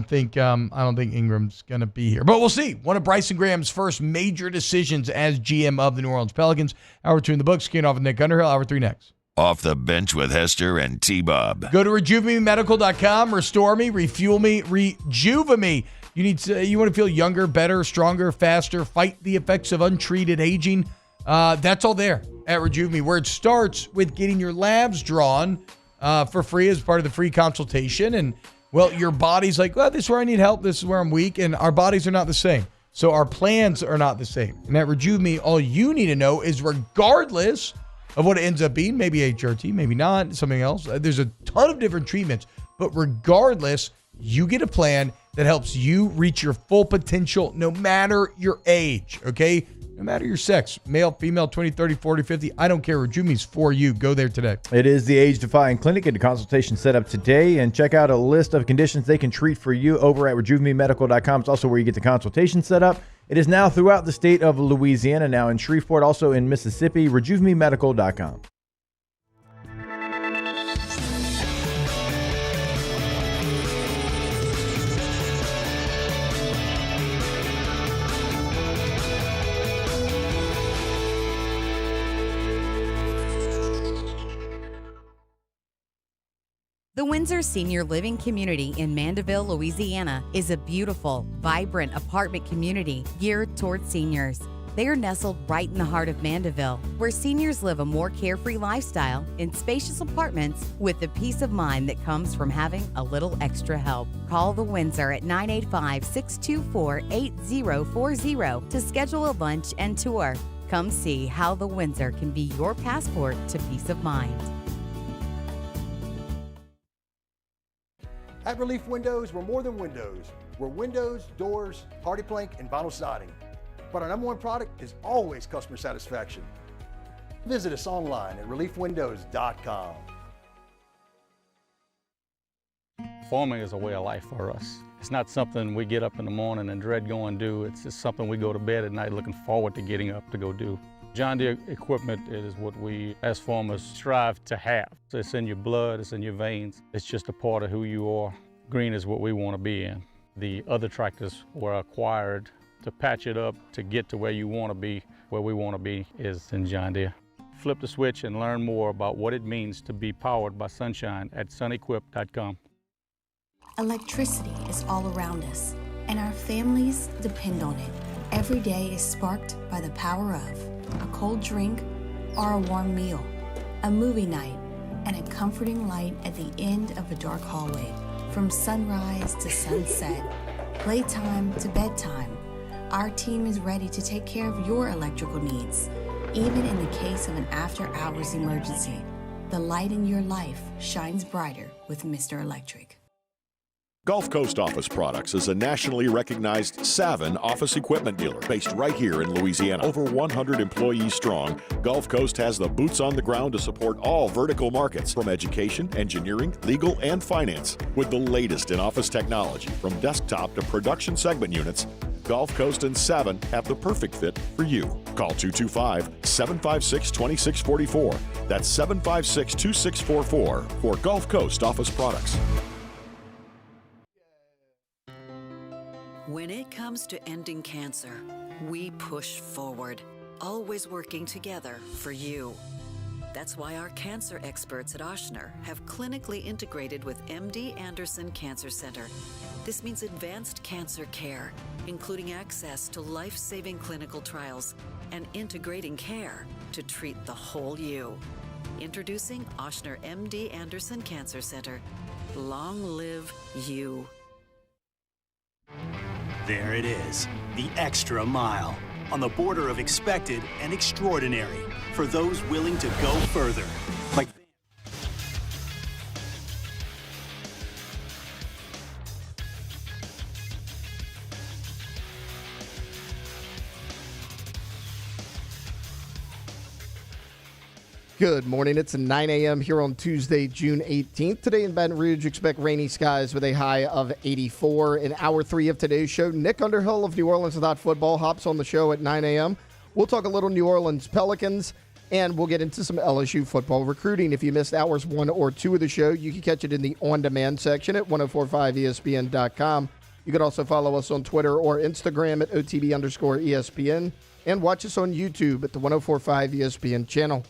think Ingram's gonna be here, but we'll see. One of Bryson Graham's first major decisions as GM of the New Orleans Pelicans. Hour 2 in the books. Kicking off with Nick Underhill. Hour 3 next. Off the Bench with Hester and T-Bob. Go to RejuveMeMedical.com. Restore me, refuel me, rejuve me. You want to feel younger, better, stronger, faster, fight the effects of untreated aging. That's all there at Rejuve Me, where it starts with getting your labs drawn for free as part of the free consultation. And, well, your body's like, well, this is where I need help. This is where I'm weak. And our bodies are not the same. So our plans are not the same. And at Rejuve Me, all you need to know is regardless of what it ends up being, maybe HRT, maybe not, something else. There's a ton of different treatments. But regardless, you get a plan that helps you reach your full potential no matter your age, okay? No matter your sex, male, female, 20, 30, 40, 50, I don't care. Rejuveme's for you. Go there today. It is the age-defying clinic. Get a consultation set up today and check out a list of conditions they can treat for you over at RejuveMeMedical.com. It's also where you get the consultation set up. It is now throughout the state of Louisiana, now in Shreveport, also in Mississippi. RejuveMeMedical.com. The Windsor Senior Living Community in Mandeville, Louisiana is a beautiful, vibrant apartment community geared toward seniors. They are nestled right in the heart of Mandeville, where seniors live a more carefree lifestyle in spacious apartments with the peace of mind that comes from having a little extra help. Call the Windsor at 985-624-8040 to schedule a lunch and tour. Come see how the Windsor can be your passport to peace of mind. At Relief Windows, we're more than windows. We're windows, doors, hardy plank, and vinyl siding. But our number one product is always customer satisfaction. Visit us online at reliefwindows.com. Farming is a way of life for us. It's not something we get up in the morning and dread going do. It's just something we go to bed at night looking forward to getting up to go do. John Deere equipment is what we as farmers strive to have. So it's in your blood, it's in your veins. It's just a part of who you are. Green is what we want to be in. The other tractors were acquired to patch it up to get to where you want to be. Where we want to be is in John Deere. Flip the switch and learn more about what it means to be powered by sunshine at sunequip.com. Electricity is all around us, and our families depend on it. Every day is sparked by the power of a cold drink or a warm meal, a movie night, and a comforting light at the end of a dark hallway. From sunrise to sunset, playtime to bedtime, our team is ready to take care of your electrical needs. Even in the case of an after-hours emergency, the light in your life shines brighter with Mr. Electric. Gulf Coast Office Products is a nationally recognized Savin office equipment dealer based right here in Louisiana. Over 100 employees strong, Gulf Coast has the boots on the ground to support all vertical markets, from education, engineering, legal, and finance. With the latest in office technology, from desktop to production segment units, Gulf Coast and Savin have the perfect fit for you. Call 225-756-2644. That's 756-2644 for Gulf Coast Office Products. When it comes to ending cancer, we push forward, always working together for you. That's why our cancer experts at Ochsner have clinically integrated with MD Anderson Cancer Center. This means advanced cancer care, including access to life-saving clinical trials and integrating care to treat the whole you. Introducing Ochsner MD Anderson Cancer Center. Long live you. There it is, the extra mile, on the border of expected and extraordinary, for those willing to go further. Like Good morning. It's 9 a.m. here on Tuesday, June 18th. Today in Baton Rouge, expect rainy skies with a high of 84. In hour 3 of today's show, Nick Underhill of New Orleans Without Football hops on the show at 9 a.m. We'll talk a little New Orleans Pelicans, and we'll get into some LSU football recruiting. If you missed hours 1 or 2 of the show, you can catch it in the on-demand section at 1045ESPN.com. You can also follow us on Twitter or Instagram at OTB_ESPN, and watch us on YouTube at the 1045 ESPN channel.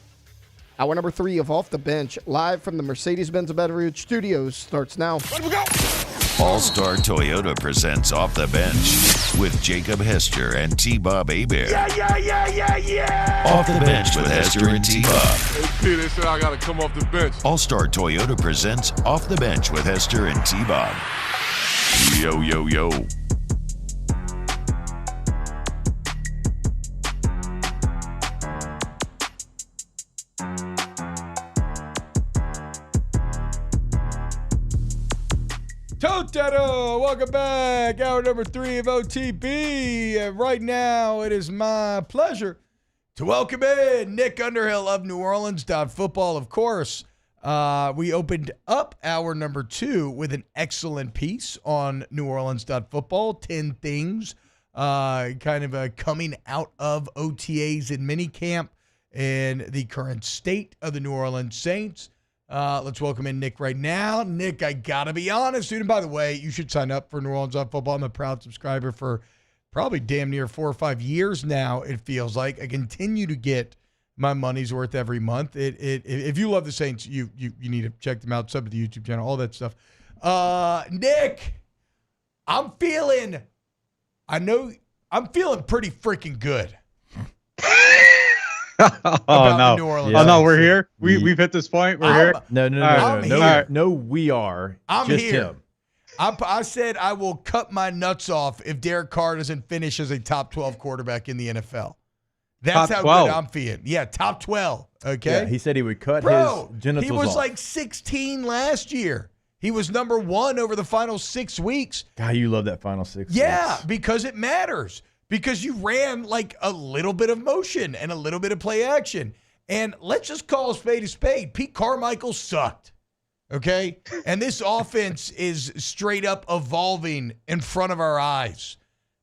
Hour number 3 of Off the Bench, live from the Mercedes-Benz of Baton Rouge studios, starts now. All-Star Toyota presents Off the Bench with Jacob Hester and T-Bob Hebert. Yeah. Off the Bench with Hester and T-Bob. Hey, they said I got to come off the bench. All-Star Toyota presents Off the Bench with Hester and T-Bob. Yo, yo, yo. Toteto, welcome back. Hour number 3 of OTB. And right now, it is my pleasure to welcome in Nick Underhill of New Orleans Football. Of course, we opened up hour number 2 with an excellent piece on New Orleans Football. 10 things coming out of OTAs and minicamp and the current state of the New Orleans Saints. Let's welcome in Nick right now. Nick, I got to be honest, dude. And by the way, you should sign up for New Orleans Football. I'm a proud subscriber for probably damn near 4 or 5 years now, it feels like. I continue to get my money's worth every month. If you love the Saints, you need to check them out, sub to the YouTube channel, all that stuff. Nick, I'm feeling pretty freaking good. Oh New Orleans. no, we're here. We've hit this point. We're here. No, we are. I'm just here. Him. I said I will cut my nuts off if Derek Carr doesn't finish as a top 12 quarterback in the NFL. That's Top how 12. good I'm feeling. Yeah, top 12. Okay. Yeah, he said he would cut Bro, his genitals he was off. like 16 last year. He was number 1 over the final 6 weeks. God, you love that final 6 Yeah, weeks. because it matters. Because you ran like a little bit of motion and a little bit of play action. And let's just call a spade a spade. Pete Carmichael sucked. Okay? And this offense is straight up evolving in front of our eyes.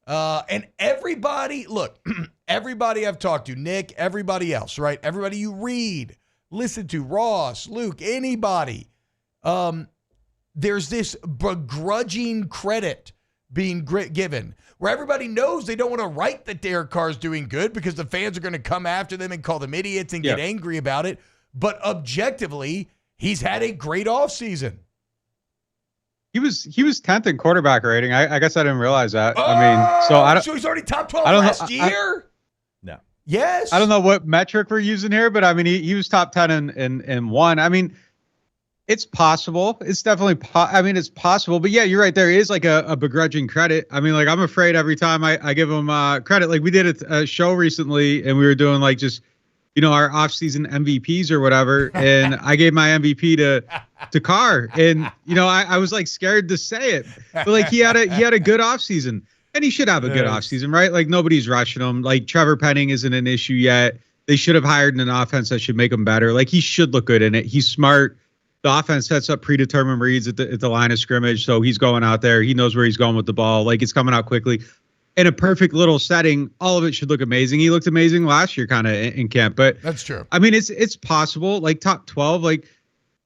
And everybody, look, everybody I've talked to, Nick, everybody else, right? Everybody you read, listen to, Ross, Luke, anybody, there's this begrudging credit being given where everybody knows they don't want to write that Derek Carr's doing good because the fans are going to come after them and call them idiots and get angry about it. But objectively, he's had a great offseason. He was 10th in quarterback rating. I guess I didn't realize that. So he's already top 12 last year? No. Yes. I don't know what metric we're using here, but I mean, he was top 10 in one. I mean, it's possible. It's definitely, it's possible. But yeah, you're right. There is like a begrudging credit. I mean, like, I'm afraid every time I give him credit. Like, we did a show recently and we were doing like just our offseason MVPs or whatever. And I gave my MVP to Carr. And, I was like scared to say it, but like he had a good offseason, and he should have a good offseason, right? Like nobody's rushing him. Like Trevor Penning isn't an issue yet. They should have hired an offense that should make him better. Like he should look good in it. He's smart. The offense sets up predetermined reads at the line of scrimmage. So he's going out there. He knows where he's going with the ball. Like it's coming out quickly. In a perfect little setting, all of it should look amazing. He looked amazing last year kind of in camp. But that's true. I mean, it's possible. Like top 12, like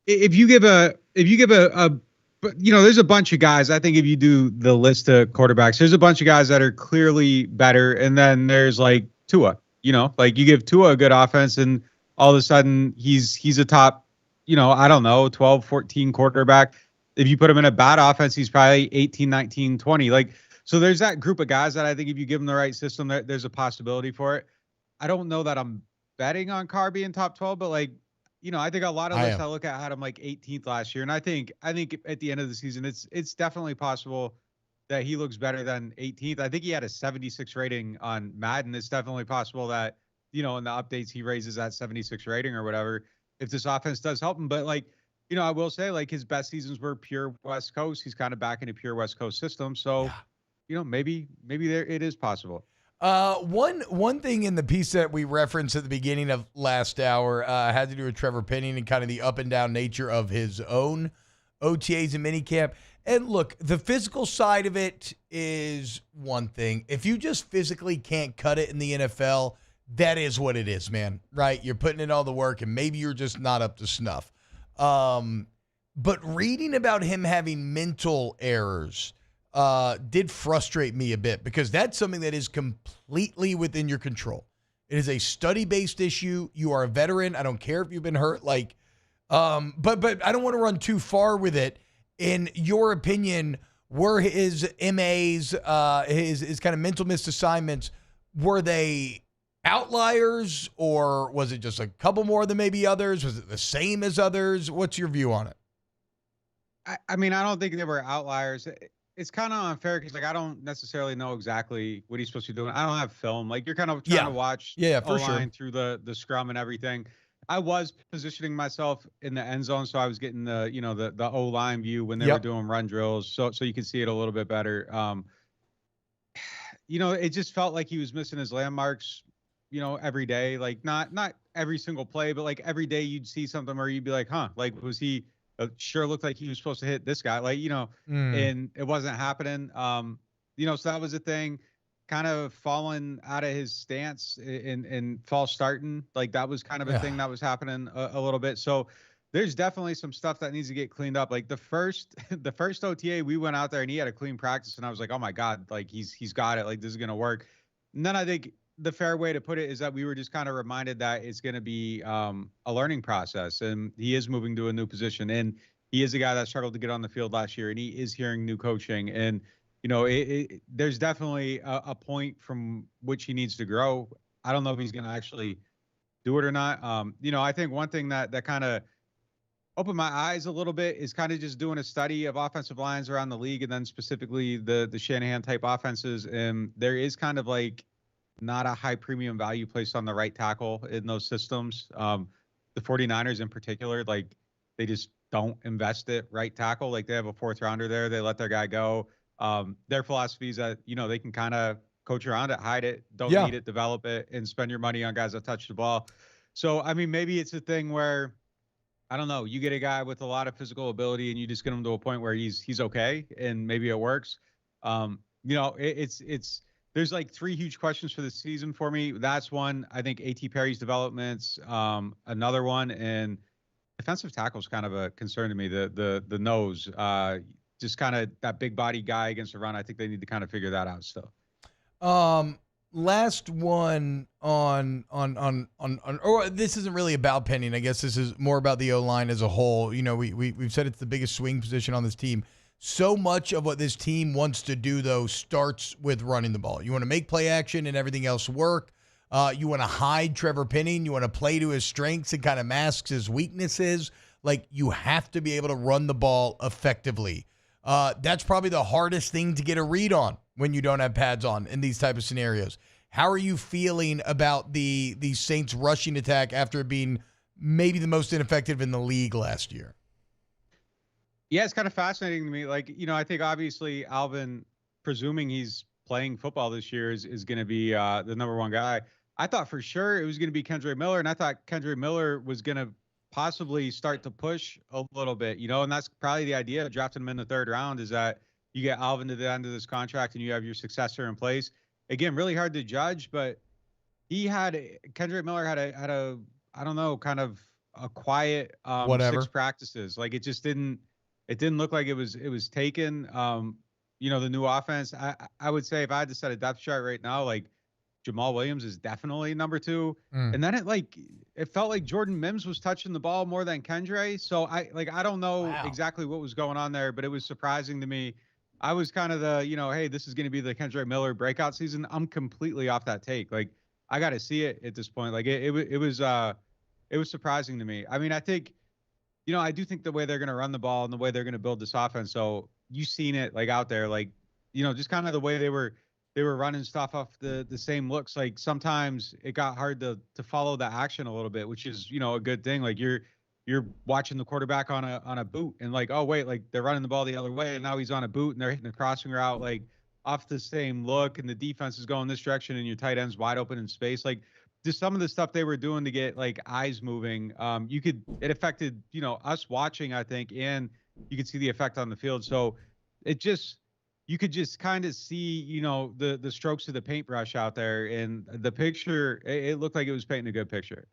if you give a there's a bunch of guys. I think if you do the list of quarterbacks, there's a bunch of guys that are clearly better. And then there's like Tua, like you give Tua a good offense and all of a sudden he's a top, I don't know, 12, 14 quarterback. If you put him in a bad offense, he's probably 18, 19, 20. Like, so there's that group of guys that I think if you give them the right system, there's a possibility for it. I don't know that I'm betting on Carr being top 12, but like, I think a lot of lists I look at had him like 18th last year. And I think at the end of the season, it's definitely possible that he looks better than 18th. I think he had a 76 rating on Madden. It's definitely possible that, in the updates, he raises that 76 rating or whatever, if this offense does help him. But like, I will say like his best seasons were pure West Coast. He's kind of back in a pure West Coast system. So, maybe there it is possible. One thing in the piece that we referenced at the beginning of last hour had to do with Trevor Penning and kind of the up and down nature of his own OTAs and minicamp. And look, the physical side of it is one thing. If you just physically can't cut it in the NFL, that is what it is, man, right? You're putting in all the work and maybe you're just not up to snuff. But reading about him having mental errors did frustrate me a bit because that's something that is completely within your control. It is a study-based issue. You are a veteran. I don't care if you've been hurt. But I don't want to run too far with it. In your opinion, were his MAs, his kind of mental misassignments, were they outliers or was it just a couple more than maybe others? Was it the same as others? What's your view on it? I mean, I don't think they were outliers. It's kind of unfair because, like, I don't necessarily know exactly what he's supposed to be doing. I don't have film. Like, you're kind of trying to watch for sure through the scrum and everything. I was positioning myself in the end zone, so I was getting the O-line view when they were doing run drills, so you could see it a little bit better. It just felt like he was missing his landmarks, every day. Like, not every single play, but, like, every day you'd see something where you'd be like, huh, like, was he – sure looked like he was supposed to hit this guy, like, and it wasn't happening. So that was a thing, kind of falling out of his stance and false starting. Like that was kind of a thing that was happening a little bit. So there's definitely some stuff that needs to get cleaned up. Like the first OTA, we went out there and he had a clean practice and I was like, oh my God, like he's got it. Like this is going to work. And then I think the fair way to put it is that we were just kind of reminded that it's going to be a learning process, and he is moving to a new position, and he is a guy that struggled to get on the field last year, and he is hearing new coaching, and there's definitely a point from which he needs to grow. I don't know if he's going to actually do it or not. I think one thing that kind of opened my eyes a little bit is kind of just doing a study of offensive lines around the league, and then specifically the Shanahan type offenses, and there is kind of like not a high premium value placed on the right tackle in those systems. The 49ers in particular, like they just don't invest at right tackle. Like they have a 4th rounder there. They let their guy go. Their philosophy is that, they can kind of coach around it, hide it, don't need it, develop it, and spend your money on guys that touch the ball. So, I mean, maybe it's a thing where, I don't know, you get a guy with a lot of physical ability and you just get him to a point where he's okay and maybe it works. There's like 3 huge questions for the season for me. That's one. I think A.T. Perry's development's another one, and defensive tackle is kind of a concern to me. The nose, just kind of that big body guy against the run. I think they need to kind of figure that out still. Last one or this isn't really about Penning. I guess this is more about the O-line as a whole. We've said it's the biggest swing position on this team. So much of what this team wants to do, though, starts with running the ball. You want to make play action and everything else work. You want to hide Trevor Penning. You want to play to his strengths and kind of masks his weaknesses. Like, you have to be able to run the ball effectively. That's probably the hardest thing to get a read on when you don't have pads on in these type of scenarios. How are you feeling about the Saints rushing attack after it being maybe the most ineffective in the league last year? Yeah, it's kind of fascinating to me. Like, I think obviously Alvin, presuming he's playing football this year, is going to be the number one guy. I thought for sure it was going to be Kendre Miller, and I thought Kendre Miller was going to possibly start to push a little bit, and that's probably the idea of drafting him in the 3rd round, is that you get Alvin to the end of this contract and you have your successor in place. Again, really hard to judge, but Kendre Miller had a I don't know, kind of a quiet 6 practices. Like, it just didn't look like it was taken. The new offense, I would say if I had to set a depth chart right now, like Jamal Williams is definitely number 2. And then it felt like Jordan Mims was touching the ball more than Kendre. So I don't know exactly what was going on there, but it was surprising to me. I was kind of the, hey, this is going to be the Kendre Miller breakout season. I'm completely off that take. Like, I got to see it at this point. Like, it was surprising to me. I mean, I think, I do think the way they're going to run the ball and the way they're going to build this offense. So you've seen it like out there, like, just kind of the way they were running stuff off the same looks. Like, sometimes it got hard to follow the action a little bit, which is, a good thing. Like, you're watching the quarterback on a boot and like, oh wait, like they're running the ball the other way and now he's on a boot and they're hitting a crossing route, like off the same look, and the defense is going this direction and your tight end's wide open in space. Like, just some of the stuff they were doing to get like eyes moving. It affected, us watching, I think, and you could see the effect on the field. So you could just kind of see, the strokes of the paintbrush out there, and the picture, it looked like it was painting a good picture.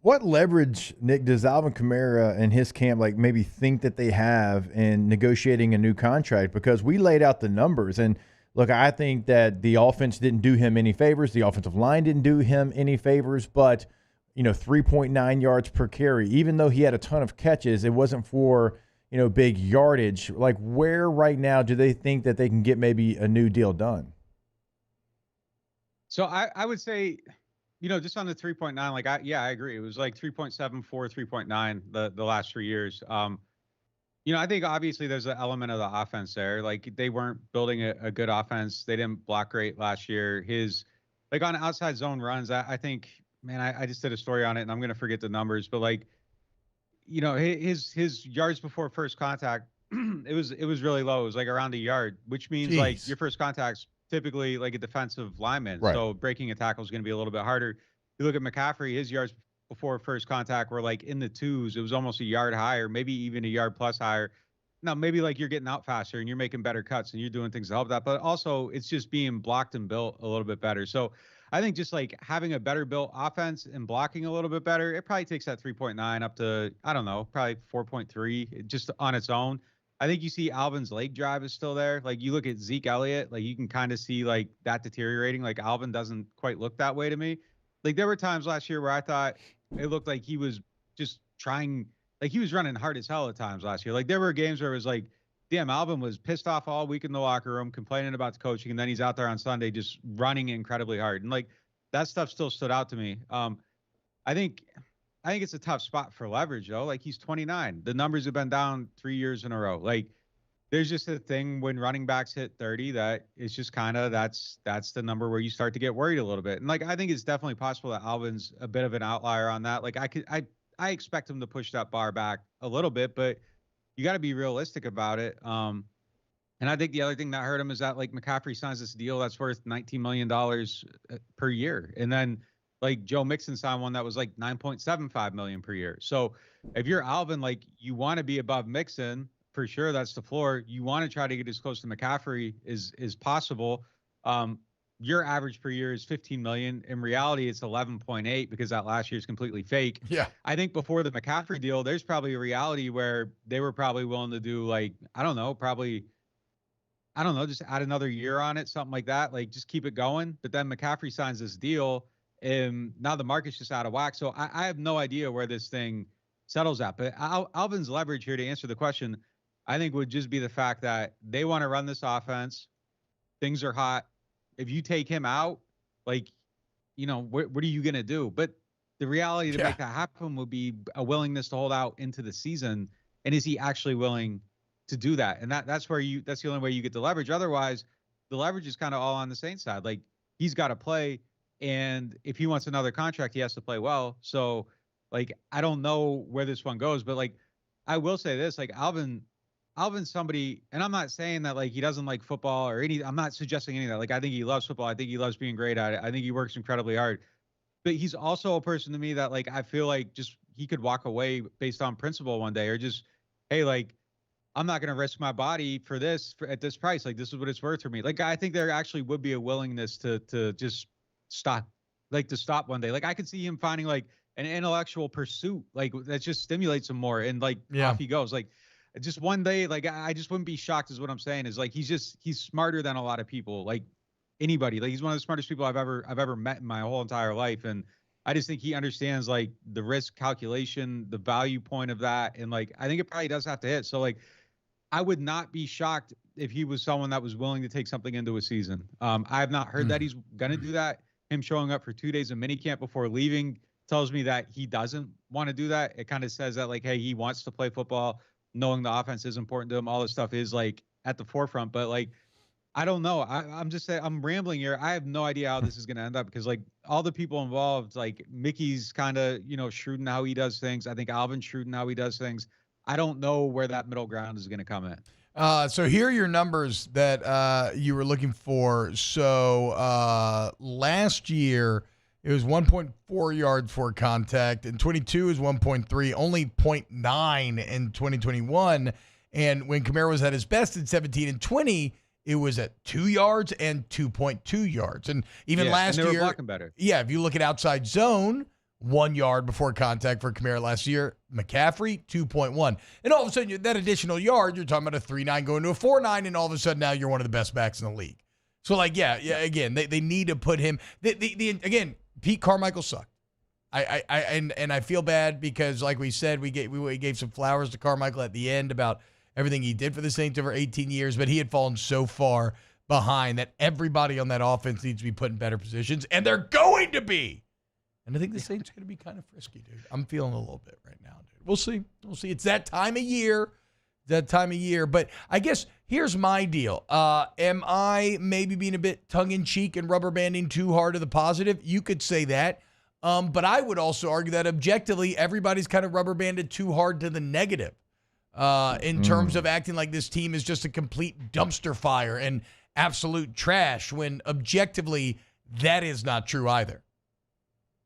What leverage, Nick, does Alvin Kamara and his camp maybe think that they have in negotiating a new contract? Because we laid out the numbers, and look, I think that the offense didn't do him any favors. The offensive line didn't do him any favors, but 3.9 yards per carry, even though he had a ton of catches, it wasn't for, big yardage. Like, where right now do they think that they can get maybe a new deal done? So I would say, just on the 3.9, like, I agree. It was like 3.74, 3.9 the last 3 years. I think obviously there's an element of the offense there. Like, they weren't building a good offense. They didn't block great last year. Like, on outside zone runs, I think, man, I just did a story on it and I'm going to forget the numbers, but like, his yards before first contact, it was really low. It was like around a yard, which means like your first contact's typically like a defensive lineman. Right. So breaking a tackle is going to be a little bit harder. You look at McCaffrey, his yards before first contact were like in the 2s. It was almost a yard higher, maybe even a yard plus higher. Now, maybe like you're getting out faster and you're making better cuts and you're doing things to help that, but also it's just being blocked and built a little bit better. So I think just like having a better built offense and blocking a little bit better, it probably takes that 3.9 up to, I don't know, probably 4.3 just on its own. I think you see Alvin's leg drive is still there. Like, you look at Zeke Elliott, like you can kind of see like that deteriorating. Like, Alvin doesn't quite look that way to me. Like, there were times last year where I thought it looked like he was just trying, like he was running hard as hell at times last year. Like, there were games where it was like, damn, Alvin was pissed off all week in the locker room, complaining about the coaching, and then he's out there on Sunday just running incredibly hard. And like, that stuff still stood out to me. I think it's a tough spot for leverage, though. Like, he's 29. The numbers have been down 3 years in a row. Like, there's just a thing when running backs hit 30 that it's just kind of that's the number where you start to get worried a little bit. And like, I think it's definitely possible that Alvin's a bit of an outlier on that. Like, I expect him to push that bar back a little bit, but you got to be realistic about it. And I think the other thing that hurt him is that like McCaffrey signs this deal that's worth $19 million per year, and then like Joe Mixon signed one that was like $9.75 million per year. So if you're Alvin, like, you want to be above Mixon for sure. That's the floor. You want to try to get as close to McCaffrey as possible. Your average per year is 15 million. In reality, it's 11.8 because that last year is completely fake. Yeah. I think before the McCaffrey deal, there's probably a reality where they were probably willing to do like, just add another year on it, something like that. Like, just keep it going. But then McCaffrey signs this deal, and now the market's just out of whack. So I have no idea where this thing settles at. But Alvin's leverage here, to answer the question, I think would just be the fact that they want to run this offense. Things are hot. If you take him out, like, what are you going to do? But the reality to make that happen would be a willingness to hold out into the season. And is he actually willing to do that? And that's the only way you get the leverage. Otherwise, the leverage is kind of all on the Saints side. Like, he's got to play. And if he wants another contract, he has to play well. So, like, I don't know where this one goes, but, like, I will say this, like, Alvin's somebody, and I'm not saying that, like, he doesn't like football or I'm not suggesting any of that. Like, I think he loves football. I think he loves being great at it. I think he works incredibly hard. But he's also a person to me that, like, I feel like just he could walk away based on principle one day, or just, hey, like, I'm not going to risk my body for this at this price. Like, this is what it's worth for me. Like, I think there actually would be a willingness to just stop, like, to stop one day. Like, I could see him finding, like, an intellectual pursuit, like, that just stimulates him more, and, like, off he goes. Like, just one day, like, I just wouldn't be shocked, is what I'm saying. Is, like, he's smarter than a lot of people, like anybody. Like, he's one of the smartest people I've ever met in my whole entire life. And I just think he understands, like, the risk calculation, the value point of that. And, like, I think it probably does have to hit. So, like, I would not be shocked if he was someone that was willing to take something into a season. I have not heard that he's going to do that. Him showing up for 2 days of minicamp before leaving tells me that he doesn't want to do that. It kind of says that, like, hey, he wants to play football, knowing the offense is important to him. All this stuff is, like, at the forefront. But, like, I don't know. I'm just saying, I'm rambling here. I have no idea how this is going to end up, because, like, all the people involved, like, Mickey's kind of, shrewd in how he does things. I think Alvin's shrewd in how he does things. I don't know where that middle ground is going to come in. So here are your numbers that you were looking for. So last year, it was 1.4 yards for contact. In 22 is 1.3, only 0.9 in 2021. And when Kamara was at his best in 17 and 20, it was at 2 yards and 2.2 yards. And even last and they year, were blocking better. Yeah, if you look at outside zone, 1 yard before contact for Kamara last year. McCaffrey, 2.1. And all of a sudden, that additional yard, you're talking about a 3.9 going to a 4.9, and all of a sudden now you're one of the best backs in the league. So, like, again, they need to put him. Again, Pete Carmichael sucked. I feel bad because, like we said, we gave some flowers to Carmichael at the end about everything he did for the Saints over 18 years, but he had fallen so far behind that everybody on that offense needs to be put in better positions, and they're going to be. And I think the Saints are going to be kind of frisky, dude. I'm feeling a little bit right now, dude. We'll see. It's that time of year. But I guess here's my deal. Am I maybe being a bit tongue-in-cheek and rubber banding too hard to the positive? You could say that. But I would also argue that objectively, everybody's kind of rubber banded too hard to the negative in terms of acting like this team is just a complete dumpster fire and absolute trash, when objectively that is not true either.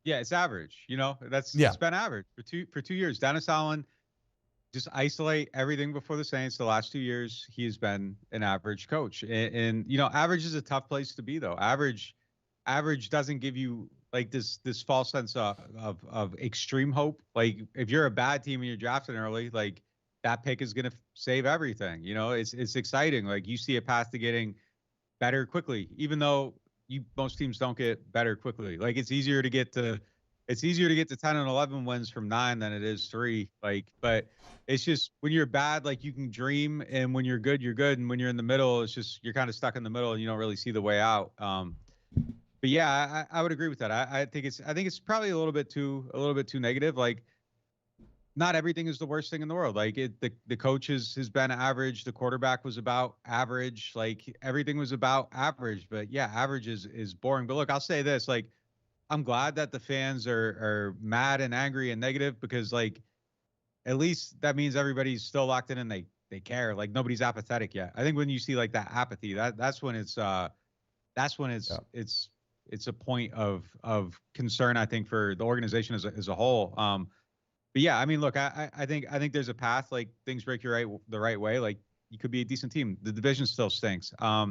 Yeah, it's average. It's been average for 2 years. Dennis Allen, just isolate everything before the Saints. The last 2 years, he has been an average coach, and average is a tough place to be, though. Average doesn't give you, like, this false sense of extreme hope. Like, if you're a bad team and you're drafting early, like, that pick is going to save everything. It's exciting. Like, you see a path to getting better quickly, even though most teams don't get better quickly. Like, it's easier to get to 10 and 11 wins from 9 than it is 3. Like, but it's just, when you're bad, like, you can dream, and when you're good, you're good. And when you're in the middle, it's just, you're kind of stuck in the middle and you don't really see the way out. But yeah, I would agree with that. I think it's probably a little bit too negative. Like, not everything is the worst thing in the world. Like, the coach has been average. The quarterback was about average. Like, everything was about average. But yeah, average is boring. But look, I'll say this, like, I'm glad that the fans are mad and angry and negative, because, like, at least that means everybody's still locked in and they care. Like, nobody's apathetic yet. I think when you see, like, that apathy, that's when it's a point of concern, I think, for the organization as a whole. But yeah, I mean, look, I think there's a path. Like, things break the right way. Like, you could be a decent team. The division still stinks. I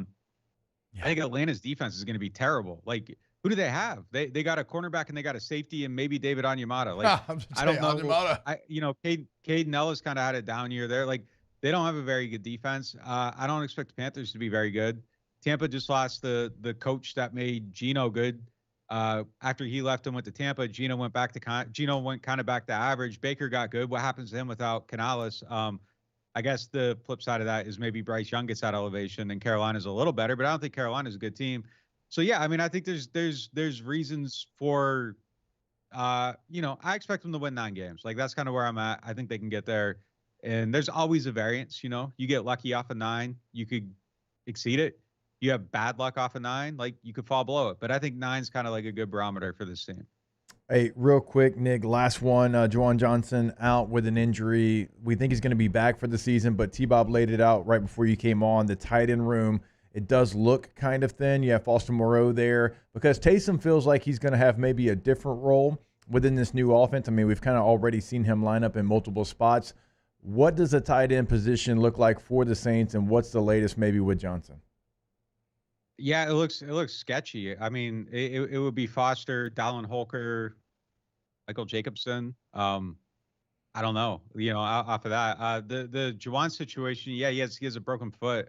think Atlanta's defense is going to be terrible. Like, who do they have? They got a cornerback and they got a safety and maybe David Onyemata. Like, I don't know. Caden Ellis kind of had a down year there. Like, they don't have a very good defense. I don't expect the Panthers to be very good. Tampa just lost the coach that made Geno good. After he left and went to Tampa, Geno went kind of back to average. Baker got good. What happens to him without Canales? I guess the flip side of that is maybe Bryce Young gets that elevation and Carolina's a little better, but I don't think Carolina's a good team. So yeah, I mean, I think there's reasons for, I expect them to win 9 games. Like, that's kind of where I'm at. I think they can get there, and there's always a variance. You get lucky off of 9, you could exceed it. you have bad luck off a 9, like you could fall below it. But I think 9's kind of like a good barometer for this team. Hey, real quick, Nick, last one. Juwan Johnson out with an injury. We think he's going to be back for the season, but T-Bob laid it out right before you came on. The tight end room, it does look kind of thin. You have Foster Moreau there because Taysom feels like he's going to have maybe a different role within this new offense. I mean, we've kind of already seen him line up in multiple spots. What does the tight end position look like for the Saints, and what's the latest maybe with Johnson? Yeah, it looks sketchy. I mean, it would be Foster, Dallin Holker, Michael Jacobson. I don't know. Off of that, the Juwan situation. Yeah, he has a broken foot.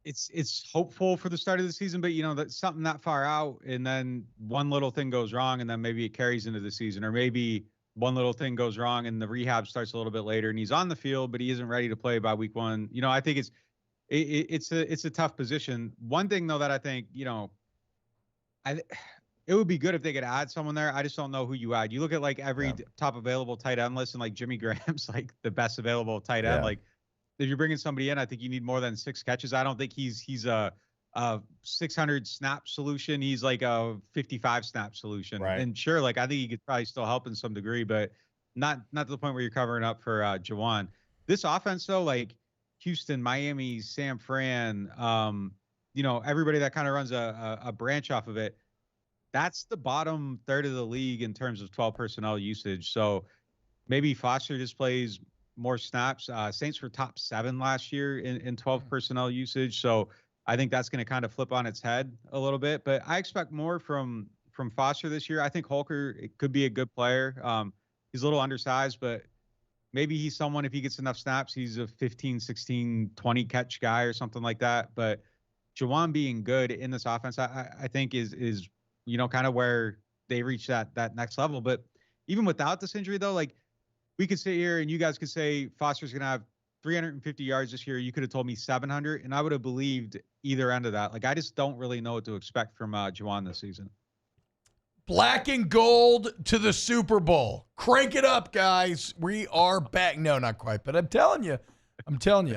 It's hopeful for the start of the season, but that's something not far out, and then one little thing goes wrong, and then maybe it carries into the season, or maybe one little thing goes wrong and the rehab starts a little bit later, and he's on the field, but he isn't ready to play by week 1. I think it's a tough position. One thing though that I think, it would be good if they could add someone there. I just don't know who you add. You look at like every top available tight end list, and like Jimmy Graham's like the best available tight end. Like if you're bringing somebody in, I think you need more than 6 catches. I don't think he's a 600 snap solution. He's like a 55 snap solution. Right. And sure, like I think he could probably still help in some degree, but not to the point where you're covering up for Juwan. This offense though, like Houston, Miami, San Fran, everybody that kind of runs a branch off of it, that's the bottom third of the league in terms of 12 personnel usage. So maybe Foster just plays more snaps. Saints were top 7 last year in 12 personnel usage. So I think that's going to kind of flip on its head a little bit, but I expect more from Foster this year. I think Holker, it could be a good player. He's a little undersized, but maybe he's someone, if he gets enough snaps, he's a 15, 16, 20 catch guy or something like that. But Juwan being good in this offense, I think is kind of where they reach that next level. But even without this injury though, like we could sit here and you guys could say Foster's going to have 350 yards this year. You could have told me 700 and I would have believed either end of that. Like I just don't really know what to expect from Juwan this season. Black and gold to the Super Bowl. Crank it up, guys. We are back. No, not quite, but I'm telling you,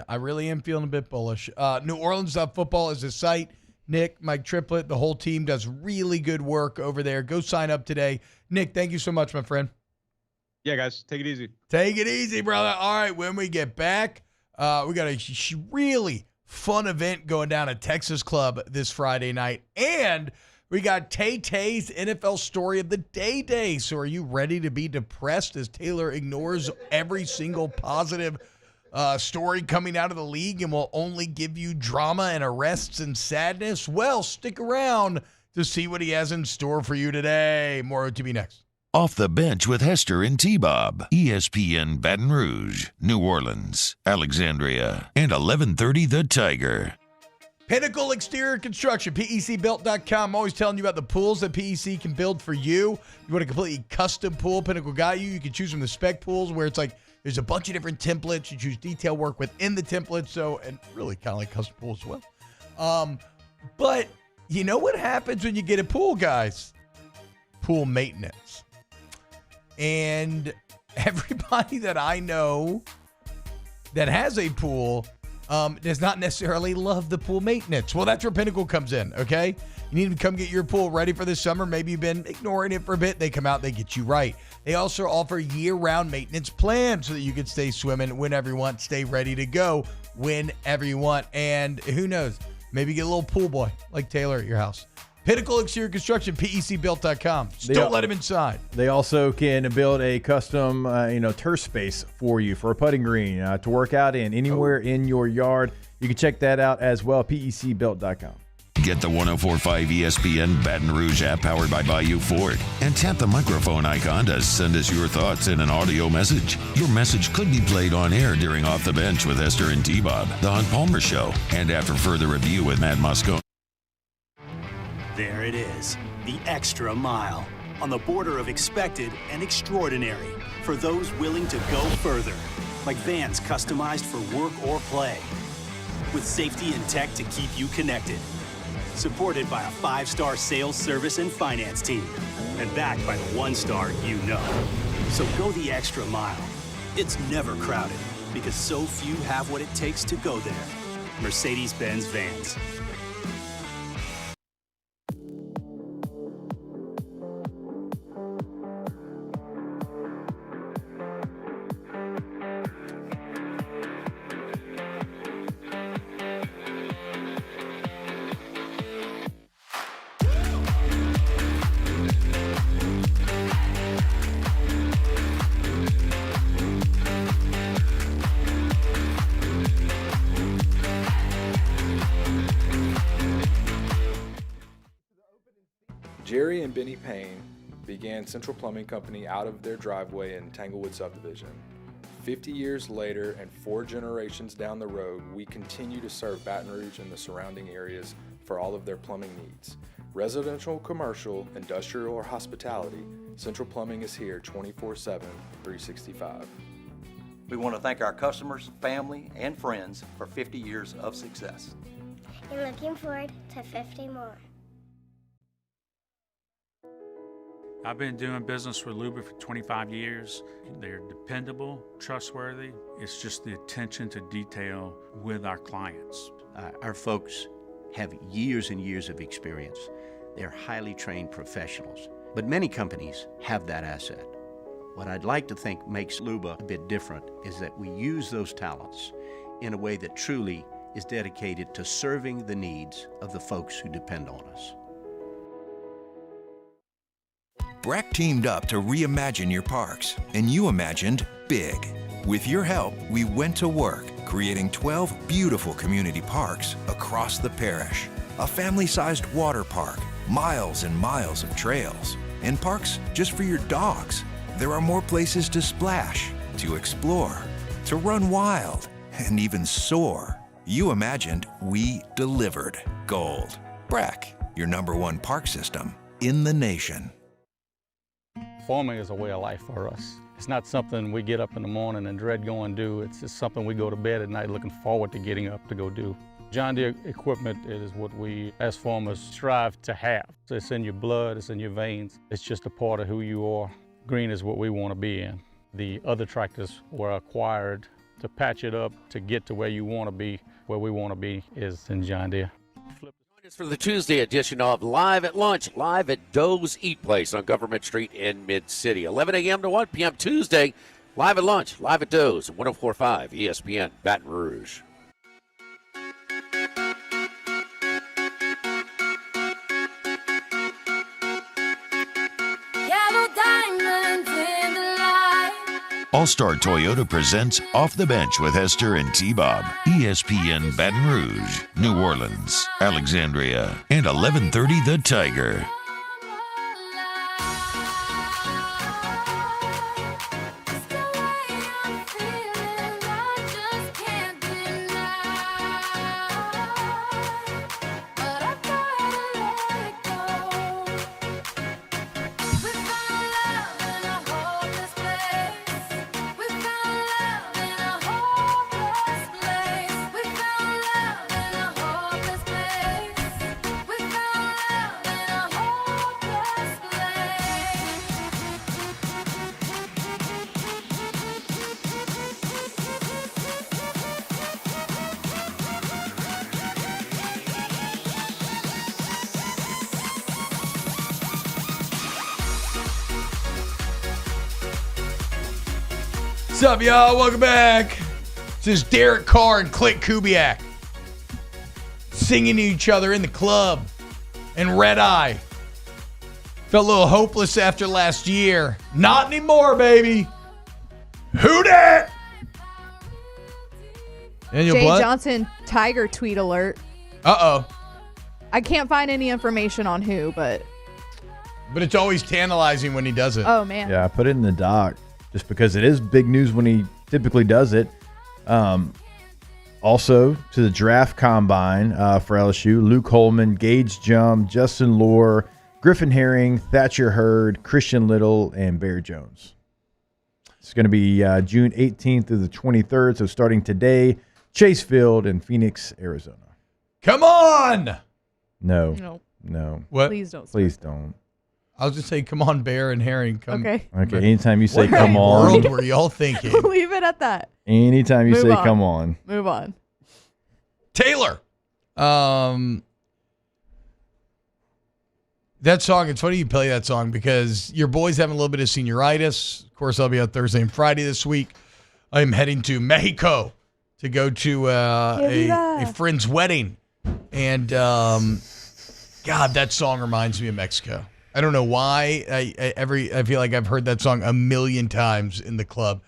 I really am feeling a bit bullish. New Orleans Football is a site. Nick, Mike Triplett, the whole team does really good work over there. Go sign up today. Nick, thank you so much, my friend. Yeah, guys, take it easy. Take it easy, brother. All right, when we get back, we got a really fun event going down at Texas Club this Friday night, and we got Tay-Tay's NFL Story of the Day. So are you ready to be depressed as Taylor ignores every single positive story coming out of the league and will only give you drama and arrests and sadness? Well, stick around to see what he has in store for you today. More OTB next. Off the Bench with Hester and T-Bob. ESPN Baton Rouge, New Orleans, Alexandria, and 1130 The Tiger. Pinnacle Exterior Construction, PECbuilt.com. I'm always telling you about the pools that PEC can build for you. You want a completely custom pool, Pinnacle got you. You can choose from the spec pools where it's like there's a bunch of different templates. You choose detail work within the template, and really kind of like custom pool as well. But you know what happens when you get a pool, guys? Pool maintenance. And everybody that I know that has a pool does not necessarily love the pool maintenance. Well, that's where Pinnacle comes in, okay? You need to come get your pool ready for this summer. Maybe you've been ignoring it for a bit. They come out, they get you right. They also offer year-round maintenance plans so that you can stay swimming whenever you want, stay ready to go whenever you want. And who knows, maybe get a little pool boy like Taylor at your house. Pinnacle Exterior Construction, PECbuilt.com. Don't let him inside. They also can build a custom, turf space for you for a putting green to work out in anywhere in your yard. You can check that out as well, PECbuilt.com. Get the 104.5 ESPN Baton Rouge app powered by Bayou Ford and tap the microphone icon to send us your thoughts in an audio message. Your message could be played on air during Off the Bench with Hester and T-Bob, The Hunt Palmer Show, and after further review with Matt Moscone. There it is, the extra mile, on the border of expected and extraordinary, for those willing to go further, like vans customized for work or play, with safety and tech to keep you connected, supported by a 5-star sales, service, and finance team, and backed by the 1-star you know. So go the extra mile. It's never crowded, because so few have what it takes to go there. Mercedes-Benz vans. Jerry and Benny Payne began Central Plumbing Company out of their driveway in Tanglewood subdivision. 50 years later and 4 generations down the road, we continue to serve Baton Rouge and the surrounding areas for all of their plumbing needs. Residential, commercial, industrial, or hospitality, Central Plumbing is here 24/7, 365. We want to thank our customers, family, and friends for 50 years of success. And looking forward to 50 more. I've been doing business with Luba for 25 years. They're dependable, trustworthy. It's just the attention to detail with our clients. Our folks have years and years of experience. They're highly trained professionals, but many companies have that asset. What I'd like to think makes Luba a bit different is that we use those talents in a way that truly is dedicated to serving the needs of the folks who depend on us. BRAC teamed up to reimagine your parks, and you imagined big. With your help, we went to work, creating 12 beautiful community parks across the parish. A family-sized water park, miles and miles of trails, and parks just for your dogs. There are more places to splash, to explore, to run wild, and even soar. You imagined, we delivered. Gold. BRAC, your #1 park system in the nation. Farming is a way of life for us. It's not something we get up in the morning and dread going do. It's just something we go to bed at night looking forward to getting up to go do. John Deere equipment is what we as farmers strive to have. So it's in your blood, it's in your veins. It's just a part of who you are. Green is what we want to be in. The other tractors were acquired to patch it up to get to where you want to be. Where we want to be is in John Deere. For the Tuesday edition of Live at Lunch, live at Doe's Eat Place on Government Street in Mid-City. 11 a.m. to 1 p.m. Tuesday, Live at Lunch, live at Doe's, 104.5 ESPN, Baton Rouge. Yellow diamonds in the light. All-Star Toyota presents Off the Bench with Hester and T-Bob. ESPN Baton Rouge, New Orleans, Alexandria, and 1130 The Tiger. What's up, y'all? Welcome back. This is Derek Carr and Clint Kubiak singing to each other in the club and Red Eye. Felt a little hopeless after last year. Not anymore, baby. Who dat? Daniel Jay Blunt? Johnson Tiger tweet alert. Uh-oh. I can't find any information on who, but it's always tantalizing when he does it. oh man. Yeah, I put it in the doc just because it is big news when he typically does it. Also, to the draft combine for LSU, Luke Holman, Gage Jump, Justin Lohr, Griffin Herring, Thatcher Hurd, Christian Little, and Bear Jones. It's going to be June 18th through the 23rd, so starting today, Chase Field in Phoenix, Arizona. Come on! No. What? Please don't. Please don't. I was just saying, come on, Bear and Herring. Come. Okay. Okay, anytime you say What come on. world were y'all thinking? Leave it at that. Anytime you Move say on. come on. Move on. Taylor. That song, it's funny you play that song because your boy's having a little bit of senioritis. Of course, I'll be out Thursday and Friday this week. I'm heading to Mexico to go to a friend's wedding. And, God, that song reminds me of Mexico. I don't know why. I feel like I've heard that song a million times in the club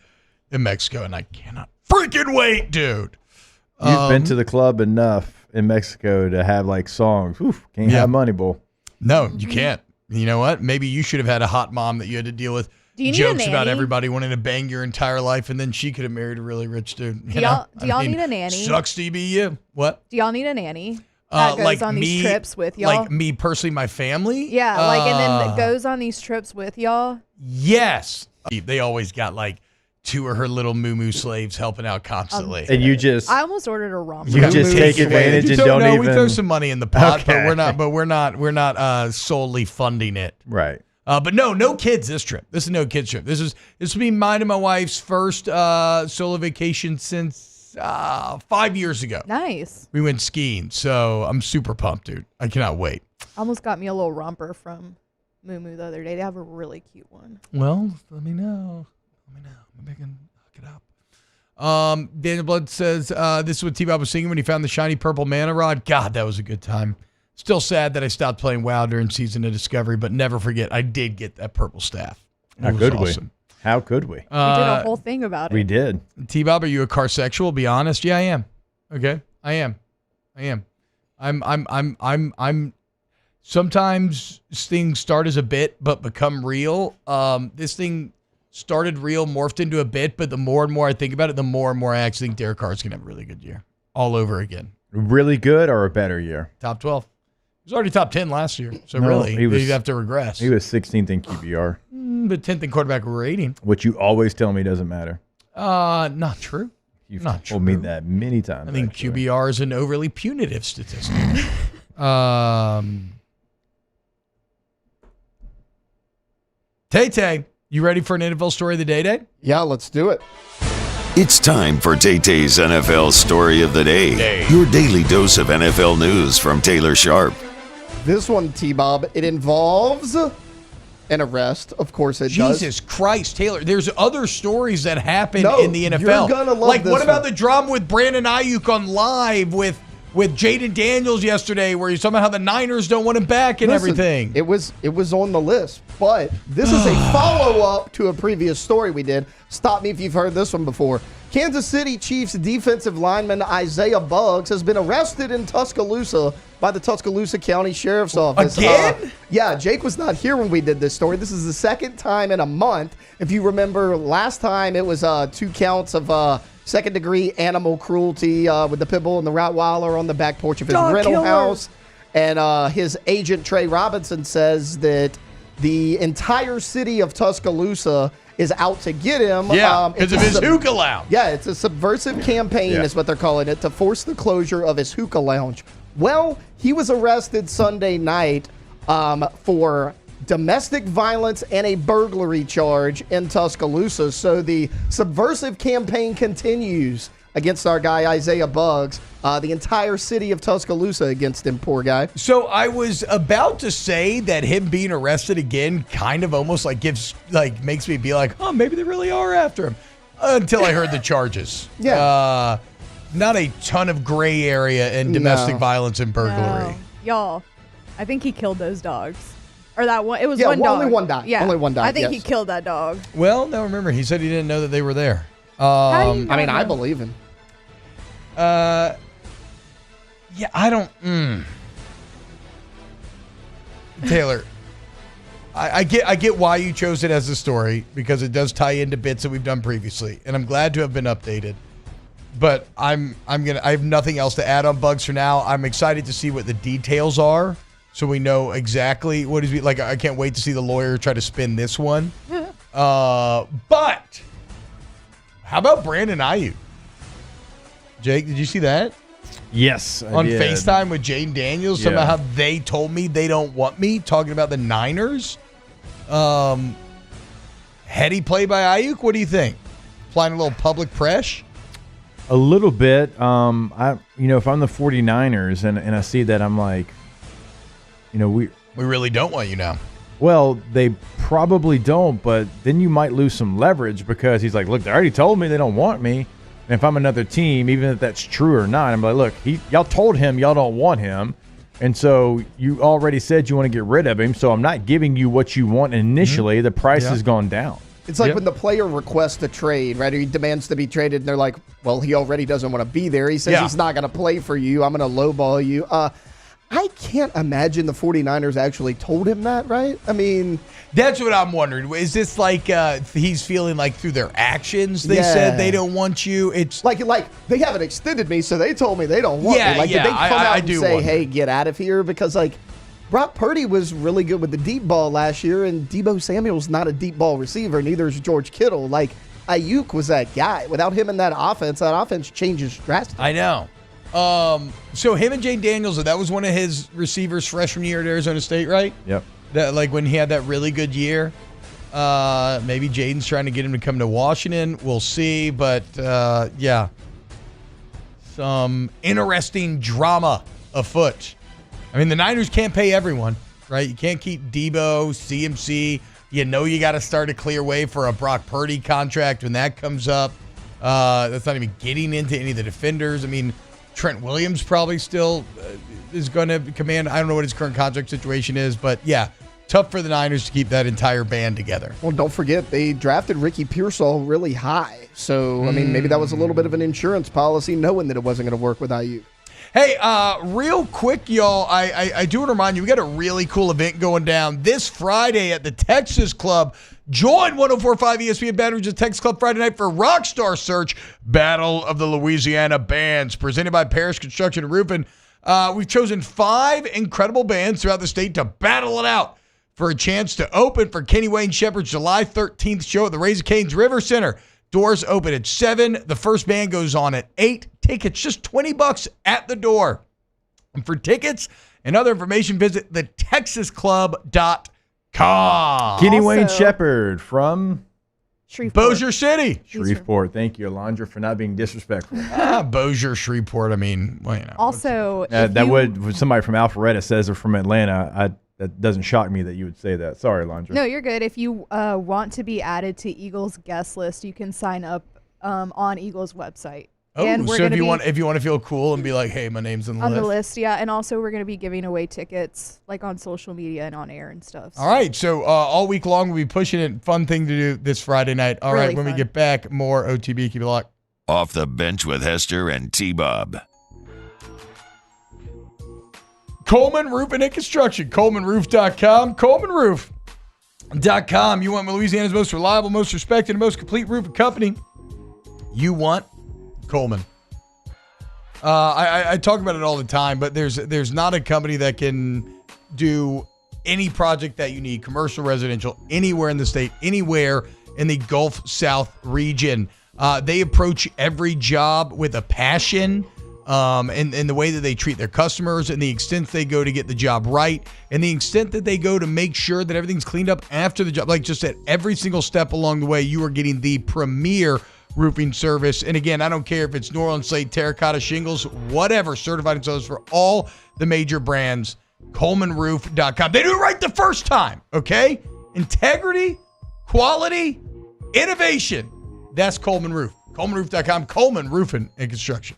in Mexico, and I cannot freaking wait, dude. You've been to the club enough in Mexico to have like songs. Oof, can't have Moneyball. No, you can't. You know what? Maybe you should have had a hot mom that you had to deal with jokes about everybody wanting to bang your entire life, and then she could have married a really rich dude. Do y'all need a nanny? Sucks to be you. What? Do y'all need a nanny that goes on these trips with y'all? Like me personally, my family? Yeah, and then that goes on these trips with y'all? Yes. They always got like 2 of her little moo-moo slaves helping out constantly. And you just... I almost ordered a romper. You just take advantage and don't even... We throw some money in the pot, but we're not solely funding it. Right. But no kids this trip. This is no kids trip. This will be mine and my wife's first solo vacation since 5 years ago. Nice. We went skiing, so I'm super pumped, dude. I cannot wait. Almost got me a little romper from Moo Moo the other day. They have a really cute one. Well, let me know. Maybe I can hook it up. Daniel Blood says, this is what T-Bob was singing when he found the shiny purple mana rod. God, that was a good time. Still sad that I stopped playing WoW during Season of Discovery, but never forget, I did get that purple staff. How could we? How could we? We did a whole thing about it. We did. T-Bob, are you a car sexual? Be honest. Yeah, I am. Okay, I am. I'm. Sometimes things start as a bit, but become real. This thing started real, morphed into a bit, but the more and more I think about it, the more and more I actually think Derek Carr's going to have a really good year. All over again. Really good or a better year? Top 12. He was already top 10 last year, so No, really, he'd have to regress. He was 16th in QBR. But 10th in quarterback rating. Which you always tell me doesn't matter. Not true. You've Not told me that many times. I think QBR is an overly punitive statistic. Tay-Tay, you ready for an NFL story of the day? Yeah, let's do it. It's time for Tay-Tay's NFL Story of the Day. Your daily dose of NFL news from Taylor Sharp. This one, T-Bob, it involves an arrest. Of course it does. Jesus Christ, Taylor. There's other stories that happen in the NFL. You're gonna love like, this what about one. the drama with Brandon Aiyuk on Live with Jaden Daniels yesterday, where he's talking about how the Niners don't want him back and everything? It was on the list, but this is a follow-up to a previous story we did. Stop me if you've heard this one before. Kansas City Chiefs defensive lineman Isaiah Buggs has been arrested in Tuscaloosa by the Tuscaloosa County Sheriff's Office. Again? Yeah, Jake was not here when we did this story. This is the second time in a month. If you remember, last time it was 2 counts of second-degree animal cruelty with the pit bull and the Rottweiler on the back porch of his rental house. And his agent, Trey Robinson, says that the entire city of Tuscaloosa is out to get him. Yeah, because of his hookah lounge. Yeah, it's a subversive campaign is what they're calling it, to force the closure of his hookah lounge. Well, he was arrested Sunday night for domestic violence and a burglary charge in Tuscaloosa. So the subversive campaign continues against our guy Isaiah Buggs. The entire city of Tuscaloosa against him, poor guy. So I was about to say that him being arrested again kind of almost makes me be like, oh, maybe they really are after him. Until I heard the charges. Yeah. Not a ton of gray area in domestic violence and burglary. No. Y'all, I think he killed those dogs. Or that one. It was one dog. Only one died. Yeah. Only one died. I think he killed that dog. Well, no, remember, he said he didn't know that they were there. How do you I mean, know? I believe him. Yeah, I don't. Taylor, I get why you chose it as a story, because it does tie into bits that we've done previously, and I'm glad to have been updated. But I have nothing else to add on Buggs for now. I'm excited to see what the details are, so we know exactly what he's like. I can't wait to see the lawyer try to spin this one. But how about Brandon Aiyuk? Jake, did you see that? Yes, I on did. FaceTime with Jaden Daniels, Yeah. about how they told me they don't want me, talking about the Niners. Heady play by Aiyuk. What do you think? Applying a little public pressure? A little bit. If I'm the 49ers and I see that, I'm like, we really don't want you now. Well, they probably don't, but then you might lose some leverage because he's like, look, they already told me they don't want me. And if I'm another team, even if that's true or not, I'm like, look, y'all told him y'all don't want him. And so you already said you want to get rid of him, so I'm not giving you what you want initially. The price has gone down. It's like when the player requests a trade, right? Or he demands to be traded, and they're like, well, he already doesn't want to be there. He says he's not going to play for you. I'm going to lowball you. I can't imagine the 49ers actually told him that, right? I mean, that's what I'm wondering. Is this like he's feeling like through their actions they said they don't want you? It's like they haven't extended me, so they told me they don't want me. Like, did they come out and say, hey, get out of here? Because, like, Brock Purdy was really good with the deep ball last year, and Deebo Samuel's not a deep ball receiver, neither is George Kittle. Like, Aiyuk was that guy. Without him in that offense changes drastically. I know. So him and Jane Daniels, that was one of his receivers freshman year at Arizona State, right? Yep. That, like, when he had that really good year. Maybe Jaden's trying to get him to come to Washington. We'll see. But, yeah. Some interesting drama afoot. I mean, the Niners can't pay everyone, right? You can't keep Deebo, CMC. You got to start to clear way for a Brock Purdy contract when that comes up. That's not even getting into any of the defenders. I mean, Trent Williams probably still is going to command. I don't know what his current contract situation is, but yeah, tough for the Niners to keep that entire band together. Well, don't forget, they drafted Ricky Pearsall really high. So, I mean, maybe that was a little bit of an insurance policy, knowing that it wasn't going to work without you. Hey, real quick, y'all, I do want to remind you, we got a really cool event going down this Friday at the Texas Club. Join 104.5 ESPN Baton Rouge's Texas Club Friday night for Rockstar Search Battle of the Louisiana Bands, presented by Parrish Construction and Roofing. We've chosen 5 incredible bands throughout the state to battle it out for a chance to open for Kenny Wayne Shepherd's July 13th show at the Raising Cane's River Center. Doors open at 7. The first band goes on at 8. Tickets just $20 at the door. And for tickets and other information, visit thetexasclub.com. Kenny Wayne Shepherd from Bossier City. Shreveport. Thank you, Alondra, for not being disrespectful. Bossier, Shreveport. I mean, well, Also, somebody from Alpharetta says they're from Atlanta. That doesn't shock me that you would say that. Sorry, Alondra. No, you're good. If you want to be added to Eagles guest list, you can sign up on Eagles website. Oh, and we're so if you want to feel cool and be like, hey, my name's on the list, yeah. And also, we're going to be giving away tickets like on social media and on air and stuff. All right, so all week long we'll be pushing it. Fun thing to do this Friday night. All right, when we get back, more OTB. Keep it locked. Off the Bench with Hester and T-Bob. Coleman Roofing and Construction. ColemanRoof.com. ColemanRoof.com. You want Louisiana's most reliable, most respected, and most complete roofing company. You want Coleman. I talk about it all the time, but there's not a company that can do any project that you need, commercial, residential, anywhere in the state, anywhere in the Gulf South region. They approach every job with a passion. And the way that they treat their customers and the extent they go to get the job right and the extent that they go to make sure that everything's cleaned up after the job, like just at every single step along the way, you are getting the premier roofing service. And again, I don't care if it's New Orleans slate, terracotta shingles, whatever, certified installers for all the major brands, ColemanRoof.com. They do it right the first time, okay? Integrity, quality, innovation. That's Coleman Roof. ColemanRoof.com, Coleman Roofing and Construction.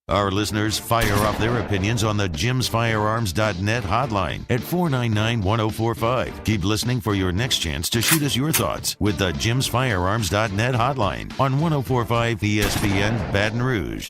Our listeners fire off their opinions on the JimsFirearms.net hotline at 499-1045. Keep listening for your next chance to shoot us your thoughts with the JimsFirearms.net hotline on 104.5 ESPN Baton Rouge.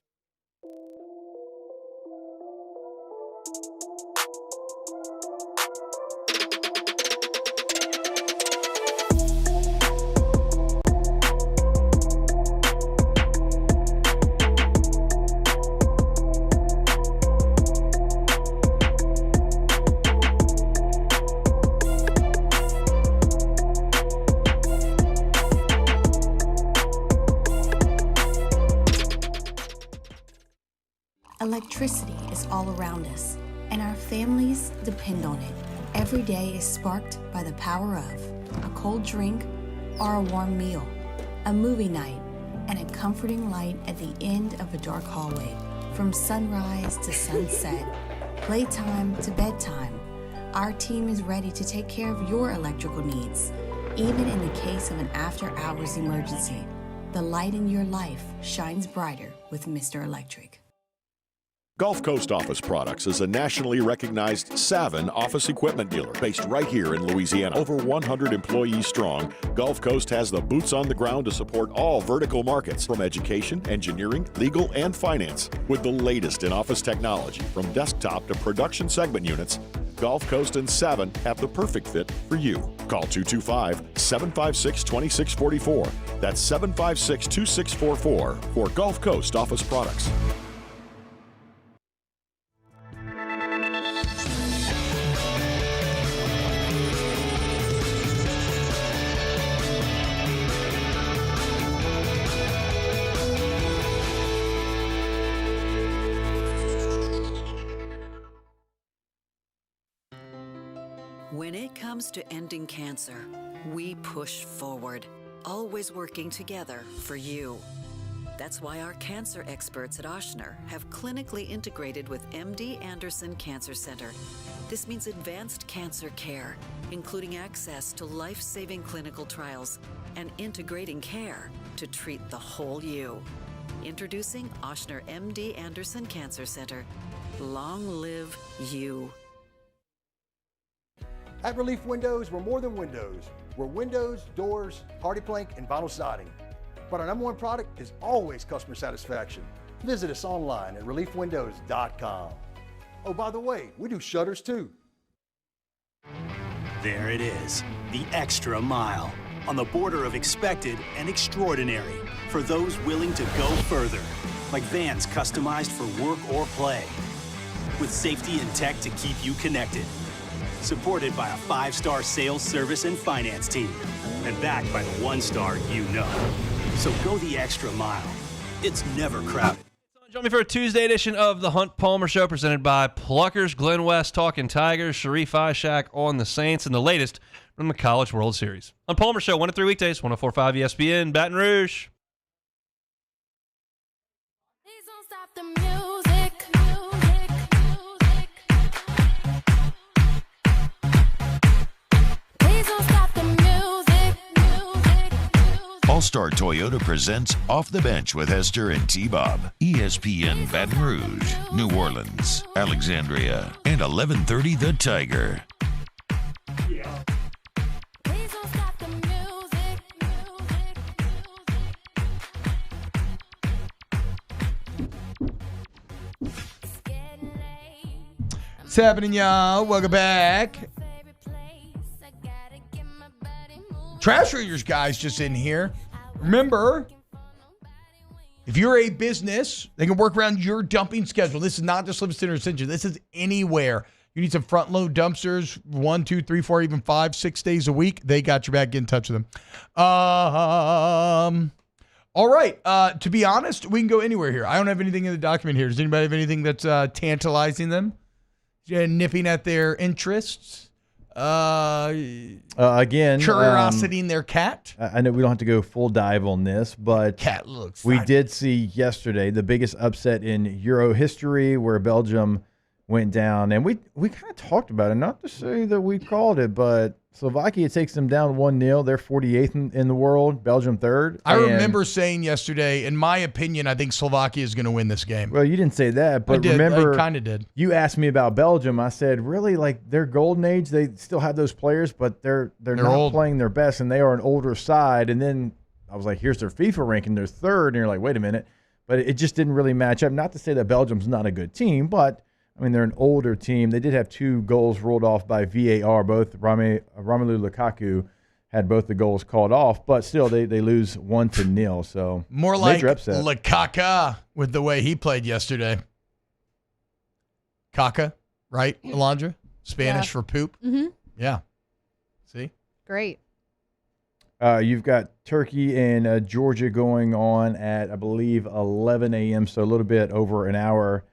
Electricity is all around us, and our families depend on it. Every day is sparked by the power of a cold drink or a warm meal, a movie night. and a comforting light at the end of a dark hallway. From sunrise to sunset, playtime to bedtime, our team is ready to take care of your electrical needs. Even in the case of an after-hours emergency, the light in your life shines brighter with Mr. Electric. Gulf Coast Office Products is a nationally recognized Savin office equipment dealer based right here in Louisiana. Over 100 employees strong, Gulf Coast has the boots on the ground to support all vertical markets, from education, engineering, legal, and finance. With the latest in office technology, from desktop to production segment units, Gulf Coast and Savin have the perfect fit for you. Call 225-756-2644. That's 756-2644 for Gulf Coast Office Products. When it comes to ending cancer, we push forward, always working together for you. That's why our cancer experts at Ochsner have clinically integrated with MD Anderson Cancer Center. This means advanced cancer care, including access to life-saving clinical trials and integrating care to treat the whole you. Introducing Ochsner MD Anderson Cancer Center. Long live you. At Relief Windows, we're more than windows. We're windows, doors, hardy plank, and vinyl siding. But our number one product is always customer satisfaction. Visit us online at reliefwindows.com. Oh, by the way, we do shutters too. There it is, the extra mile, on the border of expected and extraordinary, for those willing to go further, like vans customized for work or play, with safety and tech to keep you connected. Supported by a 5-star sales, service, and finance team, and backed by the 1-star you know. So go the extra mile. It's never crowded. Join me for a Tuesday edition of the Hunt Palmer Show, presented by Pluckers, Glenn West talking Tigers, Sharif Ishak on the Saints, and the latest from the College World Series. On Palmer Show, 1 to 3 weekdays, 104.5 ESPN, Baton Rouge. Please don't stop the music. All-Star Toyota presents Off the Bench with Hester and T-Bob. ESPN Baton Rouge, New Orleans, Alexandria, and 1130 The Tiger. Yeah. Please don't stop the music. What's happening, y'all? Welcome back. Trash Readers guys just in here. Remember, if you're a business, they can work around your dumping schedule. This is not just Livingston or Ascension. This is anywhere. You need some front load dumpsters, 1, 2, 3, 4, even 5, 6 days a week. They got your back. Get in touch with them. All right. To be honest, we can go anywhere here. I don't have anything in the document here. Does anybody have anything that's tantalizing them? Nipping at their interests? Again, curiosity in their cat. I know we don't have to go full dive on this, but cat looks. We did see yesterday the biggest upset in Euro history, where Belgium went down, and we kind of talked about it. Not to say that we called it, but Slovakia takes them down 1-0. They're 48th in the world. Belgium 3rd. I remember saying yesterday, in my opinion, I think Slovakia is going to win this game. Well, you didn't say that, but remember, I kind of did. You asked me about Belgium. I said, really, like their golden age, they still have those players, but they're not old. playing their best, and they are an older side. And then I was like, here's their FIFA ranking. They're 3rd, and you're like, wait a minute. But it just didn't really match up. Not to say that Belgium's not a good team, but I mean, they're an older team. They did have 2 goals ruled off by VAR. Both Romelu Lukaku had both the goals called off, but still they lose 1-0. So more like Lukaku with the way he played yesterday. Kaka, right, Alondra? Spanish for poop. Mm-hmm. Yeah. See? Great. You've got Turkey and Georgia going on at, I believe, 11 a.m., so a little bit over an hour.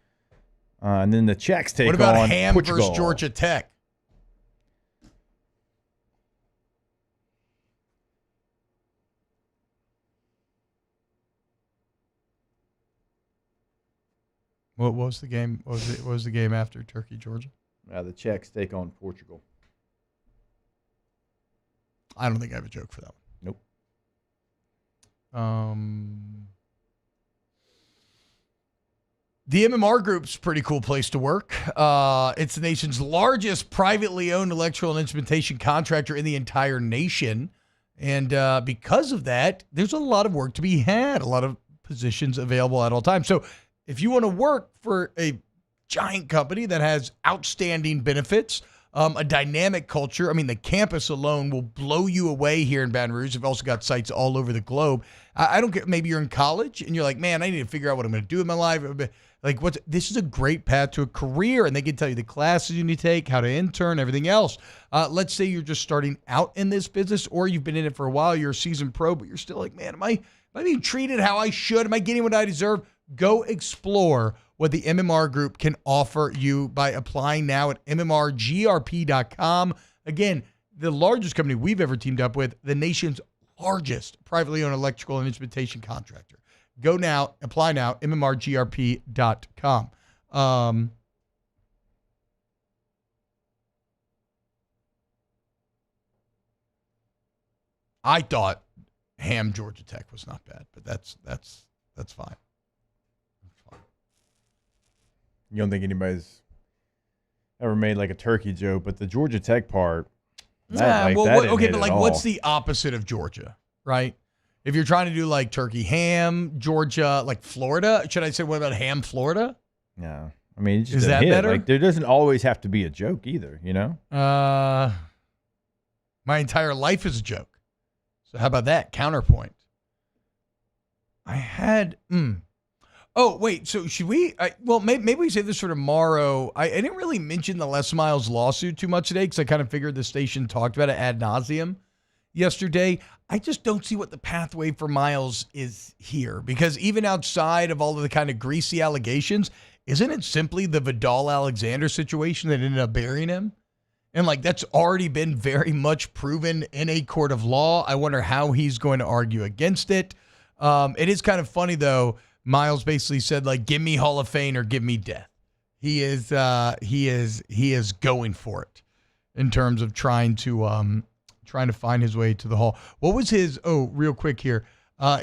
And then the Czechs take on Portugal. What about Ham versus Georgia Tech? What was the game? What was the game after Turkey, Georgia? The Czechs take on Portugal. I don't think I have a joke for that one. Nope. The MMR Group's a pretty cool place to work. It's the nation's largest privately owned electrical and instrumentation contractor in the entire nation. And because of that, there's a lot of work to be had, a lot of positions available at all times. So if you want to work for a giant company that has outstanding benefits, a dynamic culture, I mean, the campus alone will blow you away here in Baton Rouge. They've also got sites all over the globe. I don't care. Maybe you're in college and you're like, man, I need to figure out what I'm going to do in my life. Like, this is a great path to a career, and they can tell you the classes you need to take, how to intern, everything else. Let's say you're just starting out in this business, or you've been in it for a while, you're a seasoned pro, but you're still like, man, am I being treated how I should? Am I getting what I deserve? Go explore what the MMR Group can offer you by applying now at mmrgrp.com. Again, the largest company we've ever teamed up with, the nation's largest privately owned electrical and instrumentation contractor. Go now, apply now, mmrgrp.com. I thought Ham Georgia Tech was not bad, but that's fine. You don't think anybody's ever made like a turkey joke, but the Georgia Tech part. What's the opposite of Georgia, right? If you're trying to do like turkey ham, Georgia, like Florida, should I say what about ham, Florida? No, I mean, it's just is that hit. better? Like, there doesn't always have to be a joke either, you know. My entire life is a joke. So how about that counterpoint? I had. Oh, wait. So should we? Maybe we save this for tomorrow. I didn't really mention the Les Miles lawsuit too much today because I kind of figured the station talked about it ad nauseum yesterday. I just don't see what the pathway for Miles is here, because even outside of all of the kind of greasy allegations, isn't it simply the Vidal Alexander situation that ended up burying him? And like, that's already been very much proven in a court of law. I wonder how he's going to argue against it. It is kind of funny though. Miles basically said, like, give me Hall of Fame or give me death. He is going for it in terms of trying to find his way to the Hall. What was his? Oh, real quick here,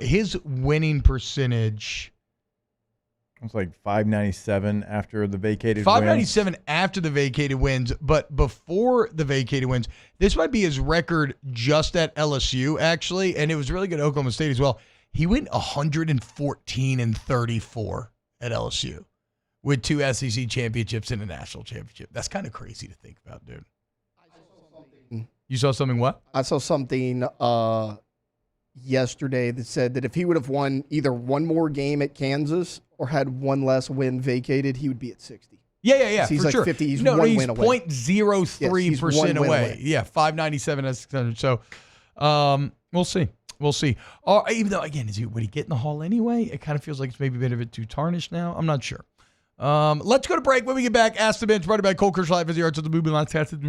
his winning percentage. It's like 597 after the vacated. 597 after the vacated wins, but before the vacated wins, this might be his record just at LSU actually, and it was really good at Oklahoma State as well. He went 114-34 at LSU with 2 SEC championships and a national championship. That's kind of crazy to think about, dude. You saw something what? I saw something yesterday that said that if he would have won either one more game at Kansas or had one less win vacated, he would be at 60. Yeah, He's for like sure. 50. He's he's one win away. 0.03% away. Yeah, 597 as 600. So we'll see. We'll see. Even though, again, would he get in the Hall anyway? It kind of feels like it's maybe been a bit too tarnished now. I'm not sure. Let's go to break. When we get back, Ask the Bench, brought to you by Cole Kirsch Live as the Arts of the Movement. Let's cast it.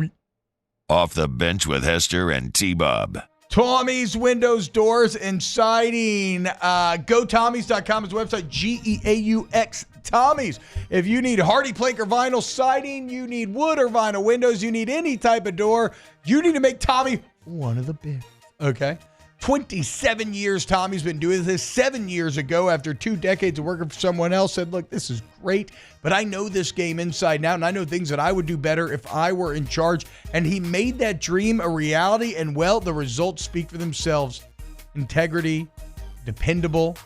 Off the Bench with Hester and T-Bob. Tommy's Windows, Doors, and Siding. GoTommys.com is the website. GEAUX Tommys. If you need hardy plank or vinyl siding, you need wood or vinyl windows, you need any type of door, you need to make Tommy one of the best. Okay? 27 years Tommy's been doing this. 7 years ago, after 2 decades of working for someone else, said, look, this is great, but I know this game inside and out, and I know things that I would do better if I were in charge. And he made that dream a reality, and well, the results speak for themselves. Integrity, dependable,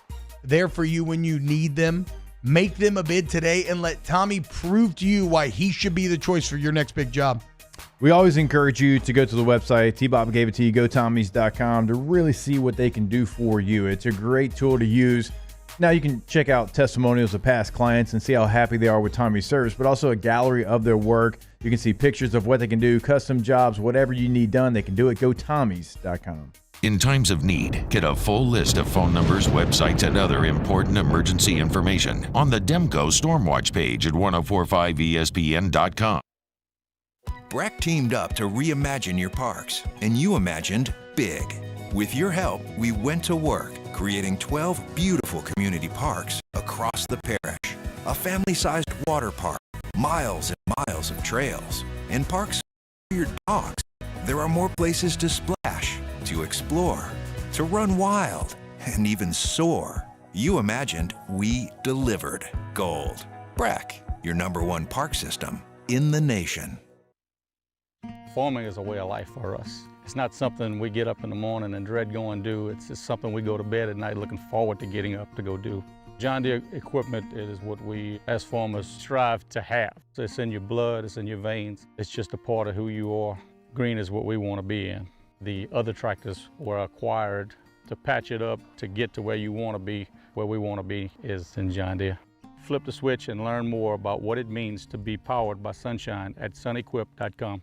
there for you when you need them. Make them a bid today and let Tommy prove to you why he should be the choice for your next big job. We always encourage you to go to the website, T-Bob gave it to you, GoTommys.com, to really see what they can do for you. It's a great tool to use. Now you can check out testimonials of past clients and see how happy they are with Tommy's service, but also a gallery of their work. You can see pictures of what they can do, custom jobs, whatever you need done, they can do it. GoTommys.com. In times of need, get a full list of phone numbers, websites, and other important emergency information on the Demco Stormwatch page at 1045ESPN.com. Breck teamed up to reimagine your parks, and you imagined big. With your help, we went to work, creating 12 beautiful community parks across the parish. a family-sized water park, miles and miles of trails, and parks for your dogs. There are more places to splash, to explore, to run wild, and even soar. You imagined, we delivered. Gold. Breck, your #1 park system in the nation. Farming is a way of life for us. It's not something we get up in the morning and dread going do. It's just something we go to bed at night looking forward to getting up to go do. John Deere equipment is what we as farmers strive to have. So it's in your blood, it's in your veins. It's just a part of who you are. Green is what we want to be in. The other tractors were acquired to patch it up to get to where you want to be. Where we want to be is in John Deere. Flip the switch and learn more about what it means to be powered by sunshine at sunequip.com.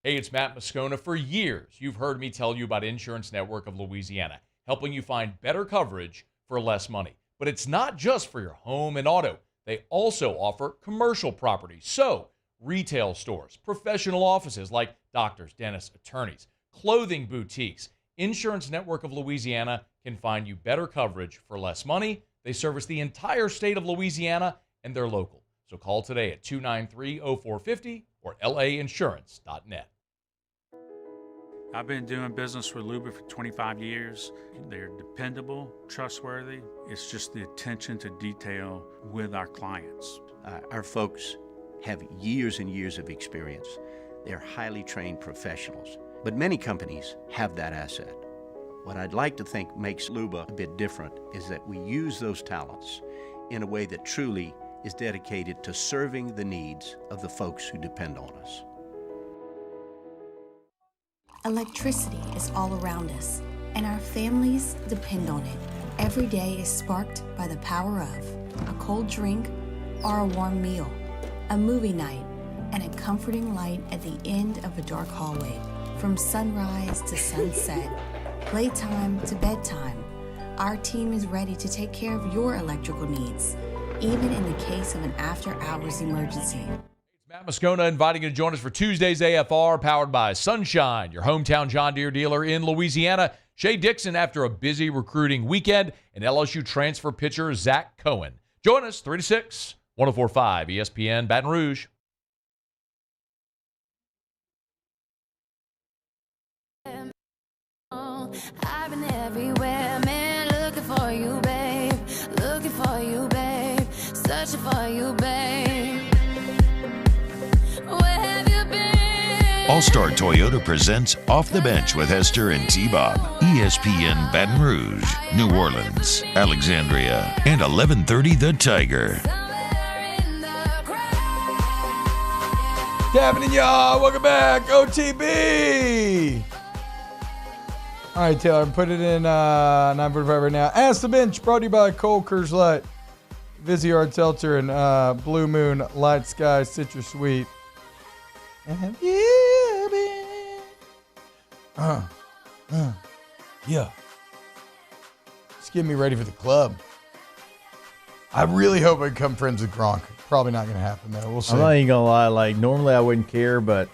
Hey, it's Matt Moscona. For years, you've heard me tell you about Insurance Network of Louisiana, helping you find better coverage for less money. But it's not just for your home and auto. They also offer commercial property. So, retail stores, professional offices like doctors, dentists, attorneys, clothing boutiques. Insurance Network of Louisiana can find you better coverage for less money. They service the entire state of Louisiana, and they're local. So call today at 293-0450 or lainsurance.net. I've been doing business with Luba for 25 years. They're dependable, trustworthy. It's just the attention to detail with our clients. Our folks have years and years of experience. They're highly trained professionals. But many companies have that asset. What I'd like to think makes Luba a bit different is that we use those talents in a way that truly is dedicated to serving the needs of the folks who depend on us. Electricity is all around us, and our families depend on it. Every day is sparked by the power of a cold drink or a warm meal, a movie night, and a comforting light at the end of a dark hallway. From sunrise to sunset, playtime to bedtime, our team is ready to take care of your electrical needs, even in the case of an after-hours emergency. Matt Moscona inviting you to join us for Tuesday's AFR, powered by Sunshine, your hometown John Deere dealer in Louisiana. Shea Dixon after a busy recruiting weekend, and LSU transfer pitcher Zach Cohen. Join us 3 to 6, 104.5 ESPN Baton Rouge. I've been everywhere, man, looking for you, babe. Looking for you, babe. Searching for you, babe. Where have you been? All-Star Toyota presents Off the Bench with Hester and T-Bob. ESPN Baton Rouge, New Orleans, Alexandria, and 1130 The Tiger. Gavin and y'all, welcome back. OTB. All right, Taylor, I'm putting it in 9:45 right now. Ask the Bench, brought to you by Cole Kerslet, Viziard Seltzer, and Blue Moon Light Sky Citrus Sweet. And have you been? Yeah. Just get me ready for the club. I really hope I become friends with Gronk. Probably not going to happen, though. We'll see. I'm not even going to lie. Like, normally I wouldn't care, but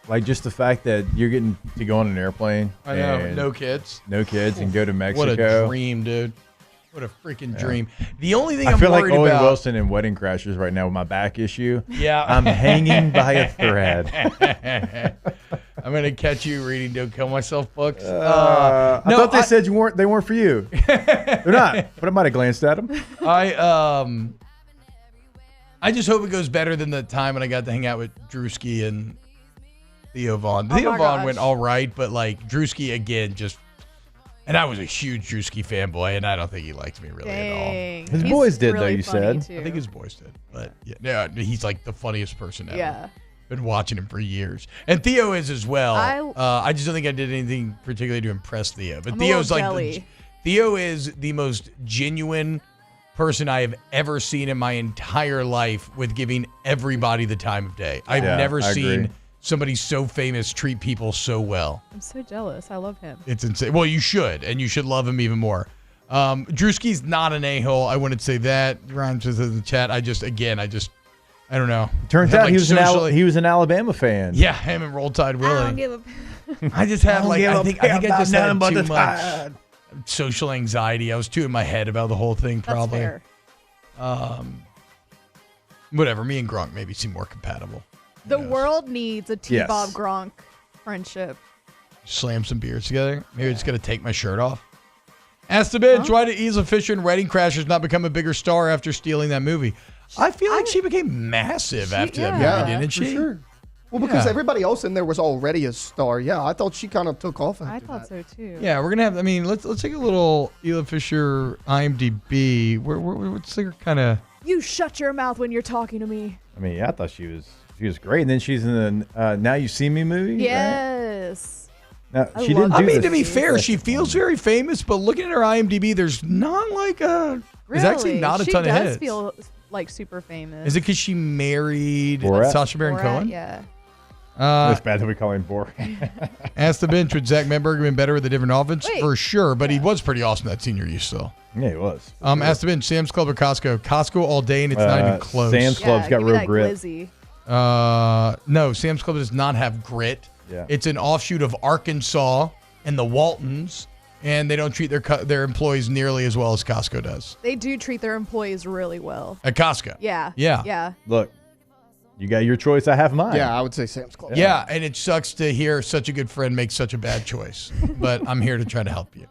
like just the fact that you're getting to go on an airplane. I know. No kids. No kids and go to Mexico. What a dream, dude. What a freaking dream. The only thing I I'm feel like worried Owen about... Wilson in Wedding Crashers right now with my back issue. Yeah. I'm hanging by a thread. I'm going to catch you reading Don't Kill Myself books. I thought they said they weren't for you. They're not, but I might have glanced at them. I just hope it goes better than the time when I got to hang out with Drewski and Theo Vaughn. Theo Vaughn went all right, but like Drewski again just... And I was a huge Drewski fanboy, and I don't think he liked me really at all. His boys did, though, you said. I think his boys did. But yeah, he's like the funniest person ever. Yeah. Been watching him for years. And Theo is as well. I just don't think I did anything particularly to impress Theo. But I'm Theo's a like little jelly. Theo is the most genuine person I have ever seen in my entire life with giving everybody the time of day. I've never seen somebody so famous treat people so well. I'm so jealous. I love him. It's insane. Well, you should, and you should love him even more. Drewski's not an a-hole. I wouldn't say that. Ryan says in the chat. I don't know. Turns out he was an Alabama fan. Yeah, him and Roll Tide Willie. I don't give a I just have I think I just had but too the much Tide. social anxiety. I was too in my head about the whole thing. Probably. That's fair. Whatever. Me and Gronk maybe seem more compatible. The world needs a Yes. T-Bob Gronk friendship. Slam some beers together. Maybe I just got to take my shirt off. Ask the bench, why did Isla Fisher in Wedding Crashers not become a bigger star after stealing that movie? I feel like she became massive after that movie, didn't she? For sure. Well, because everybody else in there was already a star. Yeah, I thought she kind of took off. I thought so too. Yeah, we're gonna have. I mean, let's take a little Isla Fisher IMDb. What's her kind of? You shut your mouth when you're talking to me. I mean, I thought she was great. And then she's in the Now You See Me movie. Right? Yes. Now, she didn't. I mean, to be fair, she feels very famous, but looking at her IMDb, there's not like a. There's actually not a ton of hits. She does feel like super famous. Is it because she married Borat? Sacha Baron Cohen? Yeah. It's bad that we call him Borat. Ask the bench, would Zach Menberg have been better with a different offense? Wait. For sure, but he was pretty awesome that senior year still. Yeah, he was. Ask the bench, Sam's Club or Costco? Costco all day, and it's not even close. Sam's Club's got real grit. Glizzy. No, Sam's Club does not have grit. Yeah. It's an offshoot of Arkansas and the Waltons, and they don't treat their employees nearly as well as Costco does. They do treat their employees really well. At Costco? Yeah. Yeah. Yeah. Look, you got your choice. I have mine. Yeah, I would say Sam's Club. Yeah, and it sucks to hear such a good friend make such a bad choice, but I'm here to try to help you.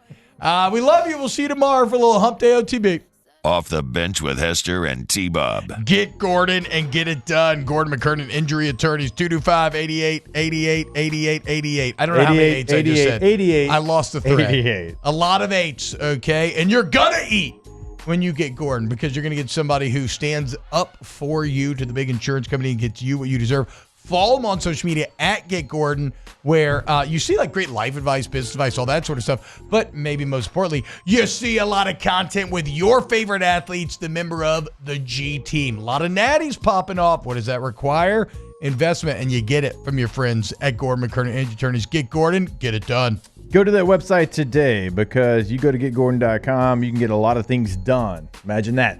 We love you. We'll see you tomorrow for a little Hump Day OTB. Off the bench with Hester and T-Bob. Get Gordon and get it done. Gordon McKernan, Injury Attorneys, 225-88-88-88-88. I don't know how many eights I just said. 88. I lost the thread. 88. A lot of eights, okay? And you're going to eat when you get Gordon because you're going to get somebody who stands up for you to the big insurance company and gets you what you deserve. Follow him on social media at Get Gordon, where you see like great life advice, business advice, all that sort of stuff. But maybe most importantly, you see a lot of content with your favorite athletes, the member of the G team. A lot of natties popping off. What does that require? Investment, and you get it from your friends at Gordon McKernan Injury Attorneys. Get Gordon, get it done. Go to that website today because you go to getgordon.com, you can get a lot of things done. Imagine that.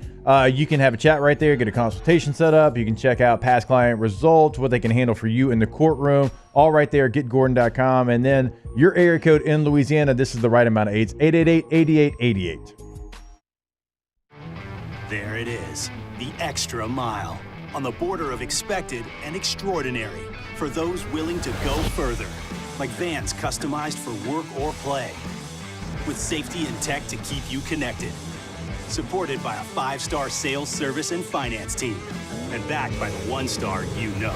You can have a chat right there, get a consultation set up. You can check out past client results, what they can handle for you in the courtroom, all right there, getgordon.com. And then your area code in Louisiana, this is the right amount of eights, 888-8888. There it is, the extra mile on the border of expected and extraordinary for those willing to go further. Like vans customized for work or play, with safety and tech to keep you connected. Supported by a 5-star sales, service, and finance team, and backed by the 1-star you know.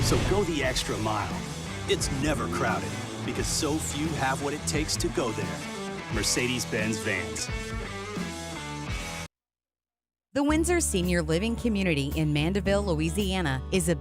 So go the extra mile. It's never crowded, because so few have what it takes to go there. Mercedes-Benz Vans. The Windsor Senior Living Community in Mandeville, Louisiana is a